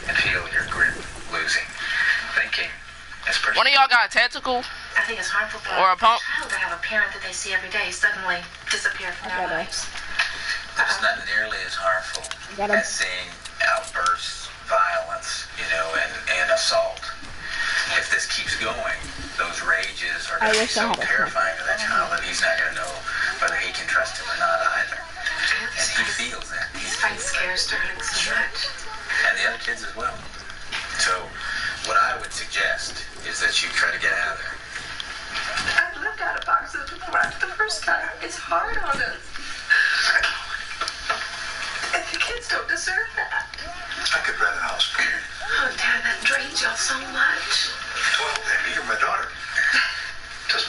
and feel your grip losing. Thinking this person. One of y'all got a tactical? I think it's harmful for Or a pump? child to have a parent that they see every day suddenly disappear from their lives. It's not nearly as harmful as seeing outbursts, violence, and assault. If this keeps going, those rages are going to be so terrifying to that child that he's not going to know whether he can trust him or not either. And he feels that. These fight scares starting so much. And the other kids as well. So, what I would suggest is that you try to get out of there. I've lived out of boxes before after the first time. It's hard on us. And the kids don't deserve that. I could rent a house for you. Oh, Dad, that drains y'all so much. Well, baby, you're my daughter.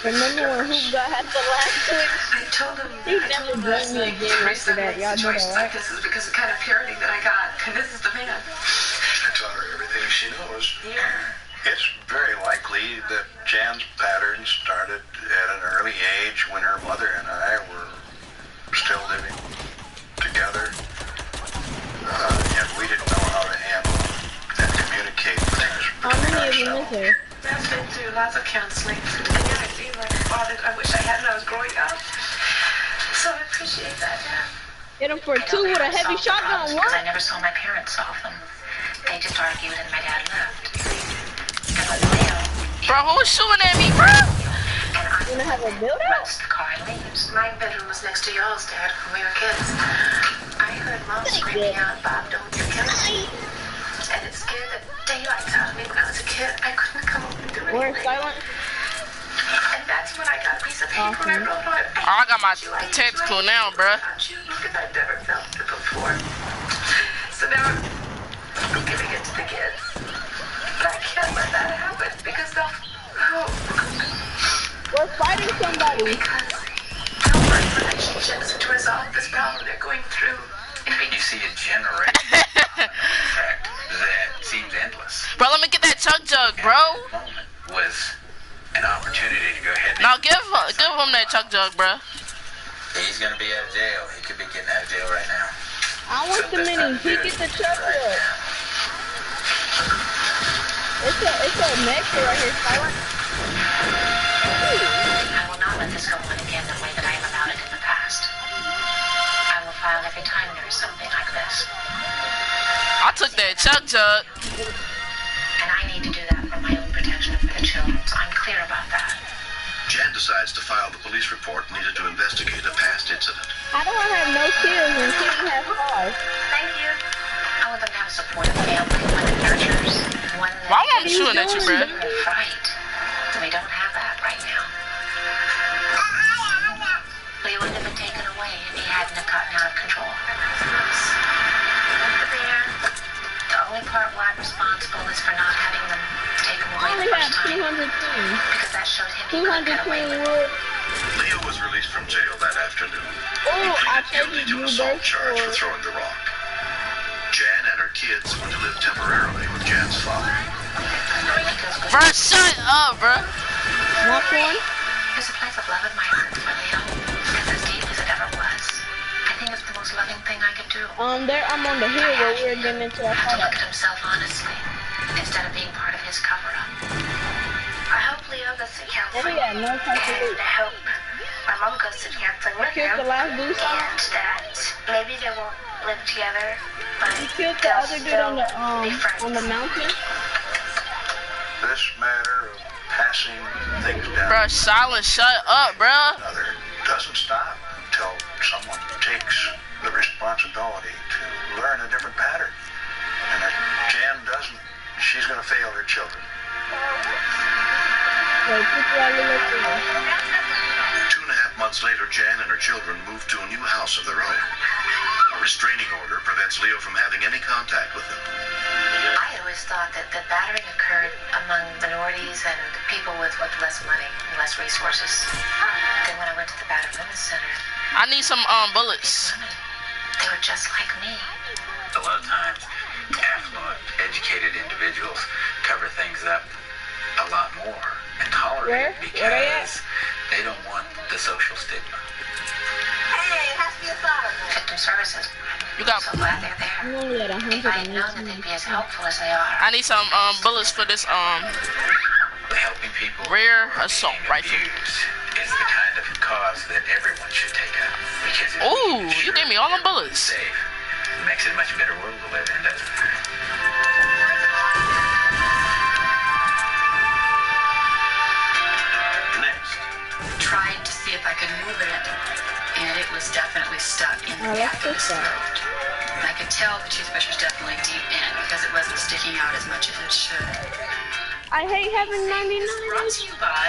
Remember when Hoop got had the last switch? I told him He never blamed me again after that. Y'all know that, right? This is because of the kind of parenting that I got. And this is the man. I taught her everything she knows. Yeah. It's very likely that Jan's pattern started at an early age when her mother and I were still living together. And we didn't know how to handle and communicate things How many of them is there? I've been through lots of counseling. And yet I feel like a father I wish I had when I was growing up. So I appreciate that, Dad. Hit him for 2 with a heavy shotgun. What? I never saw my parents solve them. They just argued and my dad left. Bro, who's shooting at me, bro? You wanna have a build out? The car and leaves. My bedroom was next to y'all's, Dad, when we were kids. I heard Mom screaming out, "Bob, don't you kill me." And it scared the daylights out of me when I was a kid. I couldn't come up and do anything. We're silent. And that's when I got a piece of paper and I wrote on it. I got my tactical now, bro. Because I've never felt it before. So now I'm giving it to the kids. But I can't let that happen because they'll... We're fighting somebody. Because they'll find relationships to resolve this problem they're going through. You see a generation. In fact, that seems endless. Bro, let me get that chug jug, bro. Moment was an opportunity to go ahead and... Now give him that chug jug, bro. He's gonna be out of jail. He could be getting out of jail right now. I want the mini. He get the chug jug. It's a mixer right here, silent. I will not let this go on again the way that I have allowed it in the past. I will file every time there is something like this. I took that chug jug. And I need to do that for my own protection and for the children, so I'm clear about that. Jan decides to file the police report needed to investigate a past incident. I don't have no kids and Kitty has 5. Thank you. I want them to have a supportive family, one that nurtures, one that... Why am I shooting at you, bro? Right. We don't have that right now. Leo would have been taken away if he hadn't have gotten out of control. The only part where I'm responsible is for not having them taken away I only the have first time. 200 things. Because that showed him he couldn't get away with it. wood. Leo was released from jail that afternoon. Oh, I He pleaded guilty to an assault charge for throwing the rock. Jan and her kids went to live temporarily with Jan's father. Bro, shut up, bro. What one? There's a place of love in my heart for Leo. It's as deep as it ever was. I think it's the most loving thing I could do. There I'm on the hill where we're getting into a To fight. look at himself honestly, instead of being part of his cover-up. I hope Leo goes to counseling. Yeah, no time to And lose. I hope my mom goes to counseling with Killed him. the last dude. And that maybe they won't live together, but You killed the they'll other dude still on be friends. the mountain. This matter of passing things down Bro, silent, shut up, bro. to another doesn't stop until someone takes the responsibility to learn a different pattern. And if Jan doesn't, she's going to fail her children. Wait, people are really looking. 2.5 months later, Jan and her children moved to a new house of their own. A restraining order prevents Leo from having any contact with them. I always thought that battering occurred among minorities and people with less money and less resources. Then when I went to the Battered Women's Center, I need some bullets. they were just like me. A lot of times, affluent, educated individuals cover things up a lot more and tolerate it because they don't want the social stigma. Hey, pass me a soda. Victim services. You got... So glad they're there. I'm only at If I had known that 118. they'd be as helpful as they are. I need some bullets for this Helping people rare assault rifle. abuse is the kind of cause that everyone should take up. Because if Ooh, we you ensure gave me all them everyone's bullets. safe, it makes it a much better world to live in, doesn't it? Next, Tried to see if I could move it, and it was definitely stuck in the back of his throat. I could tell the toothbrush was definitely deep in because it wasn't sticking out as much as it should. I hate having 99. Brought to you by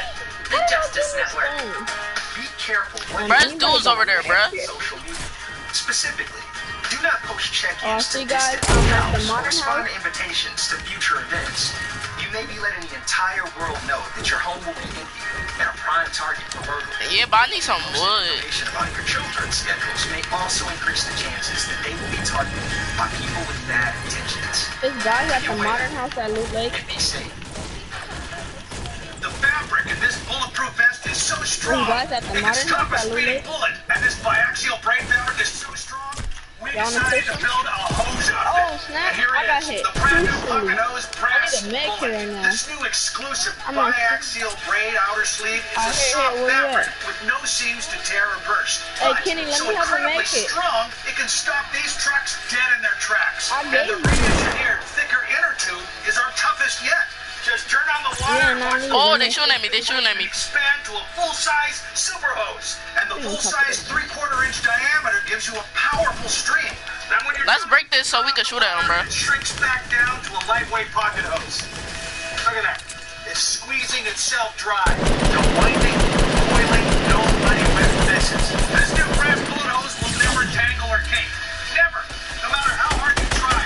the Justice Network. Be careful when Bruh, this dude's over there, bruh. social media. Specifically, do not post check-ins See to guys, distant I'm at the house or modern respond house. to invitations to future events. You may be letting the entire world know that your home will be empty and a prime target for burglary. Yeah, but I need some wood. Information about your children's schedules may also increase the chances that they will be targeted by people with bad intentions. This guy's at the modern house at Loot Lake. And be safe. The fabric in this bulletproof vest is so strong. guys at the it can modern stop house a at Loot speeding Lake? bullet. And this biaxial braid fabric is so strong, we Y'all wanna decided see to build a hose out of Oh, it. snap. And here I it got is, hit. the brand new Truthfully. Pocket Hose brass I need a med kit bullet. right now. This new exclusive I'm on- biaxial braid outer sleeve is Oh, a here, soft where you fabric at? with no seams to tear or burst. Hey, But Kenny, let so me have a incredibly med kit. strong, it can stop these trucks dead in their tracks. I And gave the you. re-engineered, thicker inner tube is our toughest yet. Just turn on the water. Yeah, and no, watch I the need Oh, a they med shooting at me. They shooting at me. expand to a full-size super hose, and the full-size 3/4-inch diameter gives you a powerful stream. Then when you're Let's done, break this so we can shoot at him, bro. it shrinks back down to a lightweight pocket hose. Look at that. It's squeezing itself dry. No winding, coiling, no money with messes. This new brass bullet hose will never tangle or kink. Never. No matter how hard you try.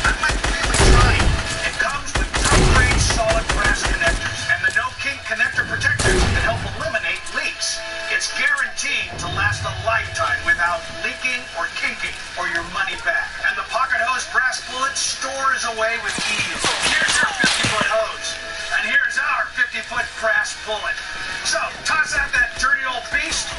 That might really try. It comes with top-grade solid brass connectors and the no-kink connector protector that help eliminate leaks. It's guaranteed to last a lifetime without leaking or kinking or your money back. And the pocket hose brass bullet stores away with ease. Here's your 50-foot hose. And here's our 50-foot brass bullet. So, toss out that dirty old beast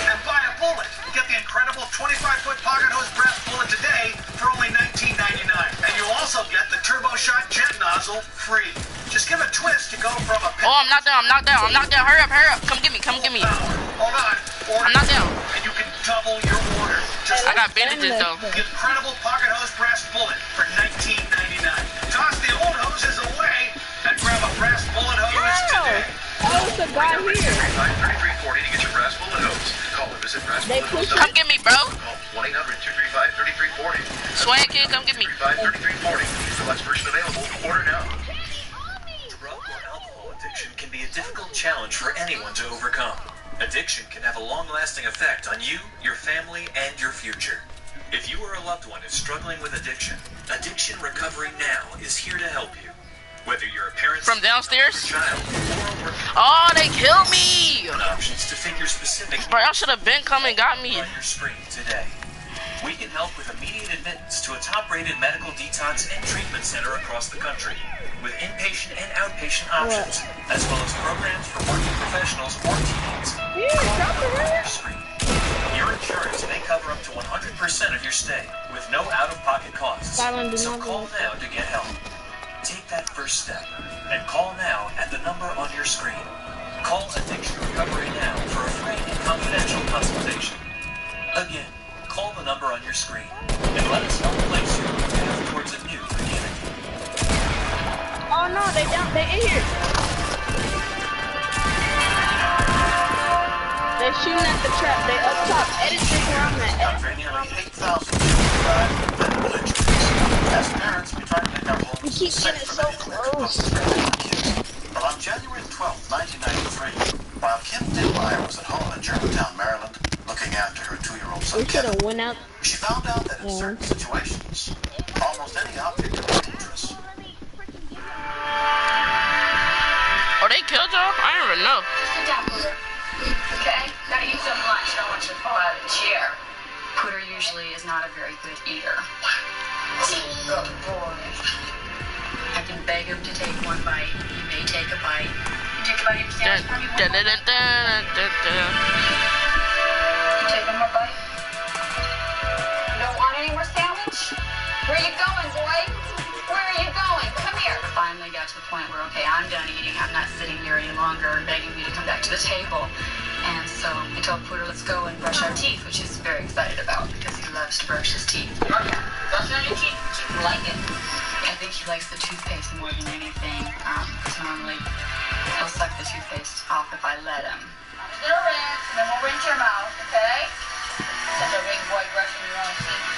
and buy a bullet. Get the incredible 25-foot pocket hose brass bullet today for only $19.99. And you'll also get the Turbo Shot jet nozzle free. Just give a twist to go from a... Oh, I'm not down. Hurry up. Come get me. Hold on. I'm not down. And you can double your order. I got bandages though. The incredible pocket hose brass bullet for $19.99. Toss the old hoses away and grab a brass bullet hose today. Oh, it's a guy here. 3340 to get your brass bullet hose. Call or visit brass bullet hose. Come get me, bro. Call 1-800-235-3340. Swag kid, come get me. 3340. Deluxe version available. Order now. Drug or alcohol addiction can be a difficult challenge for anyone to overcome. Addiction can have a long-lasting effect on you, your family, and your future. If you or a loved one is struggling with addiction, Addiction Recovery Now is here to help you. Whether you're a parent from downstairs, child, oh, they killed me. Options to figure specific. Bro, y'all should have been coming and got me. On your screen today. We can help with immediate admittance to a top-rated medical detox and treatment center across the country, with inpatient and outpatient options, as well as programs for working professionals or teens. Your insurance may cover up to 100% of your stay, with no out-of-pocket costs. So call now to get help. Take that first step, and call now at the number on your screen. Call Addiction Recovery Now for a free and confidential consultation. Again, call the number on your screen, and let us help place you on the path towards a new beginning. Oh no, they in here. They're shooting at the trap. They up top. Edit this where I'm at. Nearly 8,000 as parents, we try to make our homes we keep getting so close. But on January 12, 1993, while Kim Dinmeyer was at home in Germantown, Maryland, looking after her 2-year-old son Kevin, she found out that in certain situations, almost any object could be dangerous. Oh, they killed y'all? I don't even know. Sit down, Pooter. Okay? Gotta eat some lunch. Don't want you to fall out of the chair. Pooter usually is not a very good eater. Good boy. I can beg him to take one bite. He may take a bite. You take a bite of your sandwich for me? You take one more bite? You don't want any more sandwich? Where are you going, boy? Where are you going? Come here. Finally got to the point where, okay, I'm done eating. I'm not sitting here any longer begging you to come back to the table. And so I told Pooter, let's go and brush our teeth, which he's very excited about because he loves to brush his teeth. Brush on your teeth? You like it? I think he likes the toothpaste more than anything, because normally he'll suck the toothpaste off if I let him. I'm just gonna rinse, and then we'll rinse your mouth, okay? Such a big boy brushing your own teeth.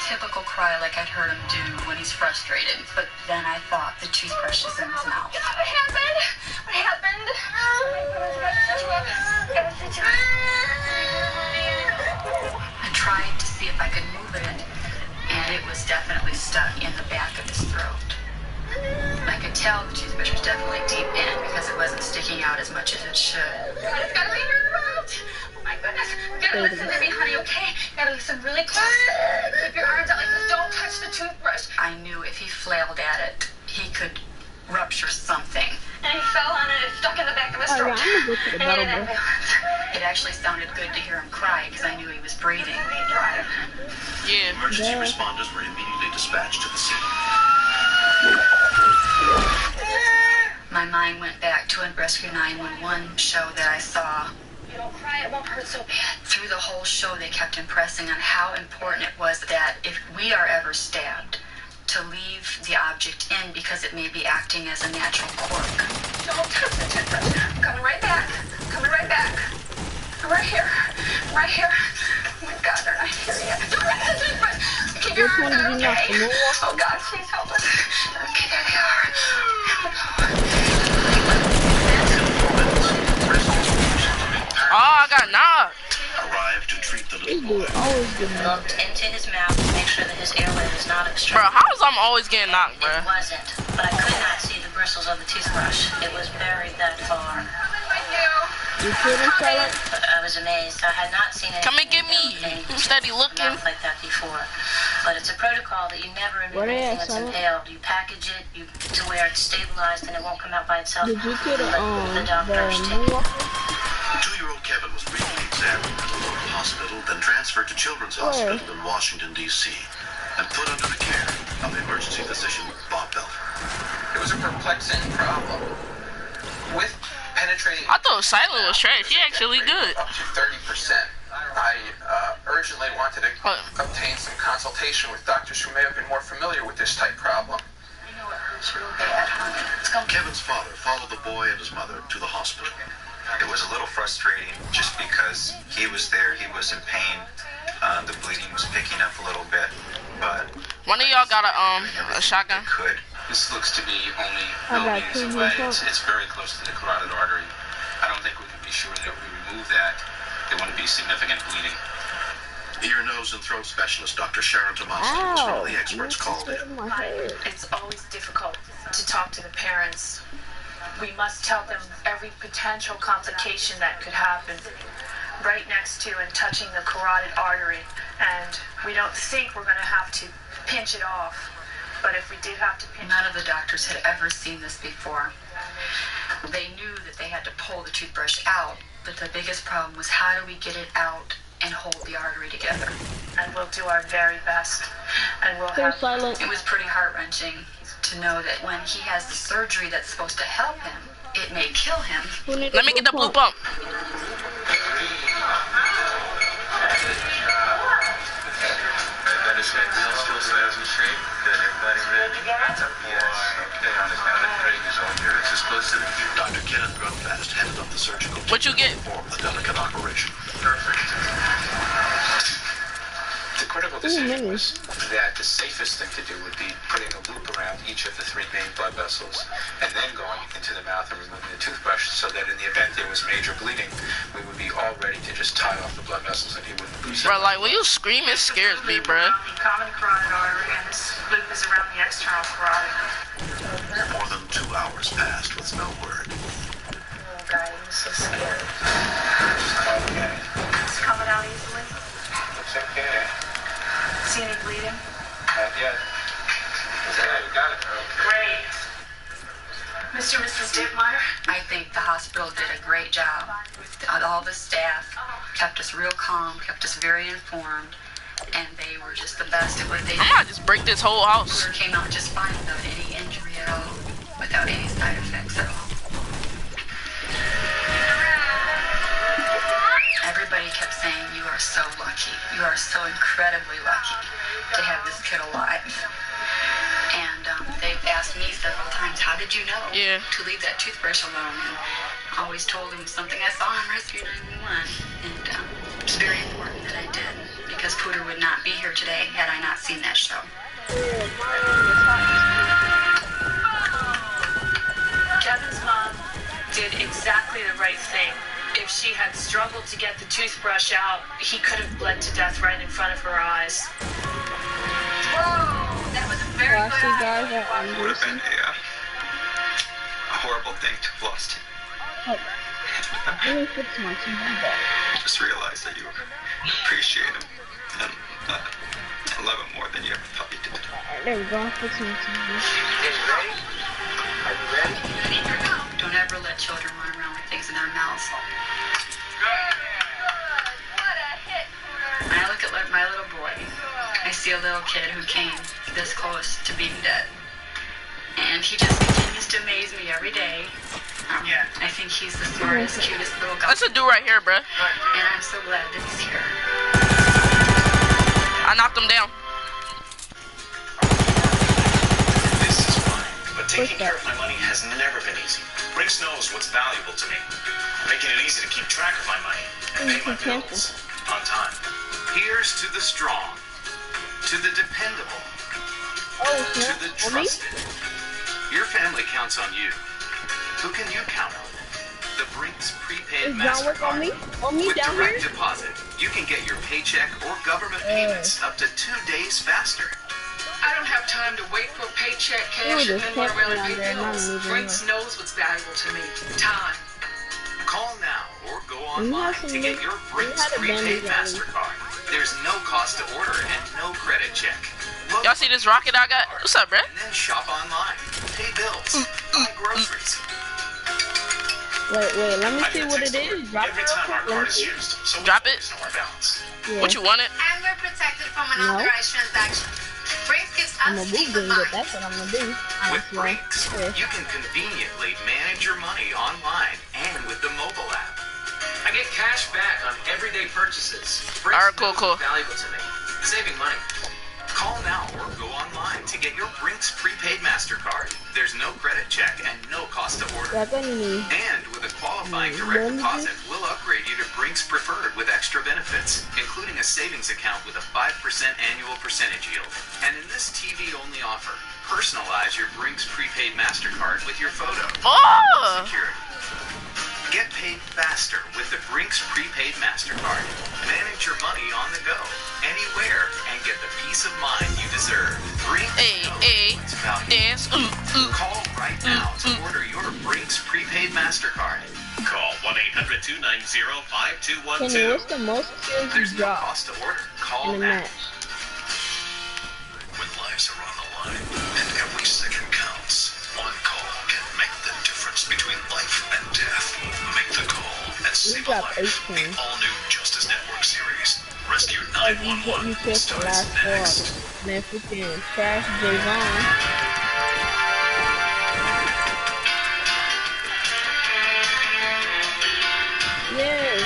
Typical cry like I'd heard him do when he's frustrated, but then I thought the toothbrush is in his mouth. What happened? What happened? I tried to see if I could move it, and it was definitely stuck in the back of his throat. I could tell the toothbrush was definitely deep in because it wasn't sticking out as much as it should. It's gotta be in your throat! Oh my goodness. You gotta listen to me, honey, okay? You gotta listen really close. Keep your arms out like this. Don't touch the toothbrush. I knew if he flailed at it, he could rupture something. And he fell on it. It stuck in the back of his throat. It actually sounded good to hear him cry because I knew he was breathing. Yeah. Emergency responders were immediately dispatched to the scene. My mind went back to a Rescue 911 show that I saw. You don't cry, it won't hurt so bad. Through the whole show, they kept impressing on how important it was that if we are ever stabbed, to leave the object in because it may be acting as a natural cork. Don't touch the toothbrush. I'm coming right back. Coming right back. Right here. Right here. Oh my God, they're not here yet. Don't touch the toothbrush. Keep your arms out, okay? Oh God, please help us. Okay, there they are. Oh, I got knocked. Arrived to treat the little boy. Looked into his mouth to make sure that his airway was not obstructed. Bro, how is I'm always getting knocked, bro? It wasn't, but I could not see the bristles of the toothbrush. It was buried that far. You killed him, Charlotte? I was amazed. I had not seen Come and get me. Steady looking. Like that before. But it's a protocol that you never remove anything that's impaled. You package it to where it's stabilized and it won't come out by itself. Did you kill the doctors take it. 2-year-old Kevin was briefly examined at a local hospital, then transferred to Children's Hospital in Washington, D.C., and put under the care of the emergency physician, Bob Belfer. It was a perplexing problem. With penetrating... I thought Silent was trash. He actually good. Up to 30%. I urgently wanted to obtain some consultation with doctors who may have been more familiar with this type problem. Kevin's father followed the boy and his mother to the hospital. It was a little frustrating just because he was there, he was in pain. The bleeding was picking up a little bit, but... One of y'all got a shotgun? This looks to be only millimeters away. It's very close to the carotid artery. I don't think we can be sure that if we remove that, there wouldn't be significant bleeding. Ear, nose, and throat specialist Dr. Sharon Tomasi was one of the experts called in. It's always difficult to talk to the parents. We must tell them every potential complication that could happen right next to and touching the carotid artery. And we don't think we're going to have to pinch it off. But if we did have to pinch None of the doctors had ever seen this before. They knew that they had to pull the toothbrush out, but the biggest problem was how do we get it out and hold the artery together. And we'll do our very best. And we'll have... It was pretty heart-wrenching to know that when he has the surgery that's supposed to help him, it may kill him. Let me get the blue pump. Dr. Kenneth Grunfast headed up the surgical team what you get? for a delicate operation. Perfect. The critical decision was that the safest thing to do would be putting a loop around each of the 3 main blood vessels and then going into the mouth and removing the toothbrush so that in the event there was major bleeding, we would be all ready to just tie off the blood vessels and he wouldn't lose it. Bro, like, when you scream, it scares me, bro. The common carotid artery, and this loop is around the external carotid. More than 2 hours passed with no word. Oh, God, I'm so scared. Okay. It's coming out easily. Looks okay. See any bleeding? Not yet. Okay, we got it. Okay. Great. Mr. and Mrs. Dittmeyer? I think the hospital did a great job. All the staff kept us real calm, kept us very informed, and they were just the best at what they did. I might just break this whole house. We came out just fine without any injury at all, without any side effects at all. Everybody kept saying, you are so lucky. You are so incredibly lucky to have this kid alive. And they've asked me several times, how did you know to leave that toothbrush alone? And I always told them something I saw on Rescue 911. And it's very important that I did, because Pooter would not be here today had I not seen that show. Kevin's mom did exactly the right thing. If she had struggled to get the toothbrush out, he could have bled to death right in front of her eyes. Whoa, that was a very good idea. It would have been a horrible thing to have lost him. Just realize that you appreciate him and love him more than you ever thought you did. There we go. Fix my TV. Are you ready? Are you ready? Don't ever let children run around with things in their mouths. When I look at my little boy, I see a little kid who came this close to being dead. And he just continues to amaze me every day. I think he's the smartest, cutest little guy. That's a dude right here, bro. And I'm so glad that he's here. I knocked him down. This is fine, but taking care of my money has never been easy. Brinks knows what's valuable to me, making it easy to keep track of my money and pay my bills on time. Here's to the strong, to the dependable, to the trusted. Your family counts on you. Who can you count on? The Brinks prepaid MasterCard. With direct deposit, you can get your paycheck or government payments up to 2 days faster. I don't have time to wait for a paycheck, cash, and then run around and pay bills. Brinks knows what's valuable to me. Time. Call go online to get your Brinks prepaid MasterCard. There's no cost to order and no credit check. Y'all see this rocket I got? What's up, bruh? And then shop online, pay bills, buy groceries. Wait, let me see what it is. Drop Every it time our real card quick. is used, so Drop it. know our balance. Yeah. What you want it? And we're protected from unauthorized transaction. Brinks gives I'm us gonna peace Google of it. mind. That's what I'm gonna do. With Honestly. Brinks, Yeah. you can conveniently manage your money online and with the mobile app. I get cash back on everyday purchases. Brinks Alright, cool. is valuable to me. Saving money. Call now or go online to get your Brinks prepaid MasterCard. There's no credit check and no cost to order. And with a qualifying direct deposit, we'll upgrade you to Brinks Preferred with extra benefits, including a savings account with a 5% annual percentage yield. And in this TV-only offer, personalize your Brinks prepaid MasterCard with your photo. Oh! Security. Get paid faster with the Brinks prepaid MasterCard. Manage your money on the go, anywhere, and get the peace of mind you deserve. Brinks knows value. Dance. Call right now to order your Brinks prepaid MasterCard. Call 1-800-290-5212. Kenny, what's the most kills you There's no drop cost to order. Call in a now. match? When lives are on the line and every second counts, one call can make the difference between life and death. Make the call and You save a dropped life. 18. The all-new Justice Network series. Rescue Like you 911 killed the starts last next. quarter. Man, freaking trash Javon. Yes.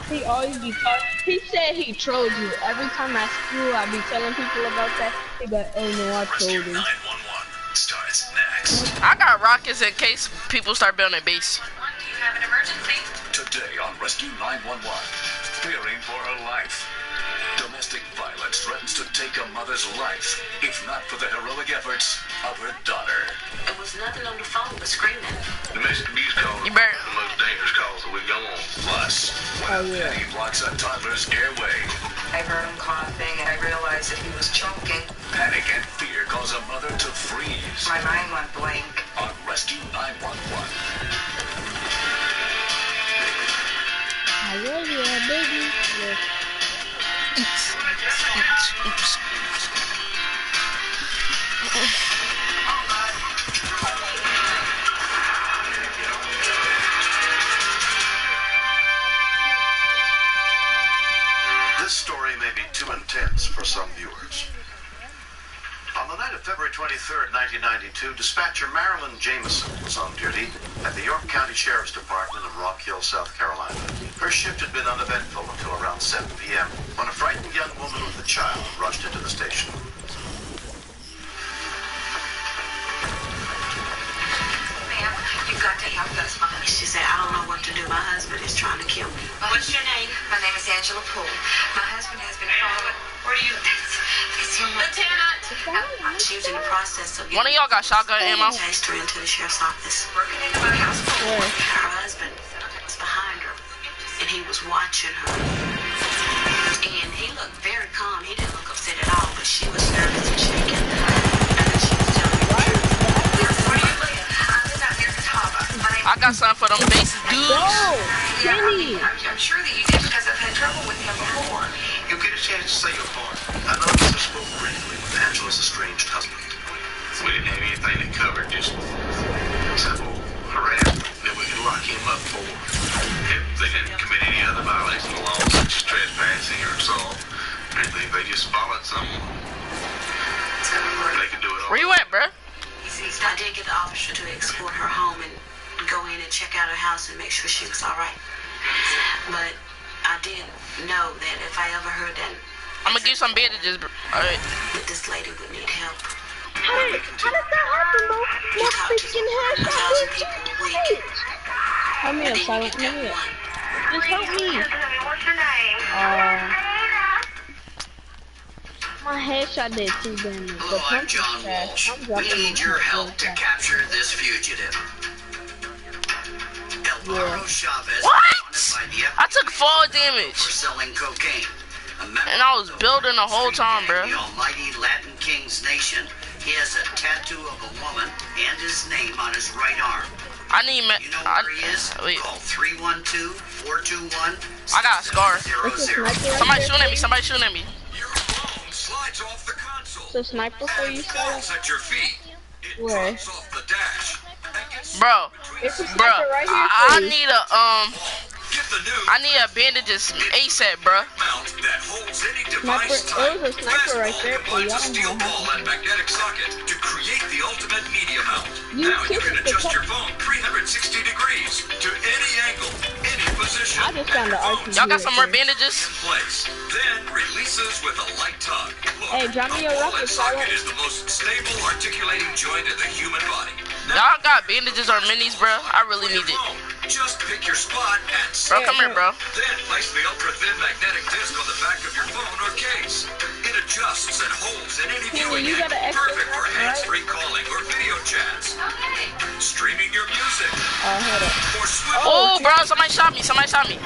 He always be talking. He said he trolled you. Every time I screw, I be telling people about that. He be like, oh no, I trolled him. 911 starts next. I got rockets in case people start building a base. Do you have an emergency? Today on Rescue 911, fearing for her life. Domestic violence threatens to take a mother's life, if not for the heroic efforts of her daughter. There was nothing on the phone but screaming. Domestic abuse calls You better. the most dangerous calls that we go on. Plus, when a penny blocks a toddler's airway, I heard him coughing and I realized that he was choking. panic and fear cause a mother to freeze. My mind went blank. On Rescue 911. I love you, baby. Yes. Oops. This story may be too intense for some viewers. On the night of February 23rd, 1992, dispatcher Marilyn Jameson was on duty at the York County Sheriff's Department in Rock Hill, South Carolina. Her shift had been uneventful until around 7 p.m. when a frightened young woman with a child rushed into the station. Ma'am, you've got to help us, Mom. She said, I don't know what to do. My husband is trying to kill me. What's your name? My name is Angela Poole. My husband has been following. Where do you? Lieutenant. She was in the process of. One of y'all got shotgun ammo? Chased her into the sheriff's office. Working into my house. Her husband was behind her, and he was watching her. And he looked very calm. He didn't look upset at all, but she was nervous and shaking. And then she was telling me, where do you live? I live out near Catawba. I got something for them bases, dudes. Yeah, I'm sure that you did because I've had trouble with him before. You get a chance to say your part. An officer spoke briefly with Angela's estranged husband. We didn't have anything that covered just simple harassment that we could lock him up for. If they didn't commit any other violation of the law, such as trespassing or assault, or anything, they just followed someone. They could do it all. Where you at, bruh? I did get the officer to escort her home and go in and check out her house and make sure she was all right. But I did know that if I ever heard that I'm gonna give you some bandages, bro. Alright. that this lady would need help. How did that happen, bro? My freaking headshot did shit. Help me up, Silent. Help me up. Just help me. What's your name? My headshot did 2 damage. Hello, I'm John Walsh. We need your help to capture this fugitive. Alvaro Chavez What? was wanted by the I took FBI fall damage. for selling cocaine. And I was building the whole time, bro. The almighty Latin King's nation. He has a tattoo of a woman and his name on his right arm. I need me. You know where he is? Wait. Call 312-421. I got a scar. Somebody shooting at me. Somebody shooting at me. Your phone slides off the console. So sniper for you, falls at your feet. It where? drops off the dash. Bro, it's a bro, right here, I need I need a bandages ASAP, bro. Sniper, it was a sniper right there for you. I don't know how and magnetic socket to create the ultimate media mount. You Now you kissed can the adjust cup. your phone 360 degrees to any angle, any position. I just found the RPG. Y'all got some more bandages? Place. Then releases with a light tug. Look, Hey, drop me your a rocket, socket is the most stable articulating joint in the human body. Y'all got bandages or minis, bro? I really need it. Just pick your spot and Bro, come here, bro. Then place the ultra-thin magnetic disc on the back of your phone or case. It adjusts and holds in any viewing angle, perfect for hands-free calling or video chats. Streaming your music. Or Oh, bro, somebody shot me. Somebody shot me.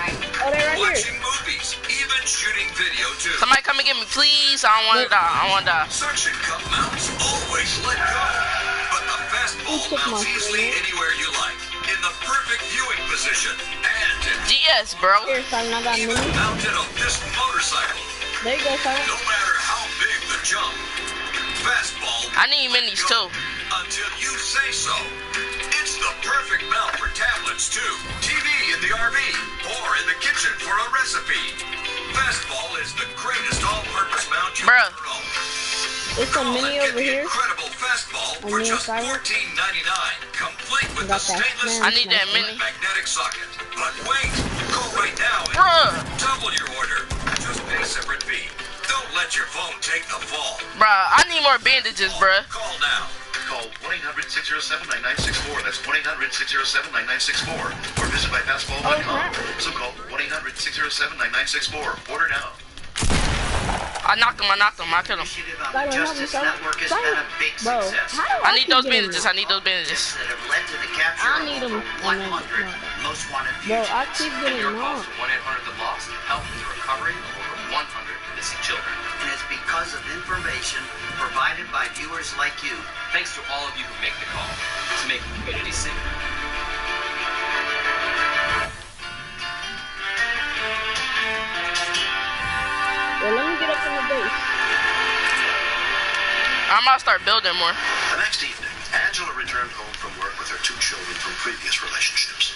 Oh, they're right here. watching movies, even shooting video too. Somebody come and get me, please. I don't want to die. I want to die. Suction cup mounts always let go. But the fastball mounts easily anywhere you like. In the perfect viewing position. And GS, bro. Here, Simon, I got even minis. mounted on this motorcycle. There you go, Simon. No matter how big the jump, fastball. I need minis too. Until you say so. It's the perfect mount for tablets too. TV in the RV or in the kitchen for a recipe. Fastball is the greatest all-purpose mount you Bruh. ever own. There's a mini over here. Incredible fastball for me and just Simon. $14.99, complete with Got the that stainless I need that mini. magnetic socket. But wait, go right now and Bruh. double your order. Just pay a separate fee. Don't let your phone take the fall. Bruh, I need more bandages, bruh. Call now. Call 1-800-607-9964. That's 1-800-607-9964. Or visit myfastball.com. So call 1-800-607-9964. Order now. I knocked him. I killed him. Simon, help me, Simon. Simon. Bro, how do I need those keep getting bandages. I need those bandages. That have led to the capture I of need over 'em. 100 most wanted Bro, I fugitives. keep getting Your knocked. calls to 1-800-THE-LOST help with the recovery of over 100 missing children. And it's because of information provided by viewers like you. Thanks to all of you who make the call to make the community safer. Well, let me get up in the base. I'm about to start building more. The next evening, Angela returned home from work with her two children from previous relationships.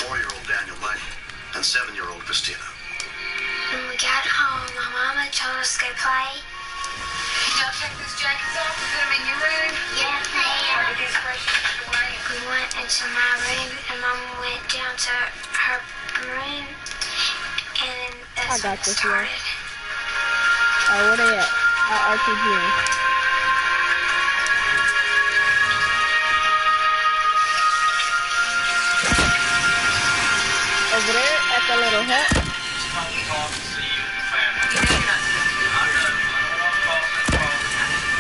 4-year-old Daniel Michael and 7-year-old Christina. When we got home, my mama told us to go play. Y'all take these jackets off? Is it in your room? Yes, ma'am. Are these questions away? We went into my room, and Mama went down to her room, and I that's when got it this, started. Where they at? RPG. Over there at the little hut.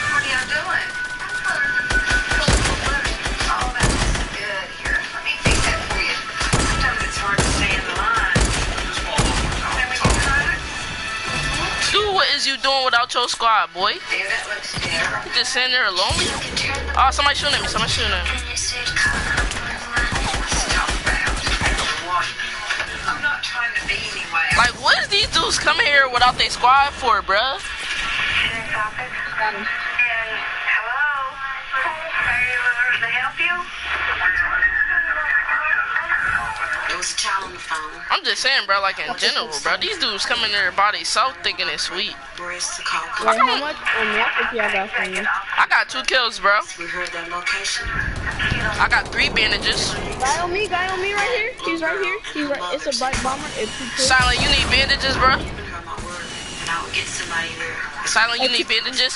What are y'all doing? Oh, that's good. Here, let me take that for you. Sometimes it's hard to stay in the line. Dude, what is you doing without your squad, boy? Yeah, that looks better. You just sitting there alone? Oh, somebody shooting at me. Somebody shooting at me. And it said cover up on the line. I'm not trying to be anyway. Like, what is these dudes coming here without their squad for, bruh? Sheriff's office. And hello? Can I help you? There was a child on the phone. I'm just saying, bro, like in general, bro. These dudes come in their body so thinking it's sweet. Where's the call? Wait, how much if y'all got from you? I got 2 kills, bro. We heard that location. I got 3 bandages. Guy on me right here. He's right here. He's right. It's a bright bomber. It's Silent, you need bandages, bro? Given her my word, and I will get somebody there. Silent, you need bandages?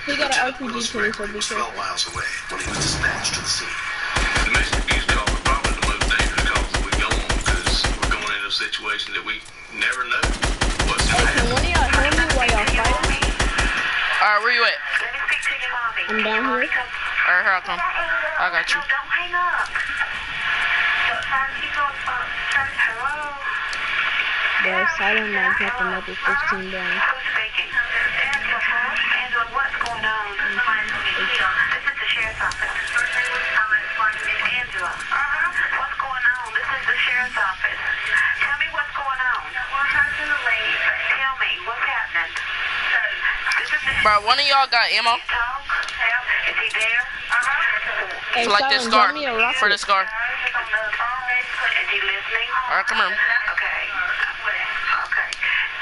He got an RPG too, so be 12 careful. miles away when he was dispatched to the scene. Domestic abuse calls are probably the most dangerous calls that we go on because we're going into a situation that we never know what's going to Hey, can happen. one of y'all hold me while y'all fighting? Alright, where you at? I'm down here. Alright, here I come. I got you. No, don't hang up. So, keep on, hello? Bro, silent might drop another 15 down. Who's speaking? Angela, what's going on? Somebody's being killed. This is the sheriff's office. Angela. What's going on? This is the sheriff's office. Tell me what's going on. We're trying to leave. Tell me what's happening. This is the Bro, one of y'all got ammo? Is he there? Hey, For like this scar. drop me a rocket. For the scar. Is he listening? Alright, come here. Okay. Okay.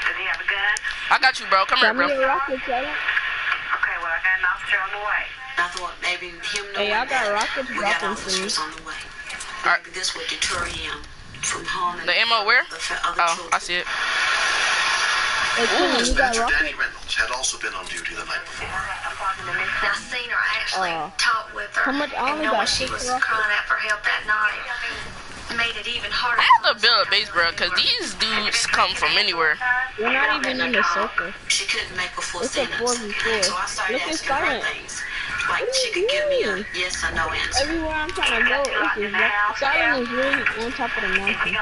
Does he have a gun? I got you, bro. Come here, Drop bro. me a rocket, Silent. Okay, well, I got an officer on the way. I thought maybe him knowing Hey, I got that rockets we got dropping for you. officers on the way. Alright. Maybe this would deter him from harming The ammo where? other Oh, children. I see it. Hey, Quinn, you got Inspector Danny rockets? Reynolds had also been on duty the night before. I seen her actually talk with her. How much? I And only knowing got she 6 was rockets. crying out for help that night made it even harder. I'm gonna build a base, bro, because these dudes come from anywhere. We're not even in the circle. She couldn't make a full It's a sentence. 4v4. So I started Look at asking her Silent. things. Like she could give me a yes or no answer. Everywhere I'm trying to go, it's just rock. Silent is really on top of the mountain.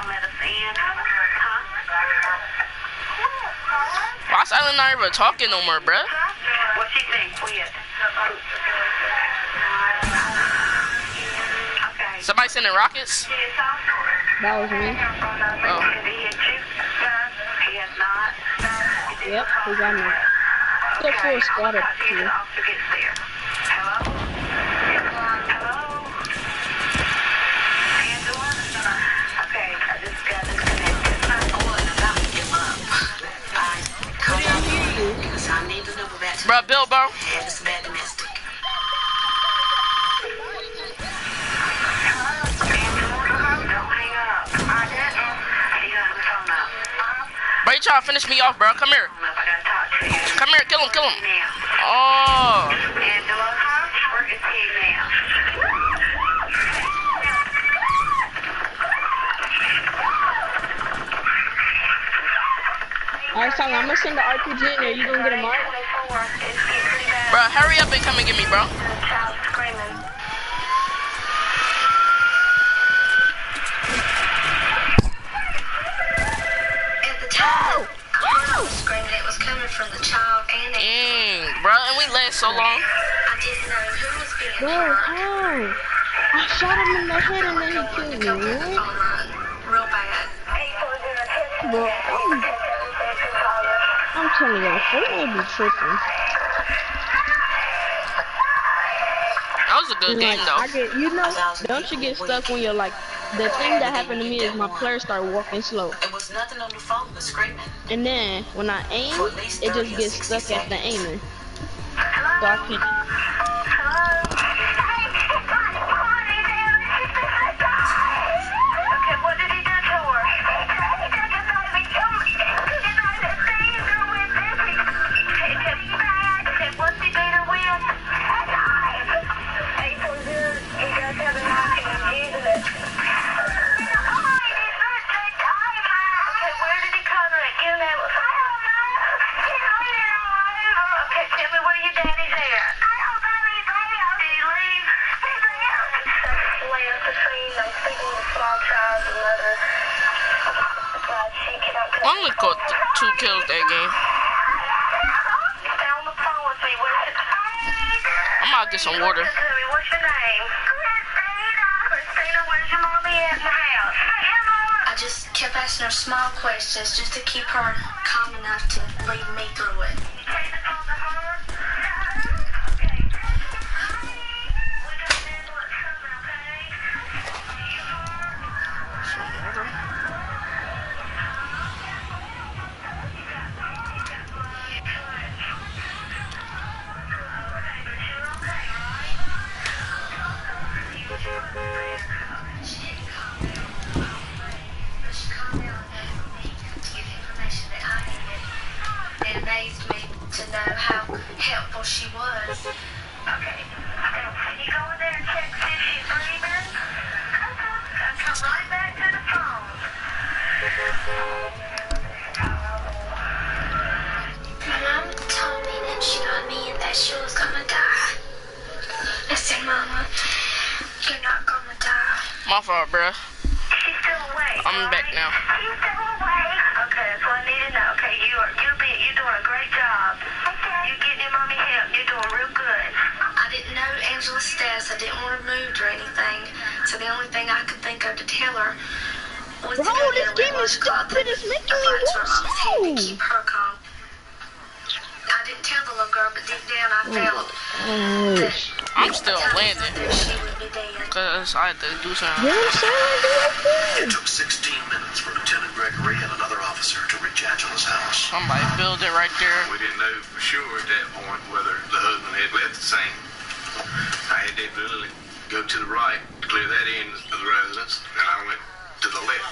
Why Silent not even talking no more, bro? What she think? Quit. Okay. Somebody sending rockets? That was me. Oh. He has not. Yep, he got me. Still full squad up here. Officer gets there. Hello? Hello? Angela? Okay, I just got disconnected. I wasn't about to give up. I called out because I need the number back to Bro, Bill, bro. and it's bad domestic. Bro, you trying to finish me off, bro. Come here. Come here, kill him, kill him. Oh. Alright, Silent, I'm gonna send the RPG in there. You gonna get a mark? Bro, hurry up and come and get me, bro. At the time, I heard the screaming. It was coming from the child and the Dang, bro, and we last so long. I didn't know who was being Bro, hurt. how? I shot him in the head and then he killed me. What? Real bad. Bro, I'm telling y'all, Fortnite be tripping. That was a good game, Like, though. I get, you know, don't you get stuck when you're like, the thing that happened to me is my player started walking slow. There was nothing on the phone but screaming. And then when I aim, it just gets stuck at the aiming. So I can't. Okay, what did he do to her? What's he beat her with? He does have a knife and he's using it. Okay, where did he cut her at? Give him that. Okay, tell me where your daddy's at. Did he leave? Land to feed. I'm speaking to small child and mother. I only caught 2 kills that game. Stay on the phone with me. I'm about to get some water. What's your name? Christina, where's your mommy at in the house? I just kept asking her small questions just to keep her calm enough to lead me through it. It amazed me to know how helpful she was. Okay. Can you go in there and check see if she's breathing? And come right back to the phone. My mom told me that she got me and that she was gonna die. I said, Mama, you're not gonna die. My fault, bro. She's still awake. I'm back now. She's still awake. Okay. That's what I need to know. Okay, you're doing a great job. Okay. You're getting your mommy help. You're doing real good. I didn't know Angela's status. I didn't want her moved or anything. So the only thing I could think of to tell her was to go get this a game is stupid. It's making me to keep her calm. I didn't tell the little girl, but deep down I felt that I'm still landing she would be dead. because I had to do something. It took 16 minutes for Lieutenant Gregory and another officer to reach Angela's house. Somebody built it right there. We didn't know for sure at that point whether the husband had left the scene. I had David Lily go to the right to clear that end of the residence, and I went to the left.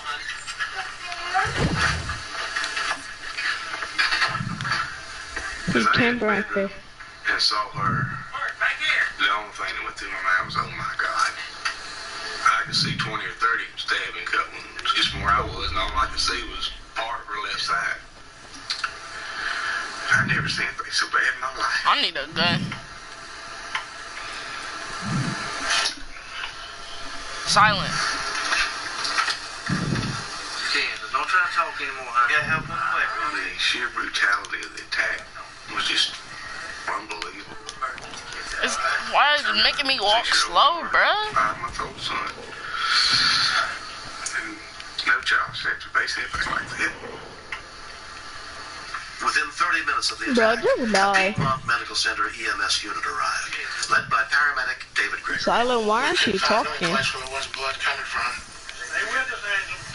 His camera right there. And saw her. The only thing that went through my mind was, oh my God. I could see 20 or 30 stabbing cut wounds just from where I was, and all I could see was part of her left side. I never seen anything so bad in my life. I need a gun. Silent. Don't try to talk anymore, honey. You gotta help them away. The sheer brutality of the attack was just unbelievable. Why is it making me walk slow, bruh? 5 month old son. And no child sex, basically everything like that. Within 30 minutes of the attack, the Piedmont Medical Center EMS unit arrived, led by paramedic David Gregory. Silent, why aren't you talking? Where there was blood coming from.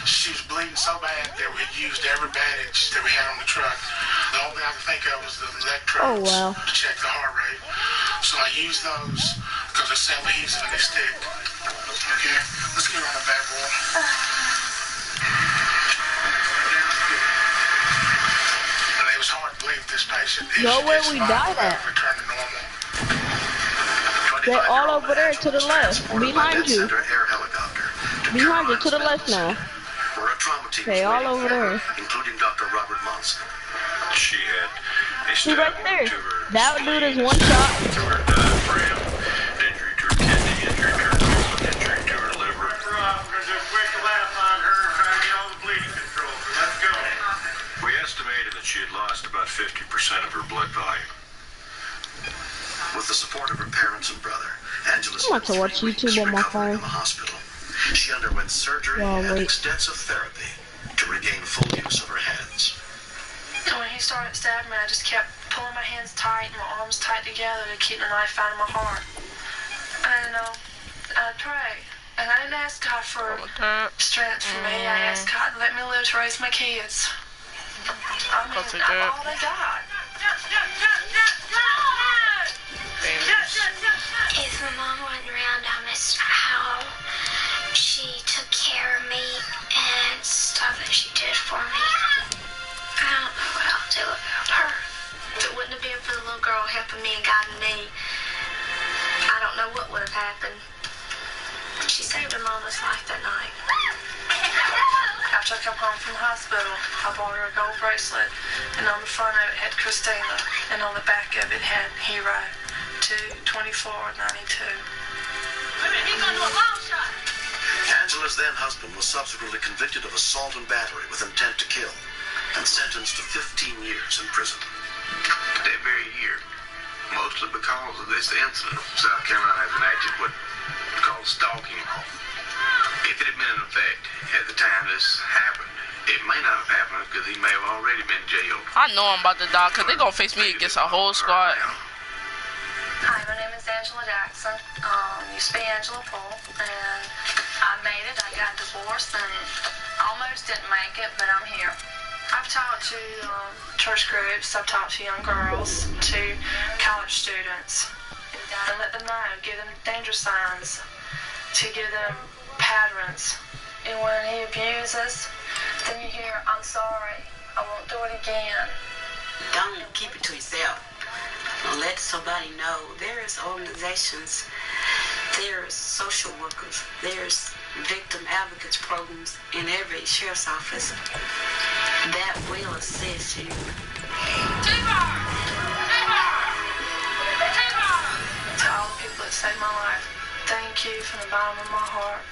She was bleeding so bad that we used every bandage that we had on the truck. The only thing I could think of was the electrodes to check the heart rate. So I used those because they're self-adhesive and they stick. Okay, let's get on the back boy. And it was hard to believe this patient. Know where we died at? Return to normal. They're all over there to the left, behind you. Behind you, to the left now. They all over there. Including Dr. Robert Monson. She had a See right there. to her That dude is one shot. to her diaphragm, injury to her kidney, injury to her colon, injury to her liver. We estimated that she had lost about 50% of her blood volume. With the support of her parents and brother, Angela I'm about to watch YouTube on my phone. in the hospital. She underwent surgery and extensive therapy to regain full use of her hands. When he started stabbing me, I just kept pulling my hands tight and my arms tight together to keep the knife out of my heart. And I'd pray. And I didn't ask God for strength for me. I asked God to let me live to raise my kids. I mean, I'm all they got. If my mom wasn't around, I miss how she took care of me and stuff that she did for me. I don't know what I'll do without her. If it wouldn't have been for the little girl helping me and guiding me, I don't know what would have happened. She saved her mama's life that night. After I come home from the hospital, I bought her a gold bracelet, and on the front of it had Christina, and on the back of it had Hero 2/24/92. Angela's then husband was subsequently convicted of assault and battery with intent to kill and sentenced to 15 years in prison. That very year, mostly because of this incident, South Carolina has enacted what's called stalking law. If it had been in effect at the time this happened, it may not have happened because he may have already been jailed. I know I'm about to die because they're going to face me against a whole squad. Hi, my name is Angela Jackson. Used to be Angela Poole, and I made it. I got divorced and almost didn't make it, but I'm here. I've talked to church groups, I've talked to young girls, to college students, and let them know, give them danger signs, to give them patterns. And when he abuses, then you hear, I'm sorry, I won't do it again. Don't keep it to yourself. Let somebody know. There's organizations, there's social workers, there's victim advocates programs in every sheriff's office that will assist you. To all the people that saved my life, thank you from the bottom of my heart.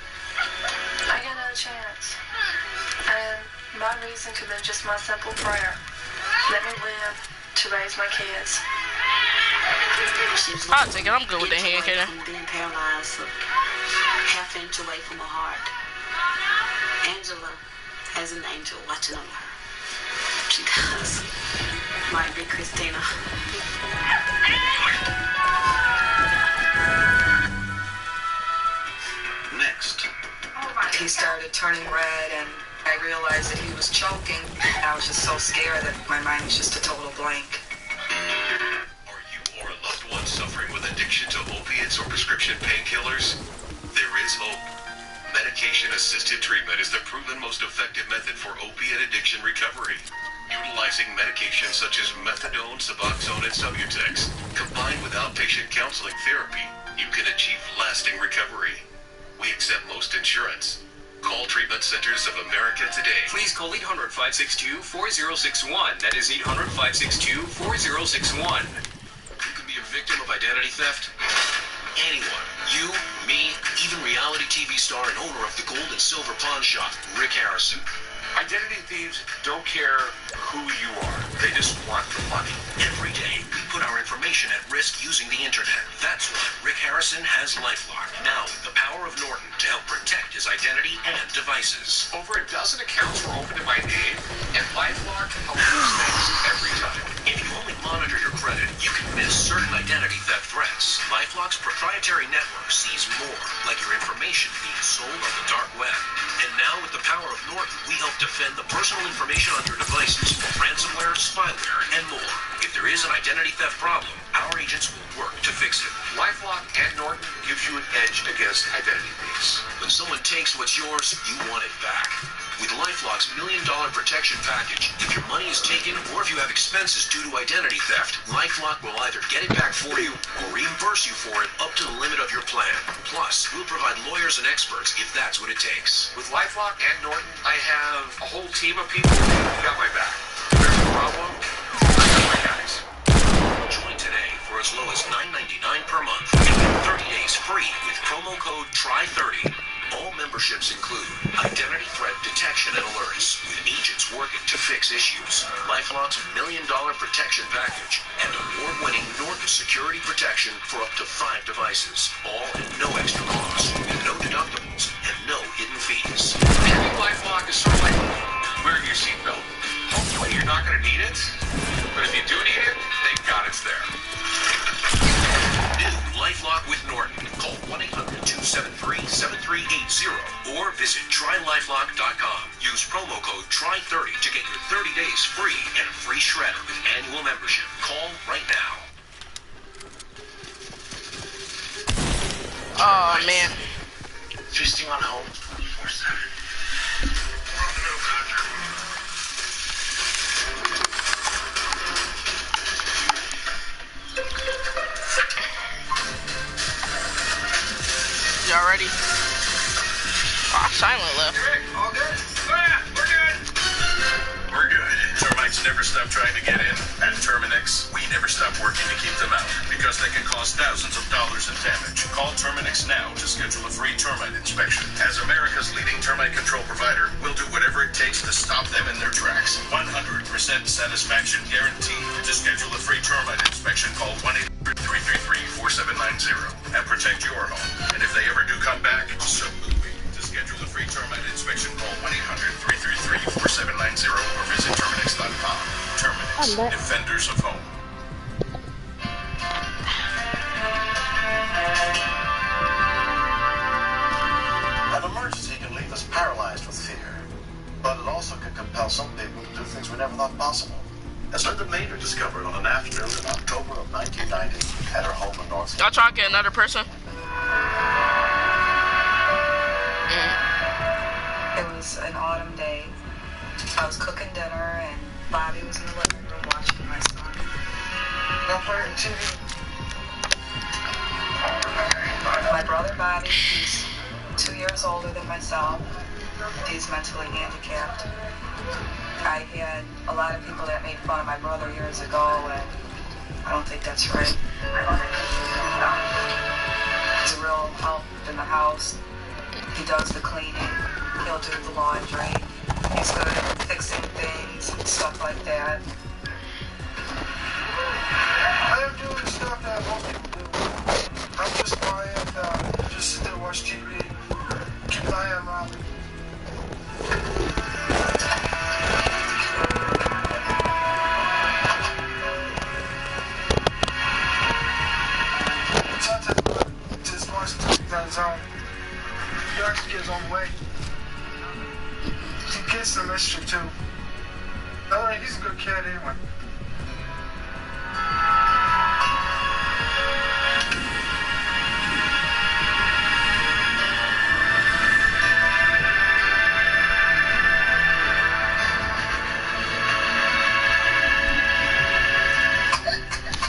I got another chance. And my reason could have been just my simple prayer. Let me live to raise my kids. I'll take it. I'm good with the hand cannon. Being paralyzed, so half inch away from her heart. Angela has an angel watching over her. She does. Might be Christina. Next. He started turning red, and I realized that he was choking. I was just so scared that my mind was just a total blank. Are you or a loved one suffering with addiction to opiates or prescription painkillers? There is hope. Medication-assisted treatment is the proven most effective method for opiate addiction recovery. Utilizing medications such as methadone, Suboxone, and Subutex, combined with outpatient counseling therapy, you can achieve lasting recovery. We accept most insurance. Call Treatment Centers of America today. Please call 800-562-4061. That is 800-562-4061. You can be a victim of identity theft. Anyone. You, me, even reality TV star and owner of the Gold and Silver Pawn Shop, Rick Harrison. Identity thieves don't care who you are. They just want the money. Every day, we put our information at risk using the internet. That's why Rick Harrison has LifeLock. Now, with the power of Norton to help protect his identity and devices. Over a dozen accounts were opened in my name, and LifeLock helps those things every time. If you only monitor your credit, you can miss certain identity theft threats. LifeLock's proprietary network sees more, like your information being sold on the dark web. And now, with the power of Norton, we help defend the personal information on your devices from ransomware, spyware, and more. If there is an identity theft problem, our agents will work to fix it. LifeLock and Norton gives you an edge against identity thieves. When someone takes what's yours, you want it back. With LifeLock's $1 Million Protection Package, if your money is taken or if you have expenses due to identity theft, LifeLock will either get it back for you or reimburse you for it up to the limit of your plan. Plus, we'll provide lawyers and experts if that's what it takes. With LifeLock and Norton, I have a whole team of people who got my back. If there's a problem, I got my guys. Join today for as low as $9.99 per month and get 30 days free with promo code TRY30. All memberships include identity threat detection and alerts, with agents working to fix issues, LifeLock's $1 Million Protection Package, and award-winning Norton security protection for up to 5 devices, all at no extra cost, with no deductibles and no hidden fees. Having LifeLock is sort of like wearing your seatbelt. Hopefully you're not going to need it, but if you do need it, thank God it's there. New LifeLock with Norton. Call 1-800-273-7380 or visit trylifelock.com. Use promo code TRY30 to get your 30 days free and a free shredder with annual membership. Call right now. Oh, man. Feasting on hope. 24/7. Y'all ready? Oh, Silent left. All good? Oh yeah, we're good. We're good. Termites never stop trying to get in. At Terminix, we never stop working to keep them out because they can cause thousands of dollars in damage. Call Terminix now to schedule a free termite inspection. As America's leading termite control provider, we'll do whatever it takes to stop them in their tracks. 100% satisfaction guaranteed. To schedule a free termite inspection, call 1-800-333-4790 and protect your home. And if they ever do come back, so will we. To schedule a free termite inspection, call 1-800-333-4790 or visit Terminix.com. Terminix, defenders of home. An emergency can leave us paralyzed with fear, but it also can compel some people to do things we never thought possible. As Linda Maynard discovered on an afternoon in October of 1990 at her home in North. Y'all trying to get another person? It was an autumn day. I was cooking dinner, and Bobby was in the living room watching my son. I'm playing TV. My brother Bobby, he's 2 years older than myself. He's mentally handicapped. I had a lot of people that made fun of my brother years ago, and I don't think that's right. He's a real help in the house. He does the cleaning. He'll do the laundry. He's good at fixing things and stuff like that. I am doing stuff that most people do. I'm just quiet, just sit there, watch TV, keep an eye on Robin. Sometimes just watch things on his own. He likes to get his own way. He gets the mischief too. He's a good kid anyway.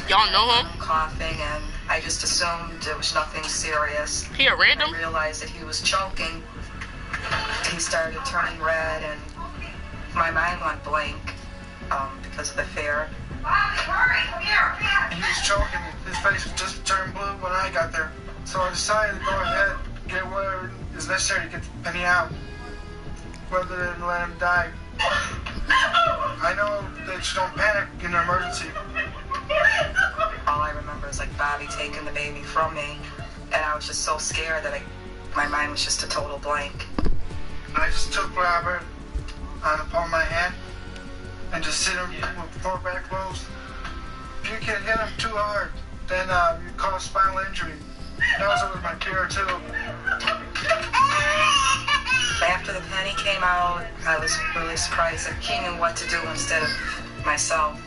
Y'all know him? Coughing, and I just assumed it was nothing serious. He a random? I realized that he was choking. He started turning red, and my mind went blank because of the fear. He was choking. His face was just turned blue when I got there. So I decided to go ahead, get whatever is necessary to get Penny out, rather than let him die. I know that you don't panic in an emergency. All I remember is like Bobby taking the baby from me, and I was just so scared that my mind was just a total blank. I just took Robert on the palm of my hand and just sit him with four back blows. If you can hit him too hard, then you cause spinal injury. That was with my fear too. After the penny came out, I was really surprised that he knew what to do instead of myself.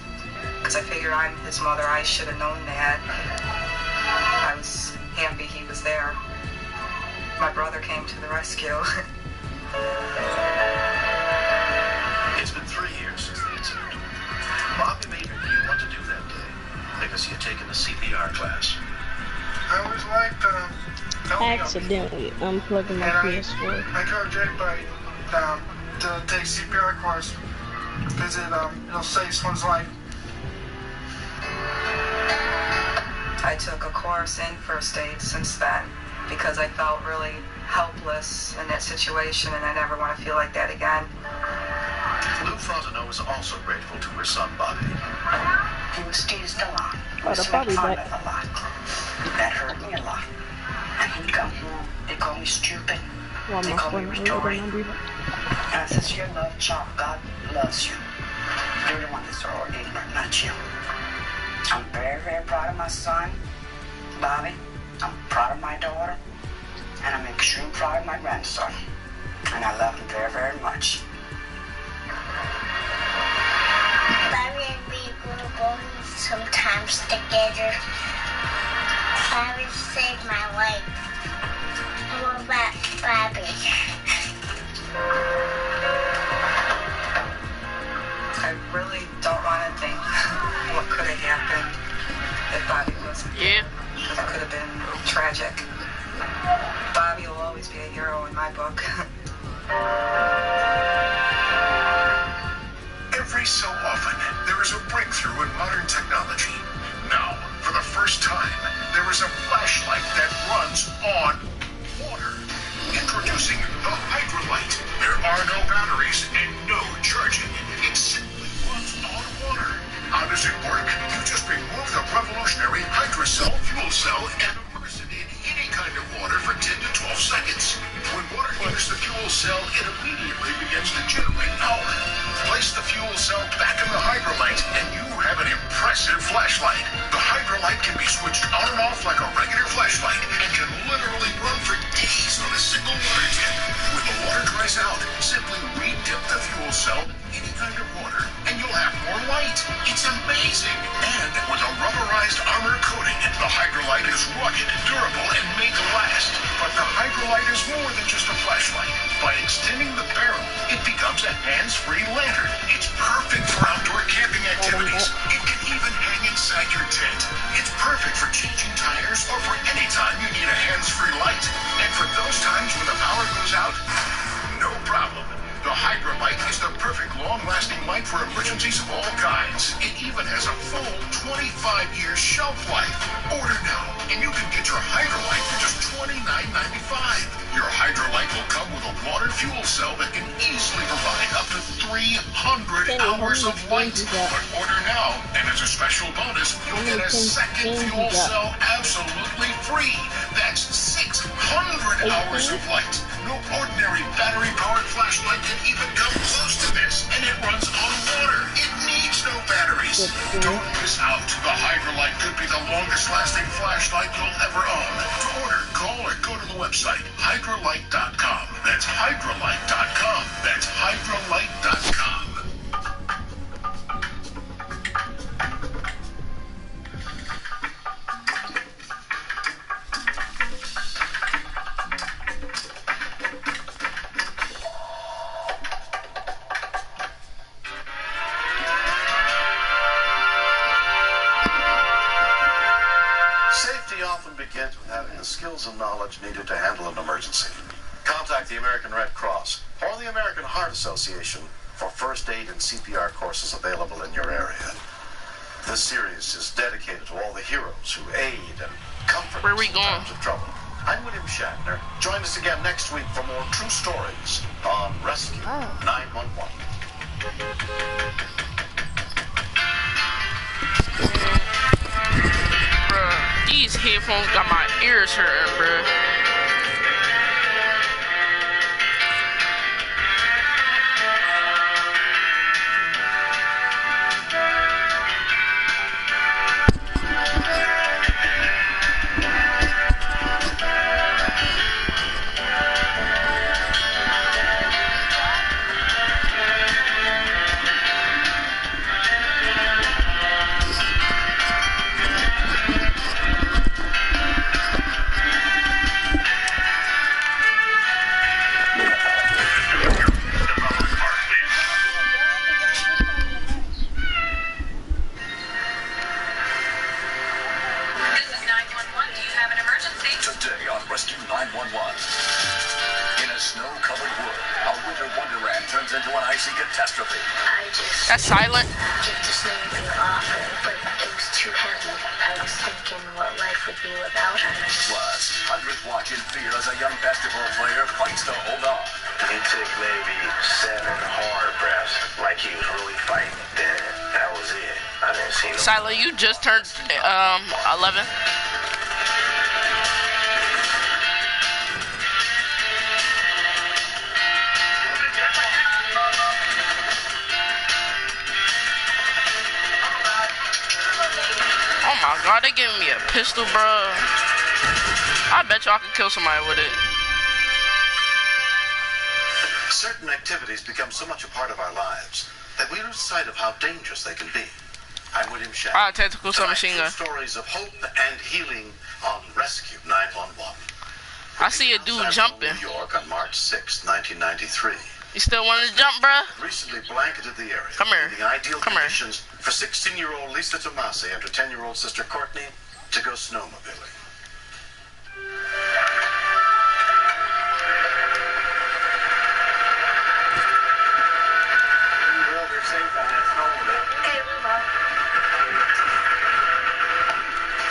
Because I figured I'm his mother, I should have known that. I was happy he was there. My brother came to the rescue. It's been 3 years since the incident. Bobby made you want to do that day because he had taken the CPR class. I always liked accidentally unplugging my PS4. I encourage everybody to take CPR course because it'll save someone's life. I took a course in first aid since then because I felt really helpless in that situation, and I never want to feel like that again. Lou Frontenac is also grateful to her son, Bobby. He was teased a lot. He Oh, was the Bobby made fun back. of a lot. That hurt me a lot. And he'd come home, they call me stupid. Well, They my call me phone retarded. already And I says, your love, child, God loves you. You're the one that's so ignorant, not you. I'm very, very proud of my son, Bobby. I'm proud of my daughter. And I'm extremely proud of my grandson. And I love him very, very much. Bobby and we go sometimes together. Bobby saved my life. What about Bobby? I really don't want to think what could have happened if Bobby wasn't there. Because it could have been tragic. Bobby will always be a hero in my book. Every so often, there is a breakthrough in modern technology. Now, for the first time, there is a flashlight that runs on water. Introducing the Hydrolite. There are no batteries and no charging. It simply runs on water. How does it work? You just remove the revolutionary Hydrocell fuel cell and immerse it in any kind of water for 10 to 12 seconds. When water enters the fuel cell, it immediately begins to generate power. Place the fuel cell back in the Hydrolite, and you have an impressive flashlight. The Hydrolite can be switched on and off like a regular flashlight and can literally run for days on a single water tip. When the water dries out, simply re-dip the fuel cell in any kind of water, and you'll have more light. It's amazing. And with a rubberized armor coating, the Hydrolite is rugged, durable, and made to last. But the Hydrolite is more than just a flashlight. By extending the barrel, it becomes a hands-free lantern. It's perfect for outdoor camping activities. It can even hang inside your tent. It's perfect for changing tires or for any time you need a hands-free light. And for those times when the power goes out, no problem. The Hydrolite is the perfect long-lasting light for emergencies of all kinds. It even has a full 25-year shelf life. Order now, and you can get your Hydrolite for just $29.95. Your Hydrolite will come with a water fuel cell that can easily provide up to to 300 hours of light. But order now, and as a special bonus, you'll get a second fuel cell absolutely free. That's 600 hours of light. No ordinary battery-powered flashlight can even come close to this, and it runs on water. It needs no batteries. Don't miss out. The Hydrolite could be the longest-lasting flashlight you'll ever own. To order, call or go to the website, hydrolite.com. That's hydrolite.com. That's hydrolite.com. Safety often begins with having the skills and knowledge needed to handle an emergency. Contact the American Red Cross or the American Heart Association for first aid and CPR courses available in your area. This series is dedicated to all the heroes who aid and comfort us in times of trouble. I'm William Shatner. Join us again next week for more true stories on Rescue 911. Bruh, these headphones got my ears hurting, bruh. Today on Rescue 911. In a snow-covered wood, a winter wonderland turns into an icy catastrophe. That's silent. Get to snow would be awful, but it was too heavy. I was thinking what life would be without her. Plus, hundreds watch in fear as a young basketball player fights to hold on. He took maybe 7 hard breaths, like he was really fighting. Then that was it. I didn't see no. Silent, you just turned 11. Oh my god, they giving me a pistol, bro. I bet y'all can kill somebody with it. Certain activities become so much a part of our lives that we lose sight of how dangerous they can be. I'm William Shatner. Tactical submachine gun. Stories of hope and healing on Rescue 911. I see a dude jumping. New York on March 6, 1993. You still want to jump, bruh? Recently blanketed the area. Come here. The ideal conditions for 16-year-old Lisa Tomasi and her 10-year-old sister Courtney to go snowmobiling.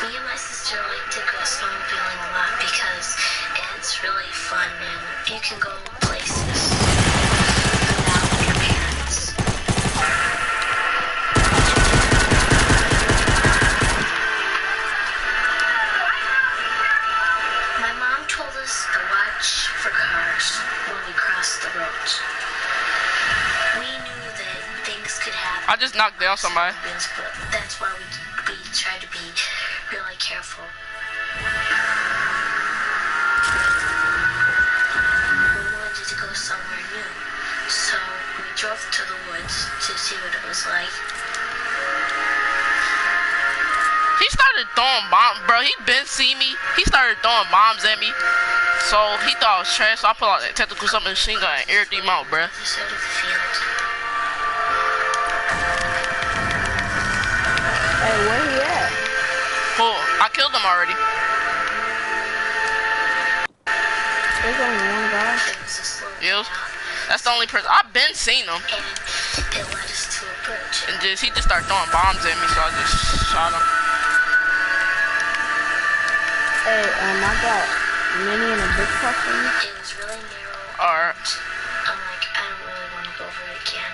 Me and my sister like to go snowmobiling a lot because it's really fun and you can go places without your parents. My mom told us to watch for cars when we crossed the road. We knew that things could happen. I just knocked down somebody. But that's why we tried to be really careful. We wanted to go somewhere new, so we drove to the woods to see what it was like. He started throwing bombs, bro. He been see me. He started throwing bombs at me. So he thought I was trash, so I pulled out that tactical submachine gun and aired him out, bro. This side of the field. Hey, where he at? Cool. I killed him already. There's only one guy. Yes. That's the only person. I've been seen him. And it led us to a bridge. And he just started throwing bombs at me, so I just shot him. Hey, I got mini and a big truck for you. It was really narrow. Alright. I'm like, I don't really want to go over it again.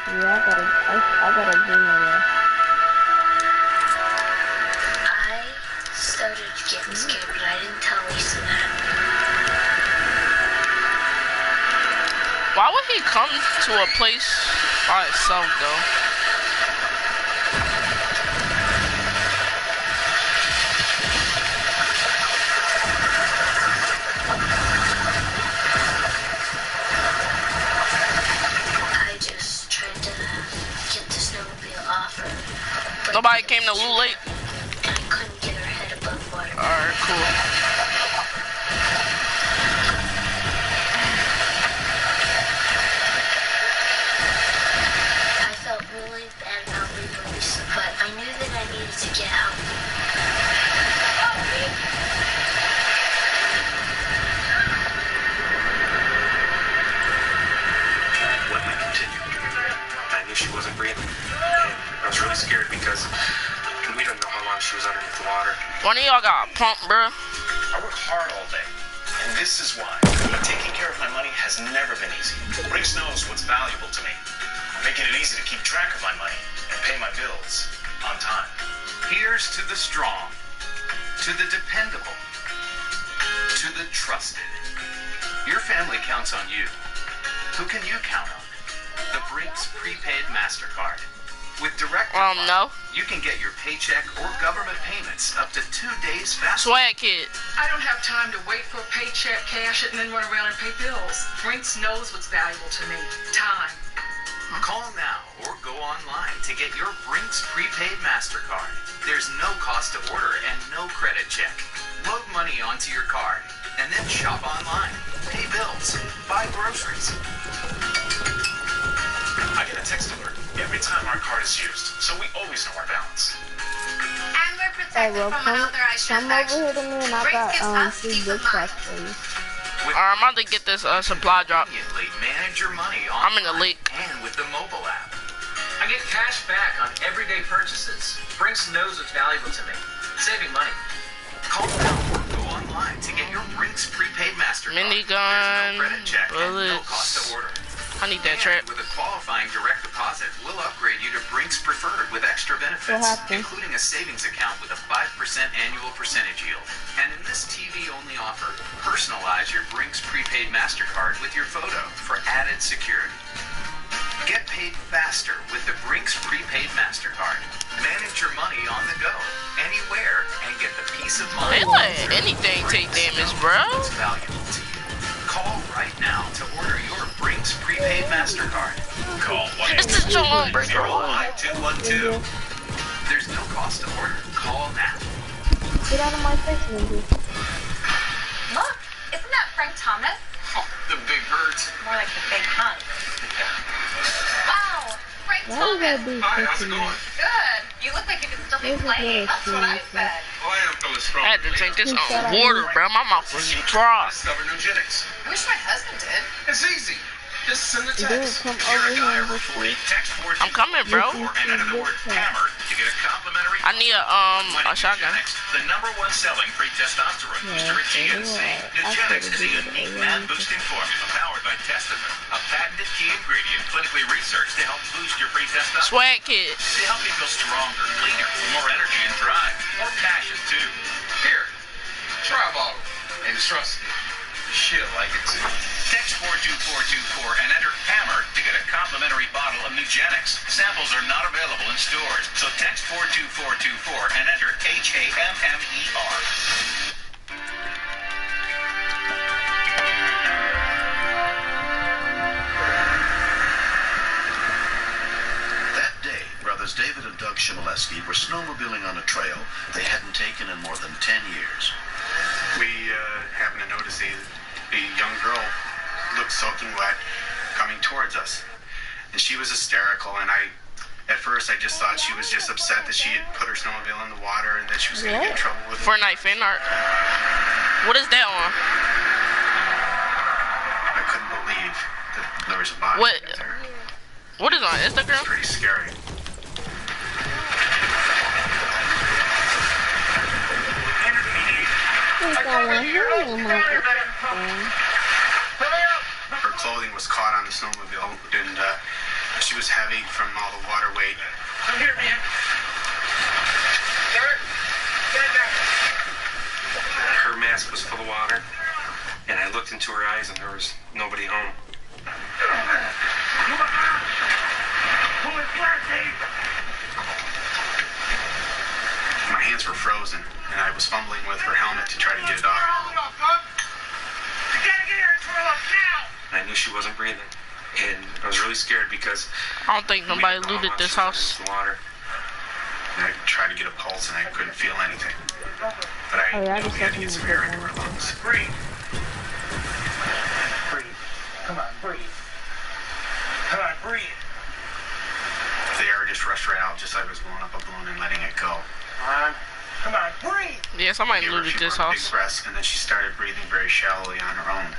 Yeah, I got a green area. I started getting scared, but I didn't tell Lisa that. Why would he come to a place by himself though? I just tried to get the snowmobile off her. But Nobody came to Loot Lake? I couldn't get her head above water. Alright, cool. I felt really bad about leaving Lisa, but I knew that I needed to get help. When we continued, I knew she wasn't breathing. And I was really scared because we don't know how long she was underneath the water. One of y'all got a pump, bro. I work hard all day, and this is why. Taking care of my money has never been easy. Brinks knows what's valuable to me, making it easy to keep track of my money and pay my bills on time. Here's to the strong, to the dependable, to the trusted. Your family counts on you. Who can you count on? The Brinks Prepaid MasterCard. With direct deposit, No. you can get your paycheck or government payments up to 2 days faster. Swag kid. I don't have time to wait for a paycheck, cash it, and then run around and pay bills. Brinks knows what's valuable to me. Time. Call now or go online to get your Brinks Prepaid MasterCard. There's no cost to order and no credit check. Load money onto your card and then shop online, pay bills, buy groceries. I get a text alert every time our card is used, so we always know our balance. And we're Hey, bro, come over here to me and I got two big shots for you. I'm about to get this supply drop. Manage your money I'm in the leak. and with the mobile app. I get cash back on everyday purchases. Brinks knows what's valuable to me. Saving money. Call now or go online to get your Brinks Prepaid MasterCard. Minigun, There's no credit check and no bullets. cost to order. I need that And trap. with a qualifying direct deposit, we'll upgrade you to Brinks Preferred with extra benefits, including a savings account with a 5% annual percentage yield. And in this TV-only offer, personalize your Brinks Prepaid MasterCard with your photo for added security. Get paid faster with the Brinks Prepaid MasterCard. Manage your money on the go, anywhere, and get the peace of mind. They let anything take damage, bro. It's valuable to you. Call right now to order your Brinks Prepaid MasterCard. Call 1-800-05212. There's no cost to order. Call now. Get out of my face, Mindy. Look, isn't that Frank Thomas? Oh, the big hurt. More like the big hunt. Wow, Frank Thomas. Hi, how's it going? Good. You look like you could still be playing. That's what I said. Well, I am feeling strong. I had to drink this water, bro. My mouth was dry. Discover Nugenics. I wish my husband did. It's easy. Just send a Dude, text. come You're over a guy here over 40. Text 4 I'm coming, bro. and enter the word hammer to get a complimentary. I need a shotgun. The #1 selling free testosterone booster at GNC. Nugenics is a unique man-boosting formula powered by Testament, a patented key ingredient clinically researched to help boost your free testosterone. Swag kid. To help you feel stronger, cleaner, more energy and drive, more passion too. Here, try a bottle and trust me, she'll like it too. Text 42424 and enter HAMMER to get a complimentary bottle of Nugenics. Samples are not available in stores, so text 42424 and enter HAMMER. That day, brothers David and Doug Shimoleski were snowmobiling on a trail they hadn't taken in more than 10 years. We happened to notice a young girl looked soaking wet coming towards us. And she was hysterical, and at first I just thought she was just upset that she had put her snowmobile in the water and that she was going to get in trouble with it. Fornite fan art. What is that on? I couldn't believe that there was a body What? there. What is on Instagram? It's pretty scary. Her clothing was caught on the snowmobile, and She was heavy from all the water weight. Come here, man. Her mask was full of water, and I looked into her eyes, and there was nobody home. My hands were frozen, and I was fumbling with her helmet to try to get it off. I knew she wasn't breathing, and I was really scared because I don't think nobody looted this house. Water. And I tried to get a pulse, and I couldn't feel anything. But I knew we had to get some air into her lungs. Breathe. Breathe. Come on, breathe. Come on, breathe. The air just rushed right out, just like I was blowing up a balloon and letting it go. Come on, breathe. Yeah, somebody looted this house. Big breaths, and then she started breathing very shallowly on her own.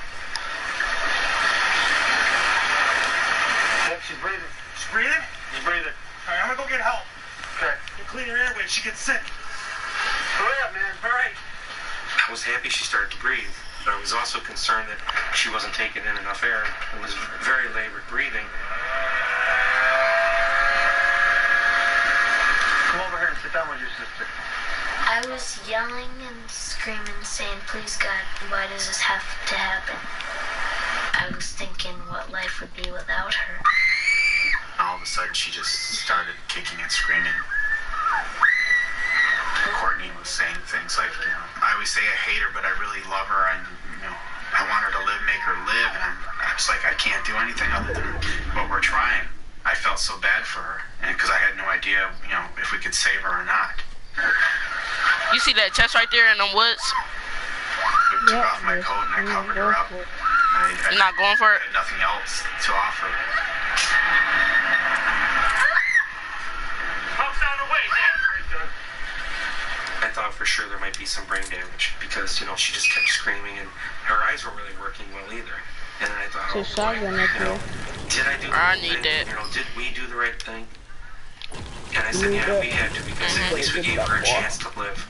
Yep, she's breathing. She's breathing? She's breathing. All right, I'm gonna go get help. Okay. You clean her airways. She gets sick. Hurry up, man. Hurry. I was happy she started to breathe, but I was also concerned that she wasn't taking in enough air. It was very labored breathing. Come over here and sit down with your sister. I was yelling and screaming, saying, please God, why does this have to happen? I was thinking what life would be without her. All of a sudden, she just started kicking and screaming. Courtney was saying things like, you know, I always say I hate her, but I really love her, and, you know, I want her to live, make her live, and I was like, I can't do anything other than what we're trying. I felt so bad for her, and because I had no idea, you know, if we could save her or not. You see that chest right there in them woods? I took off my coat and I covered her up. You're not going for it? I had nothing else to offer. Pumps down the way, man. I thought for sure there might be some brain damage because, you know, she just kept screaming and her eyes weren't really working well either. And then I thought, So shotgun up here. did I do the right thing? You know, did we do the right thing? And I said, yeah, we had to because at least we gave her a chance to live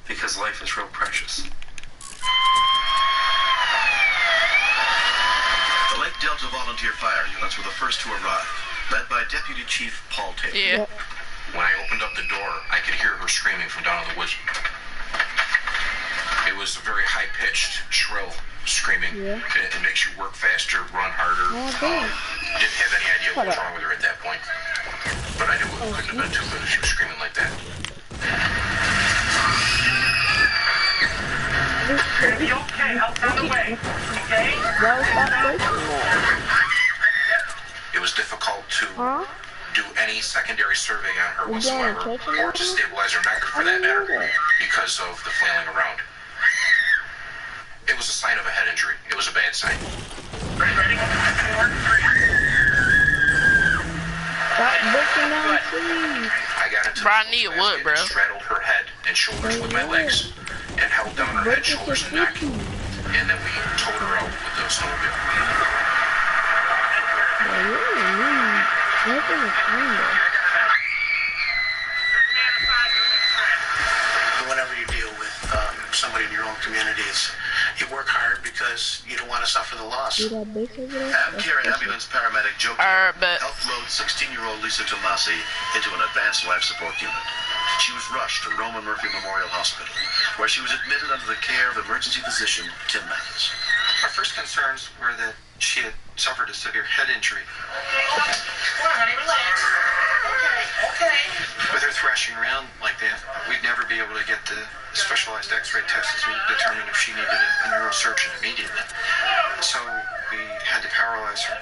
because life is real precious. The Lake Delta Volunteer Fire Units were the first to arrive, led by Deputy Chief Paul Taylor. Yeah. When I opened up the door, I could hear her screaming from down in the woods. It was a very high-pitched, shrill screaming. Yeah. It makes you work faster, run harder. Didn't have any idea what was wrong with her at that point. But I knew it couldn't have been too good if she was screaming like that. You're gonna be okay. Help down the way. Okay? It was difficult to do any secondary survey on her whatsoever, or to stabilize her neck for that matter, because of the flailing around. It was a sign of a head injury. It was a bad sign. Ready? 4, 3. I got into the basket and straddled her head and shoulders with my legs and held down her head, shoulders, and neck. And then we towed her out with the snowmobile. Whenever you deal with somebody in your own community, you work hard because you don't want to suffer the loss. Care ambulance paramedic Joe helped load 16-year-old Lisa Tomasi into an advanced life support unit. She was rushed to Roman Murphy Memorial Hospital, where she was admitted under the care of emergency physician Tim Mathis. Our first concerns were that she had suffered a severe head injury. Come on, honey, relax. Okay. With her thrashing around like that, we'd never be able to get the specialized x-ray tests to determine if she needed a neurosurgeon immediately. So we had to paralyze her.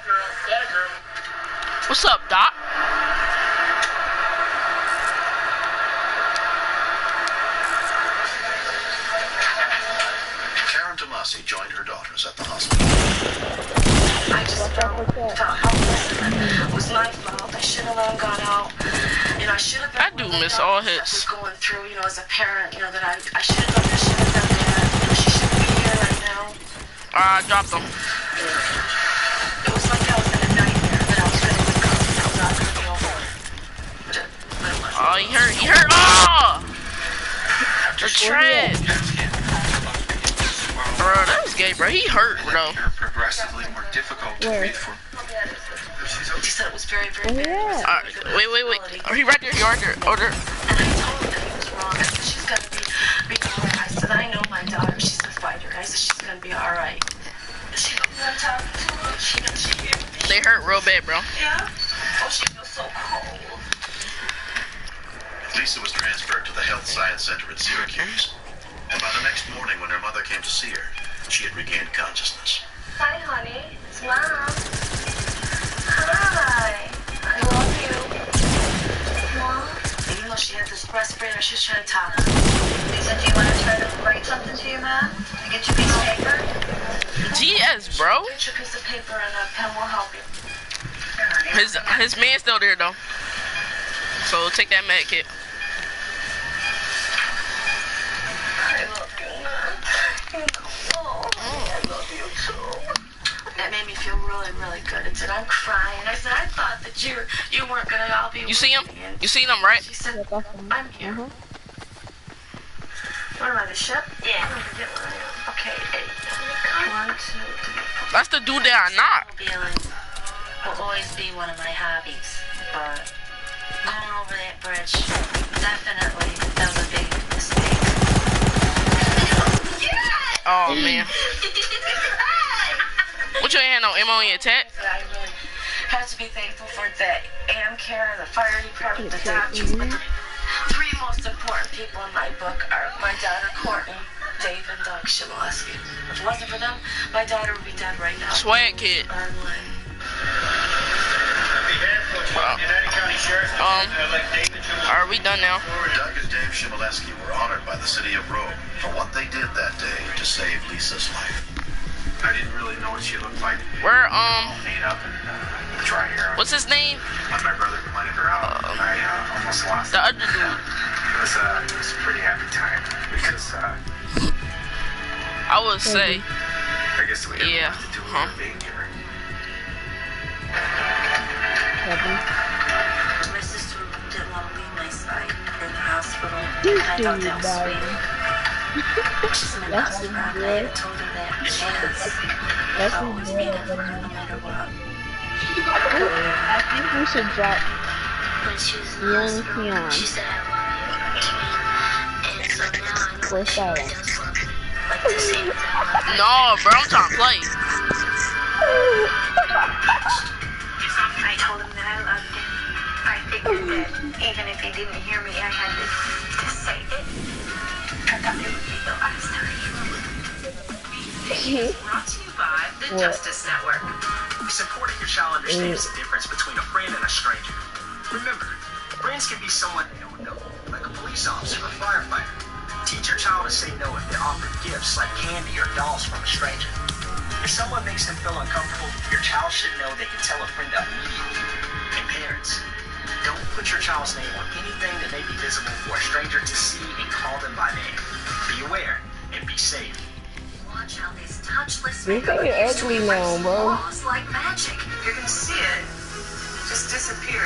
What's up, Doc? Karen Tomasi joined her daughters at the hospital. I just felt helpless. It was my fault. I should have let him got out. And I should have done I do miss all hits. going through, you know, as a parent, you know, that I should have done this, should have done that. You know, she shouldn't be here right now. I dropped them. It was like I was in a nightmare that I was going to wake up and it was not going to be over. Oh, he hurt. Oh! The tread. Bro, that was gay, bro. He hurt, bro. Progressively more difficult to breathe for. She's He said it was very, very bad. Wait. He right there. He right there. Order. And I told him that he was wrong. I said, she's going to be all right. I said, I know my daughter. She's a fighter. I said, she's going to be all right. She knows what I'm talking to her. She knows she hears me. They hurt real bad, bro. Yeah? Oh, she feels so cold. Lisa was transferred to the Health Science Center at Syracuse. And by the next morning when her mother came to see her, she had regained consciousness. Hi, honey. It's Mom. Hi. I love you. Mom? Even though she had this respirator, she was trying to talk. Lisa, do you want to try to write something to your mom? I get you a piece of paper? GS, bro. Get your piece of paper and a pen will help you. His man's still there, though. So take that med kit. I love you, Mom. I love you too. That made me feel really, really good. It said, I'm crying. I said, I thought that you weren't gonna all be. You see him? You seen him, right? She said, I'm here. What am I, the ship? Yeah. Okay, 1, 2, 3. That's the dude that I knocked. Will always be one of my hobbies, but going over that bridge, definitely, that was a big mistake. Oh, man. What you ain't had no ammo in your tent? I really have to be thankful for the AmCare, the fire department, the doctors, but the 3 most important people in my book are my daughter Courtney, Dave, and Doug Shimoleski. If it wasn't for them, my daughter would be dead right now. Swag kid. Are we done now? Doug and Dave Shimoleski were honored by the city of Rome for what they did that day to save Lisa's life. I didn't really know what she looked like. Where, made up and dry hair. What's his name? When my brother pointed her out, I almost lost the it. other dude. It was a pretty happy time because I would say. I guess we didn't have to do with being here. My sister didn't want to leave my side in the hospital. And I thought that was sweet. She's my best friend. I told her that she has always been there for her no matter what. I think we should drop Young Pion. She said I love you. And so now I know for silence. like the same thing. No, bro, I'm trying to play. I told him that I loved him. I figured that even if he didn't hear me, I had to say it. I thought it would be the last time. Brought to you by the Justice Network. It's important your child understands the difference between a friend and a stranger. Remember, friends can be someone they don't know, like a police officer or firefighter. Teach your child to say no if they offer gifts like candy or dolls from a stranger. If someone makes them feel uncomfortable, your child should know they can tell a friend immediately. And parents, don't put your child's name on anything that may be visible for a stranger to see and call them by name. Be aware and be safe. Watch how this touchless They think you're ugly now, bro. like magic. You're gonna see it just disappear.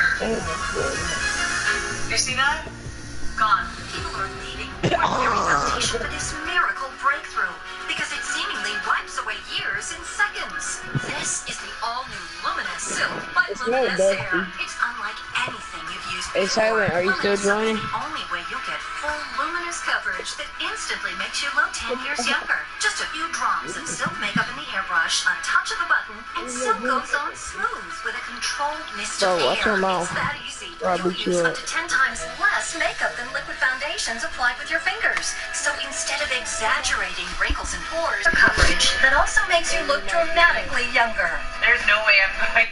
You see that? Gone. People are leaving ordinary foundation for this miracle breakthrough because it seemingly wipes away years in seconds. This is the all-new Luminous Silk by Luminous Air. It's unlike anything you've used before. Hey, Silent, are you still joining? The only way you'll get full luminous coverage that instantly makes you look 10 years younger. Just a few drops of silk makeup in the airbrush, a touch of a button, and silk goes on smooth with a controlled mist of Bro, watch your air. mouth. It's that easy. Probably You'll use up to 10 times less makeup than liquid foundations applied with your fingers. So instead of exaggerating wrinkles and pores, coverage that also makes you look dramatically younger. There's no way I'm going